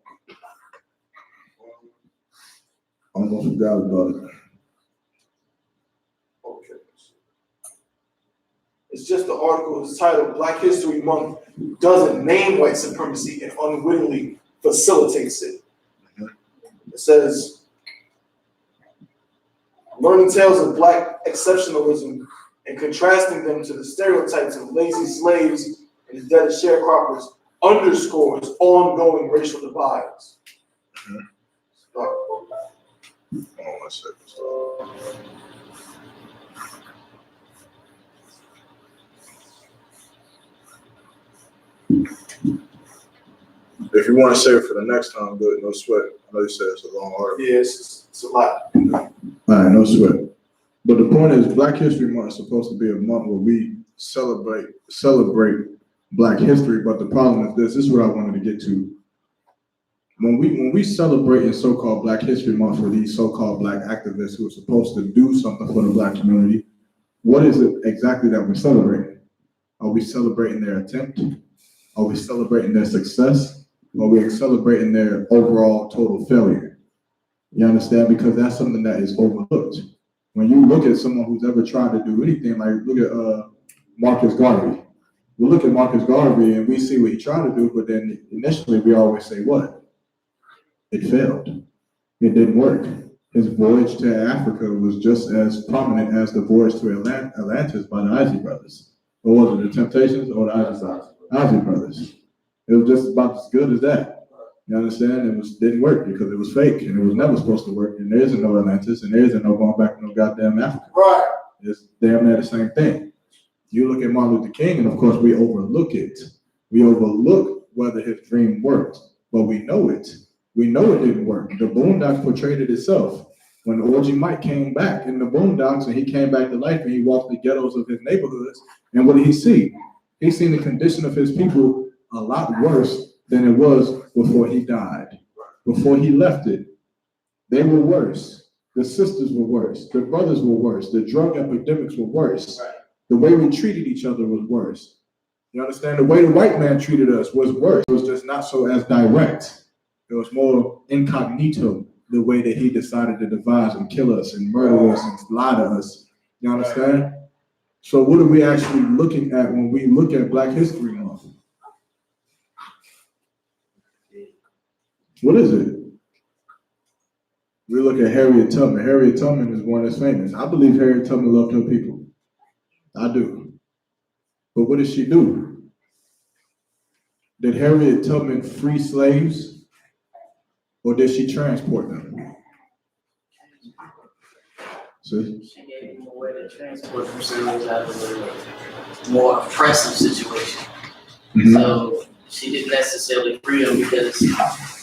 Almost forgot about it. Okay. It's just the article is titled Black History Month doesn't name white supremacy and unwittingly facilitates it. It says, learning tales of Black exceptionalism and contrasting them to the stereotypes of lazy slaves and indebted sharecroppers underscores ongoing racial divides. If you want to save it for the next time, good, no sweat. I know you said it's a long article. Yeah, it's a lot. All right, no sweat. But the point is, Black History Month is supposed to be a month where we celebrate Black history. But the problem is this is what I wanted to get to. When we celebrate in so-called Black History Month for these so-called Black activists who are supposed to do something for the Black community, what is it exactly that we're celebrating? Are we celebrating their attempt? Are we celebrating their success? Or are we celebrating their overall total failure? You understand? Because that's something that is overlooked. When you look at someone who's ever tried to do anything, like look at Marcus Garvey. We look at Marcus Garvey and we see what he tried to do, but then initially we always say what? It failed. It didn't work. His voyage to Africa was just as prominent as the voyage to Atlantis by the Isley brothers. Or was it the Temptations or the Isley brothers? It was just about as good as that. You understand? Didn't work because it was fake and it was never supposed to work. And there isn't no Atlantis and there isn't no going back to no goddamn Africa. Right. It's damn near the same thing. You look at Martin Luther King, and of course we overlook it. We overlook whether his dream worked, but we know it. We know it didn't work. The Boondocks portrayed it itself. When Orgy Mike came back in the Boondocks and he came back to life and he walked the ghettos of his neighborhoods, and what did he see? He seen the condition of his people a lot worse than it was before he died. Before he left it, they were worse. The sisters were worse. The brothers were worse. The drug epidemics were worse. The way we treated each other was worse. You understand? The way the white man treated us was worse. It was just not so as direct. It was more incognito, the way that he decided to devise and kill us and murder us and lie to us. You understand? So what are we actually looking at when we look at Black History Month? What is it? We look at Harriet Tubman. Harriet Tubman is one that's famous. I believe Harriet Tubman loved her people. I do. But what did she do? Did Harriet Tubman free slaves, or did she transport them? See? She gave him a way to transport themselves out of a more oppressive situation. Mhm. So she didn't necessarily free them, because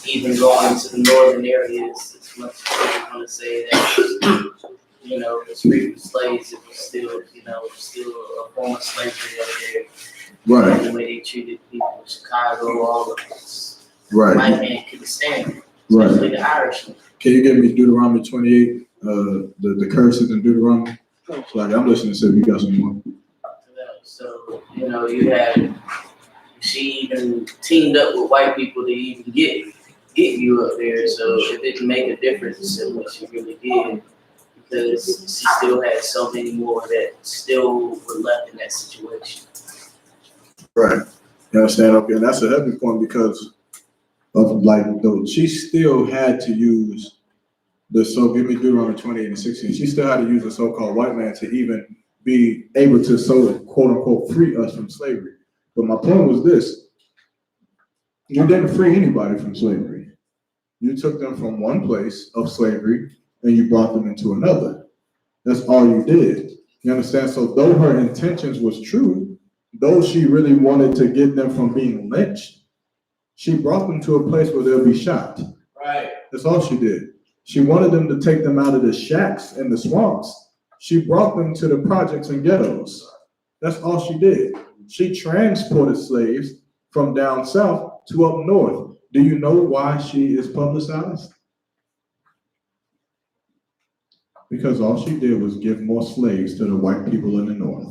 even going into the northern areas, it's much people want to say that, you know, it was free from slaves, it was still, you know, still a form of slavery up there. Right. The way they treated people in Chicago, all of this. Right. White man couldn't stand it, Right. especially the Irishman. Can you give me Deuteronomy 28, the curses in Deuteronomy? Like, I'm listening to you got some more. So, you know, you had, she even teamed up with white people to even get you up there. So it didn't make a difference in what she really did, because she still had so many more that still were left in that situation. Right. You understand? Okay, and that's a heavy point, because of like, though she still had to use so give me Deuteronomy 28 and 16. She still had to use the so-called white man to even be able to quote unquote free us from slavery. But my point was this: you didn't free anybody from slavery. You took them from one place of slavery and you brought them into another. That's all you did. You understand? So though her intentions was true, though she really wanted to get them from being lynched, she brought them to a place where they'll be shot. Right. That's all she did. She wanted them to take them out of the shacks and the swamps. She brought them to the projects and ghettos. That's all she did. She transported slaves from down south to up north. Do you know why she is publicized? Because all she did was give more slaves to the white people in the north.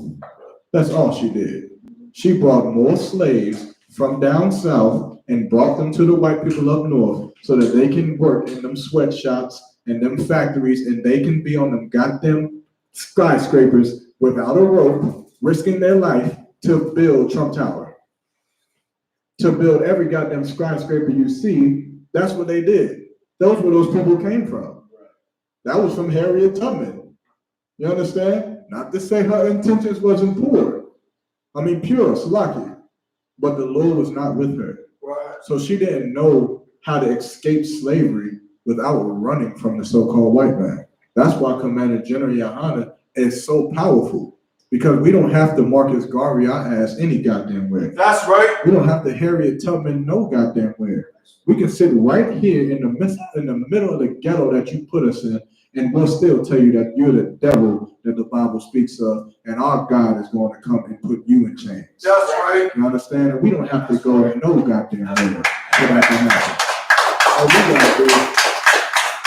That's all she did. She brought more slaves from down south and brought them to the white people up north so that they can work in them sweatshops and them factories, and they can be on them goddamn skyscrapers without a rope, risking their life to build Trump Tower. To build every goddamn skyscraper you see, that's what they did. Those were those people came from. That was from Harriet Tubman. You understand? Not to say her intentions wasn't pure. I mean pure, Salaki. But the Lord was not with her. Right. So she didn't know how to escape slavery without running from the so-called white man. That's why Commander General Yohana is so powerful, because we don't have to Marcus Garvey our ass any goddamn where. That's right. We don't have to Harriet Tubman no goddamn where. We can sit right here in the middle of the ghetto that you put us in, and we'll still tell you that you're the devil that the Bible speaks of, and our God is going to come and put you in chains. That's right. You understand? And we don't have to go no goddamn way for that to happen. All we gotta do,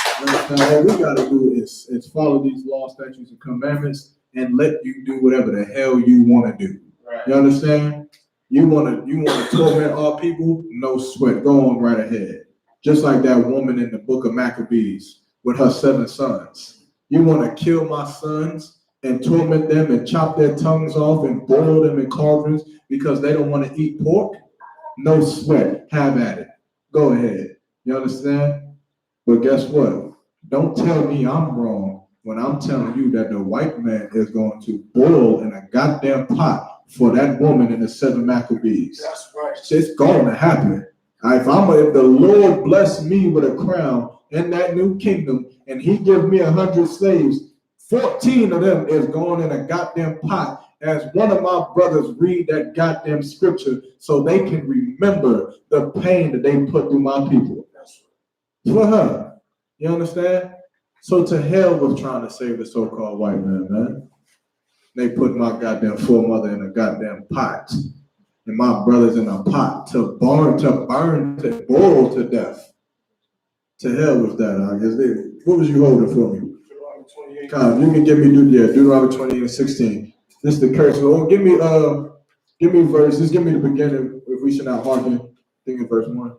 you understand? All we gotta do is follow these laws, statutes, and commandments, and let you do whatever the hell you want to do. Right. You understand? You wanna torment our people? No sweat. Go on right ahead. Just like that woman in the book of Maccabees with her 7 sons. You wanna kill my sons and torment them and chop their tongues off and boil them in cauldrons because they don't want to eat pork? No sweat. Have at it. Go ahead. You understand? But guess what? Don't tell me I'm wrong when I'm telling you that the white man is going to boil in a goddamn pot for that woman in the 7 Maccabees. That's right. It's going to happen. If the Lord bless me with a crown in that new kingdom and he give me 100 slaves, 14 of them is going in a goddamn pot as one of my brothers read that goddamn scripture so they can remember the pain that they put through my people. For her. You understand? So to hell with trying to save the so-called white man. They put my goddamn foremother in a goddamn pot. And my brother's in a pot to boil to death. To hell with that, I guess. What was you holding for me? Deuteronomy 28. God, you can give me Deuteronomy 28 and 16. This is the curse. Oh, give me verse. Just give me the beginning. If we should not hearken. I think in verse 1. Okay.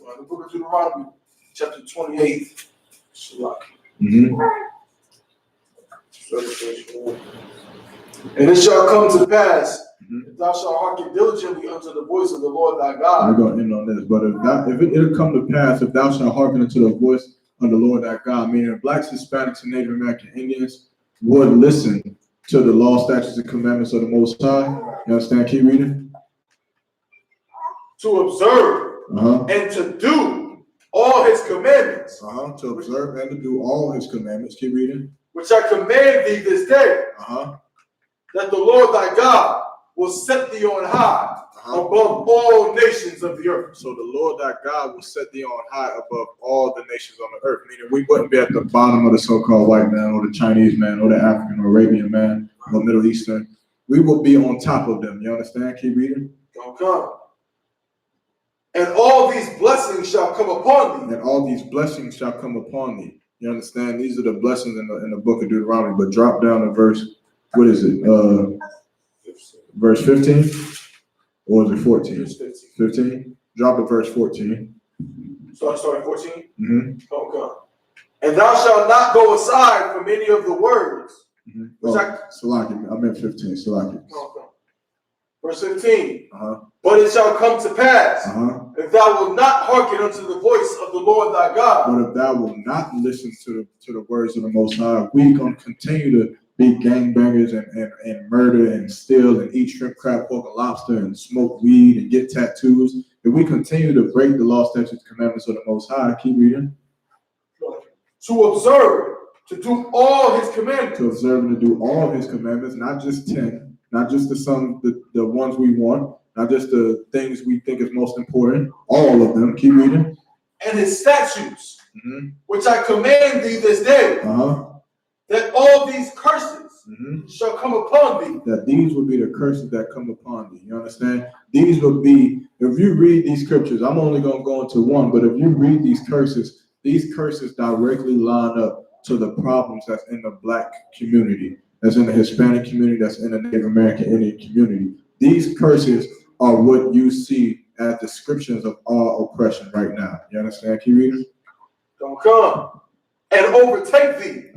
The book of Deuteronomy, chapter 28. Mm-hmm. And it shall come to pass, if thou shalt hearken diligently unto the voice of the Lord thy God. We're going to end on this, but if it'll come to pass, if thou shalt hearken unto the voice of the Lord thy God, meaning blacks, Hispanics, and Native American Indians would listen to the law, statutes, and commandments of the Most High. You understand? Keep reading. To observe and to do all his commandments, To observe and to do all his commandments. Keep reading. which I command thee this day, that the Lord thy God will set thee on high above all nations of the earth. So the Lord thy God will set thee on high above all the nations on the earth. Meaning we wouldn't be at the bottom of the so-called white man or the Chinese man or the African or Arabian man or Middle Eastern. We will be on top of them. You understand? Keep reading. Okay. And all these blessings shall come upon thee. And all these blessings shall come upon thee. You understand? These are the blessings in the book of Deuteronomy. But drop down to verse, what is it? Verse 15? Or is it 14? 15? Drop to verse 14. So I start at 14? Mm-hmm. Okay. And thou shalt not go aside from any of the words. Salaki, I meant 15. Salaki. Okay. Verse 15. Uh-huh. But it shall come to pass, Uh-huh. if thou wilt not hearken unto the voice of the Lord thy God. But if thou will not listen to the words of the Most High, we gonna continue to be gangbangers and murder and steal and eat shrimp, crab, pork, and lobster and smoke weed and get tattoos. If we continue to break the law, statutes, commandments of the Most High, keep reading. To observe, to do all his commandments. To observe and to do all his commandments, not just 10, not just the ones we want, not just the things we think is most important, all of them. Keep reading. And his statutes, which I command thee this day, that all these curses shall come upon thee. That these will be the curses that come upon thee. You understand? These will be, if you read these scriptures, I'm only going to go into one, but if you read these curses directly line up to the problems that's in the black community, that's in the Hispanic community, that's in the Native American Indian community. These curses are what you see as descriptions of all oppression right now. You understand? Keep reading. Don't come and overtake thee.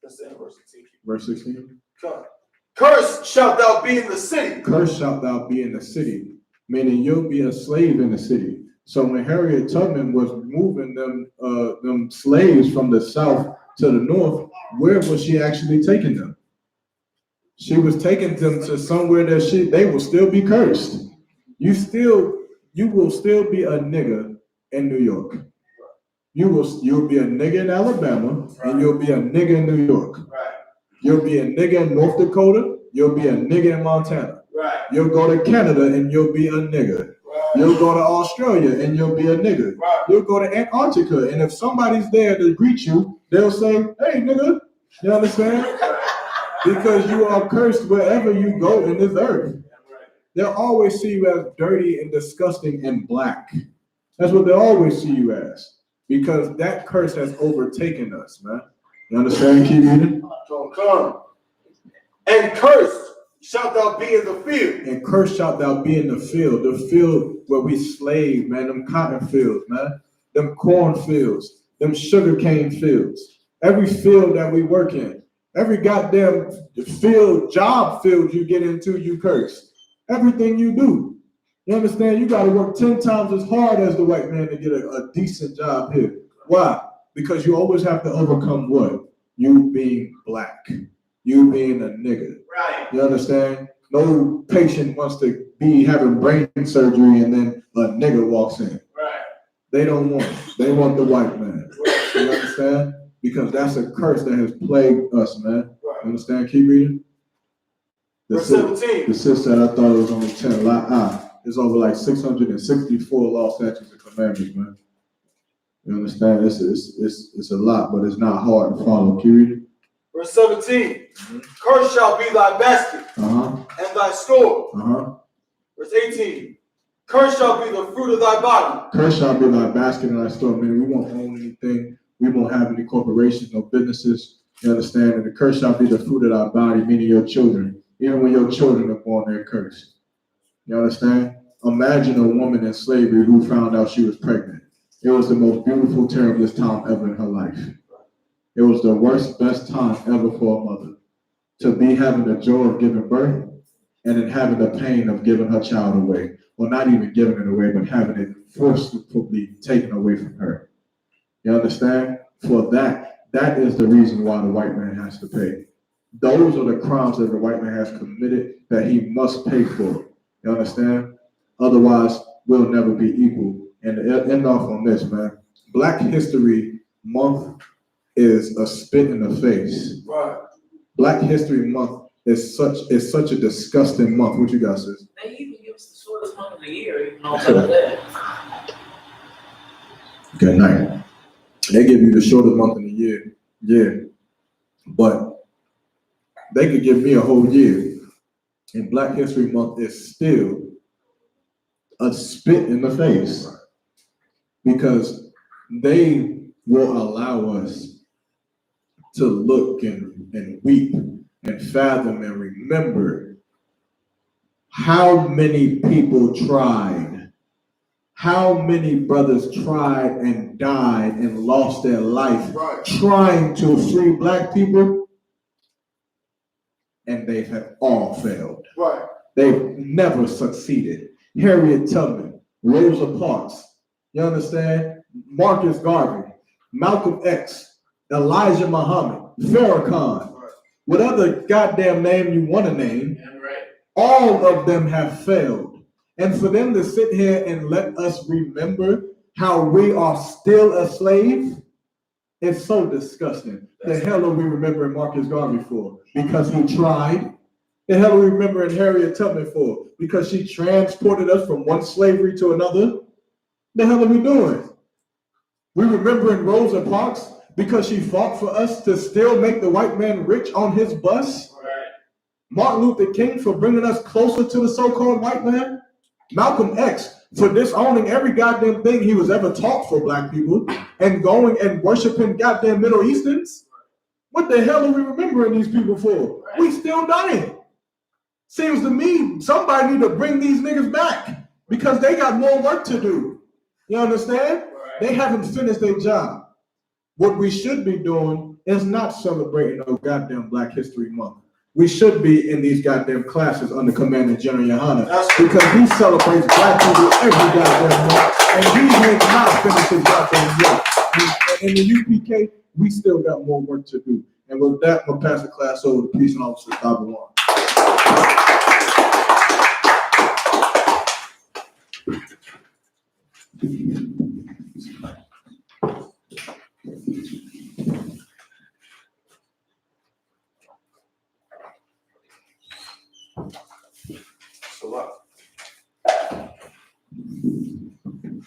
That's the end of verse 16. Verse 16. Come. Cursed shalt thou be in the city. Cursed shalt thou be in the city, meaning you'll be a slave in the city. So when Harriet Tubman was moving them slaves from the south to the north, where was she actually taking them? She was taking them to somewhere that they will still be cursed. You will still be a nigger in New York. You'll be a nigger in Alabama, and you'll be a nigger in New York. You'll be a nigger in North Dakota. You'll be a nigger in Montana. You'll go to Canada and you'll be a nigger. You'll go to Australia and you'll be a nigger. You'll go to Antarctica, and if somebody's there to greet you, they'll say, "Hey, nigga." You understand? Because you are cursed wherever you go in this earth. They'll always see you as dirty and disgusting and black. That's what they'll always see you as. Because that curse has overtaken us, man. You understand? Keep reading. Don't come. And cursed shalt thou be in the field. And cursed shalt thou be in the field where we slave, man, them cotton fields, man, them corn fields, them sugar cane fields, every field that we work in, every goddamn job field you get into, you curse. Everything you do. You understand? You got to work 10 times as hard as the white man to get a decent job here. Why? Because you always have to overcome what? You being black. You being a nigga. Right. You understand? No patient wants to be having brain surgery and then a nigga walks in. Right. They don't want it. They want the white man. You understand? Because that's a curse that has plagued us, man. You understand? Keep reading. Verse 17. The sis said, I thought it was only 10. It's over like 664 law, statutes, and commandments, man. You understand? It's a lot, but it's not hard to follow. Keep reading. Verse 17. Cursed shall be thy basket and thy store. Verse 18. Cursed shall be the fruit of thy body. Cursed shall be thy basket and thy store. Meaning we won't own anything. We won't have any corporations, no businesses. You understand? And the curse shall be the fruit of thy body, meaning your children. Even when your children are born, they're cursed. You understand? imagine a woman in slavery who found out she was pregnant. It was the most beautiful, terriblest time ever in her life. It was the worst, best time ever for a mother to be having the joy of giving birth and then having the pain of giving her child away. Well, not even giving it away, but having it forcibly taken away from her. You understand? For that is the reason why the white man has to pay. Those are the crimes that the white man has committed that he must pay for. You understand? Otherwise, we'll never be equal. And to end off on this, man, Black History Month is a spit in the face. Right. Black History Month is such a disgusting month. What you guys say? They even give us the shortest month of the year, even on top of that. Good night. They give you the shortest month in the year. Yeah. But they could give me a whole year. And Black History Month is still a spit in the face. Because they will allow us to look and weep and fathom and remember how many people tried, how many brothers tried and died and lost their life trying to free Black people, and they have all failed. Right. They've never succeeded. Harriet Tubman, Rosa Parks, you understand? Marcus Garvey, Malcolm X, Elijah Muhammad, Farrakhan, whatever goddamn name you want to name, all of them have failed. And for them to sit here and let us remember how we are still a slave, it's so disgusting. The hell are we remembering Marcus Garvey for? Because he tried. The hell are we remembering Harriet Tubman for? Because she transported us from one slavery to another? The hell are we doing? We remembering Rosa Parks because she fought for us to still make the white man rich on his bus? Right. Martin Luther King for bringing us closer to the so-called white man? Malcolm X for disowning every goddamn thing he was ever taught for Black people and going and worshiping goddamn Middle Easterns? What the hell are we remembering these people for? Right. We still dying. Seems to me somebody need to bring these niggas back because they got more work to do. You understand? They haven't finished their job. What we should be doing is not celebrating no goddamn Black History Month. We should be in these goddamn classes under Commander General Yohana because he celebrates Black people every goddamn month, and he has not finished his goddamn job. And in the UPK, we still got more work to do. And with that, I'm gonna pass the class over to Police Officer Tabawan.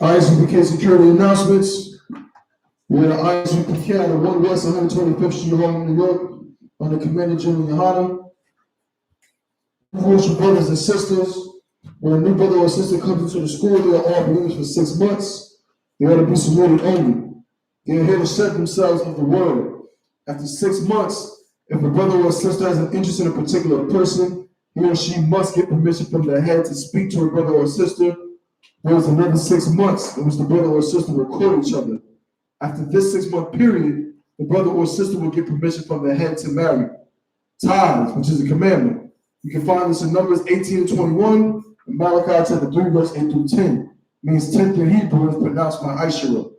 iSUPK security announcements. We're at iSUPK at 1 West 125th Street, Harlem, New York, under Commander General Yohana. For brothers and sisters, when a new brother or sister comes into the school, they are all believers for 6 months. They ought to be saluted only. They are here to set themselves of the word. After 6 months, if a brother or sister has an interest in a particular person, he or she must get permission from the head to speak to a brother or sister. There is another 6 months in which the brother or sister will court each other. After this 6 month period, the brother or sister will get permission from the head to marry. Tithes, which is a commandment. You can find this in Numbers 18 and 21, and Malachi chapter 3, verse 8 through 10. Means 10th in Hebrew is pronounced by Aishara.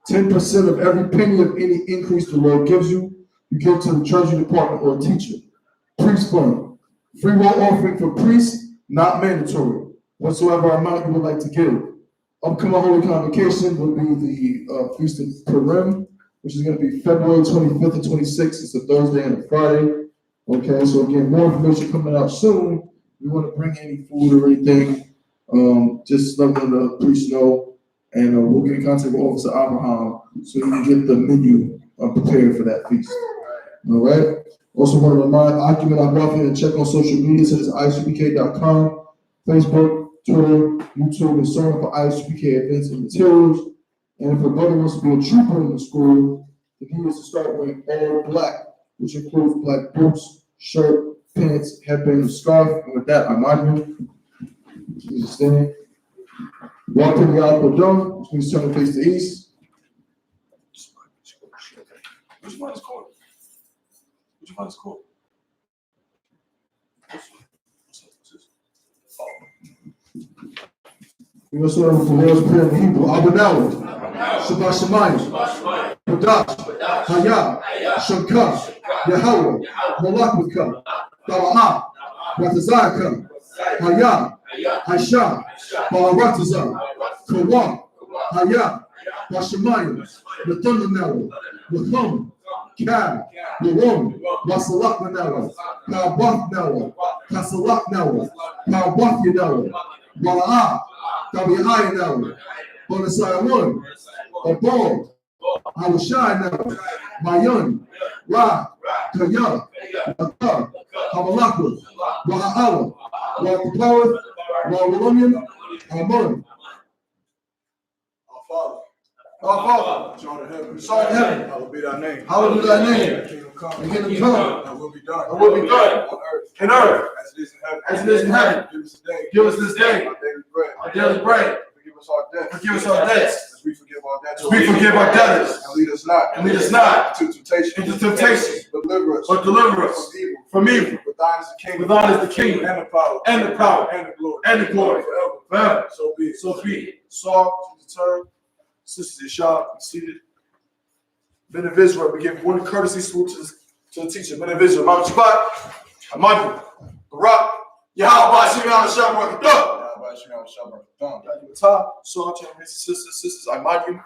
10% of every penny of any increase the Lord gives you, you give to the treasury department or teacher. Priest fund. Free will offering for priests, not mandatory. Whatsoever amount you would like to give. Upcoming Holy Convocation will be the Feast of Purim, which is going to be February 25th and 26th. It's a Thursday and a Friday. Okay, so again, more information coming out soon. If you want to bring any food or anything, just let one of the priests know, and we'll get in contact with Officer Abraham so you can get the menu prepared for that feast. All right. Also want to remind occupant our welfare and check on social media such as iSUPK.com, Facebook, Twitter, YouTube, and so on for iSUPK events and materials. And if a brother wants to be a trooper in the school, then he needs to start wearing all black, which includes black boots, shirt, pants, headband, and scarf. And with that, I'm out here. You understand? Walk in the Al-Qadam, which means turn to face the east. Which one is cool? Which one is cool? We also have the Lord's Prayer in Hebrew. Abanawa, Shabbat Shemayim, Kodash, Haya, Shamka, Yahweh, Malakmaka, Dawa'ah, Ratazaka, Haya, Aisha, Ba'arataza, Kawa, Haya, Bashamayim, Nathanawa, Latham, Kab, Larom, Masalak Manawa, Kaabach Nawa, Kasalak Nawa, Kaabach Yanawa, Bala'ah, Tabi'ai Nawa, Bonasayamun, Abol, Awashai Nawa, Mayan, Ra, Kaya, Atar, Hamalakwa, Wa'ala, Wa'apawarth, Wa'alumian, Amon. Our Father, Our Father, which art in heaven, hallowed be thy name. hallowed be thy name. Thy kingdom come. Thy kingdom come. Thy will be done. Thy will be done on earth in earth as it is in heaven. as it is in heaven. Give us today. Give us this day our daily bread. our daily bread. Forgive us our debts. Forgive us our debts. As we forgive our debtors. As we forgive our debtors. And lead us not. And lead us not into temptation. into temptation. But deliver us. But deliver us from evil. from evil. For thine is the kingdom. For thine is the kingdom, And the power. and the power, And the glory. and the glory, Forever. forever. So be it. So be it. Saul, to the turn. Sisters Ishab, be seated. Men of Israel, we give one courtesy salute to the teacher. Men of Israel, Mount Shabbat, Amadu, Barak, Yahweh, Shem, Yahweh, Matah, Saul, sisters, Amadu.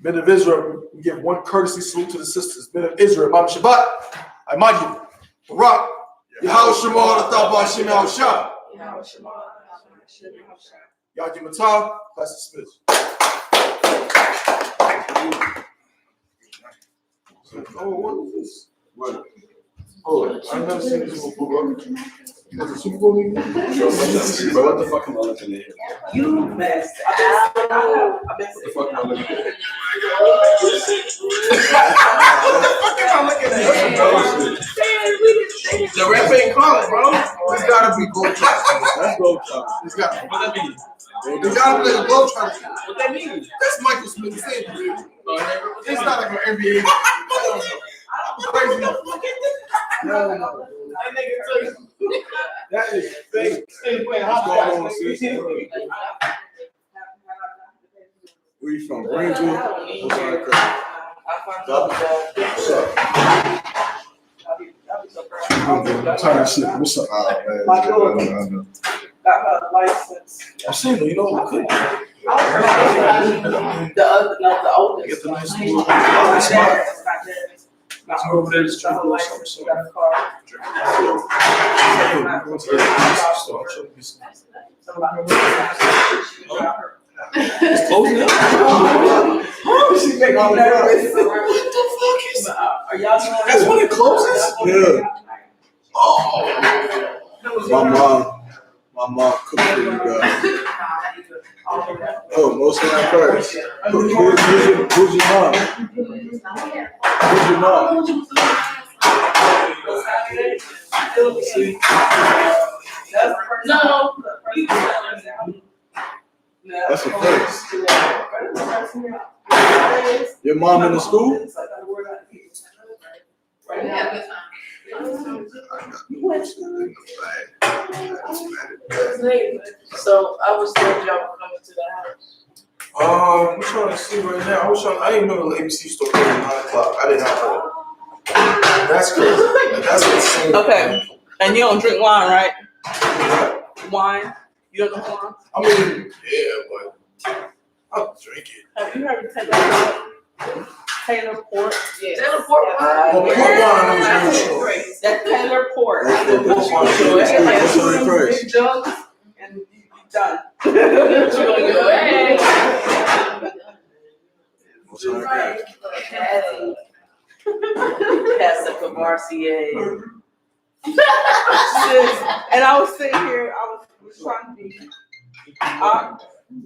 Men of Israel, we give one courtesy salute to the sisters. Men of Israel, Mount Shabbat, Amadu, Barak, Yahweh, Shem, Yahweh, Shem, Yahweh, Matah, class dismissed. Oh, what is this? What? Oh, I've never seen this before. Is it a Super Bowl league? Bro, what the fuck am I looking at here? You messed up. What the fuck am I looking at? The ref ain't calling, bro. It's gotta be gold. That's Globetrotters. It's got. What that mean? They gotta play the Globetrotters. What that mean? That's Michael Smith saying. It's not like an NBA. Crazy. No. That is fake. What's going on, sis? Where you from? Greenville? What's on the I'm tired of shit. What's up? My daughter got her license. I'm saying, you know, good. The oldest. Get the nice My little dad's spot. Let's go over there, just try to do license. something. She got a car. It's closing up. She make me nervous. What the fuck is that? Are y'all doing? That's when it closes? Yeah. Oh. My mom cooked for you guys. Oh, most of my first. Who's your mom? Who's your mom? No. That's a first. Your mom in the school? So I was told y'all were coming to the house. I'm trying to see right now. I didn't know the ABC store opened at 9 o'clock. I did not know that. That's crazy. That's insane. Okay, and you don't drink wine, right? Wine? You don't drink wine? I mean, yeah, but I'll drink it. Have you heard of Taylor Port? Yes. Taylor Port wine? Well, port wine, I'm really sure. That Taylor Port. What's on the first? Big jugs and you done. What's on the first? Pastor Camarcier. And I was sitting here, I was trying to be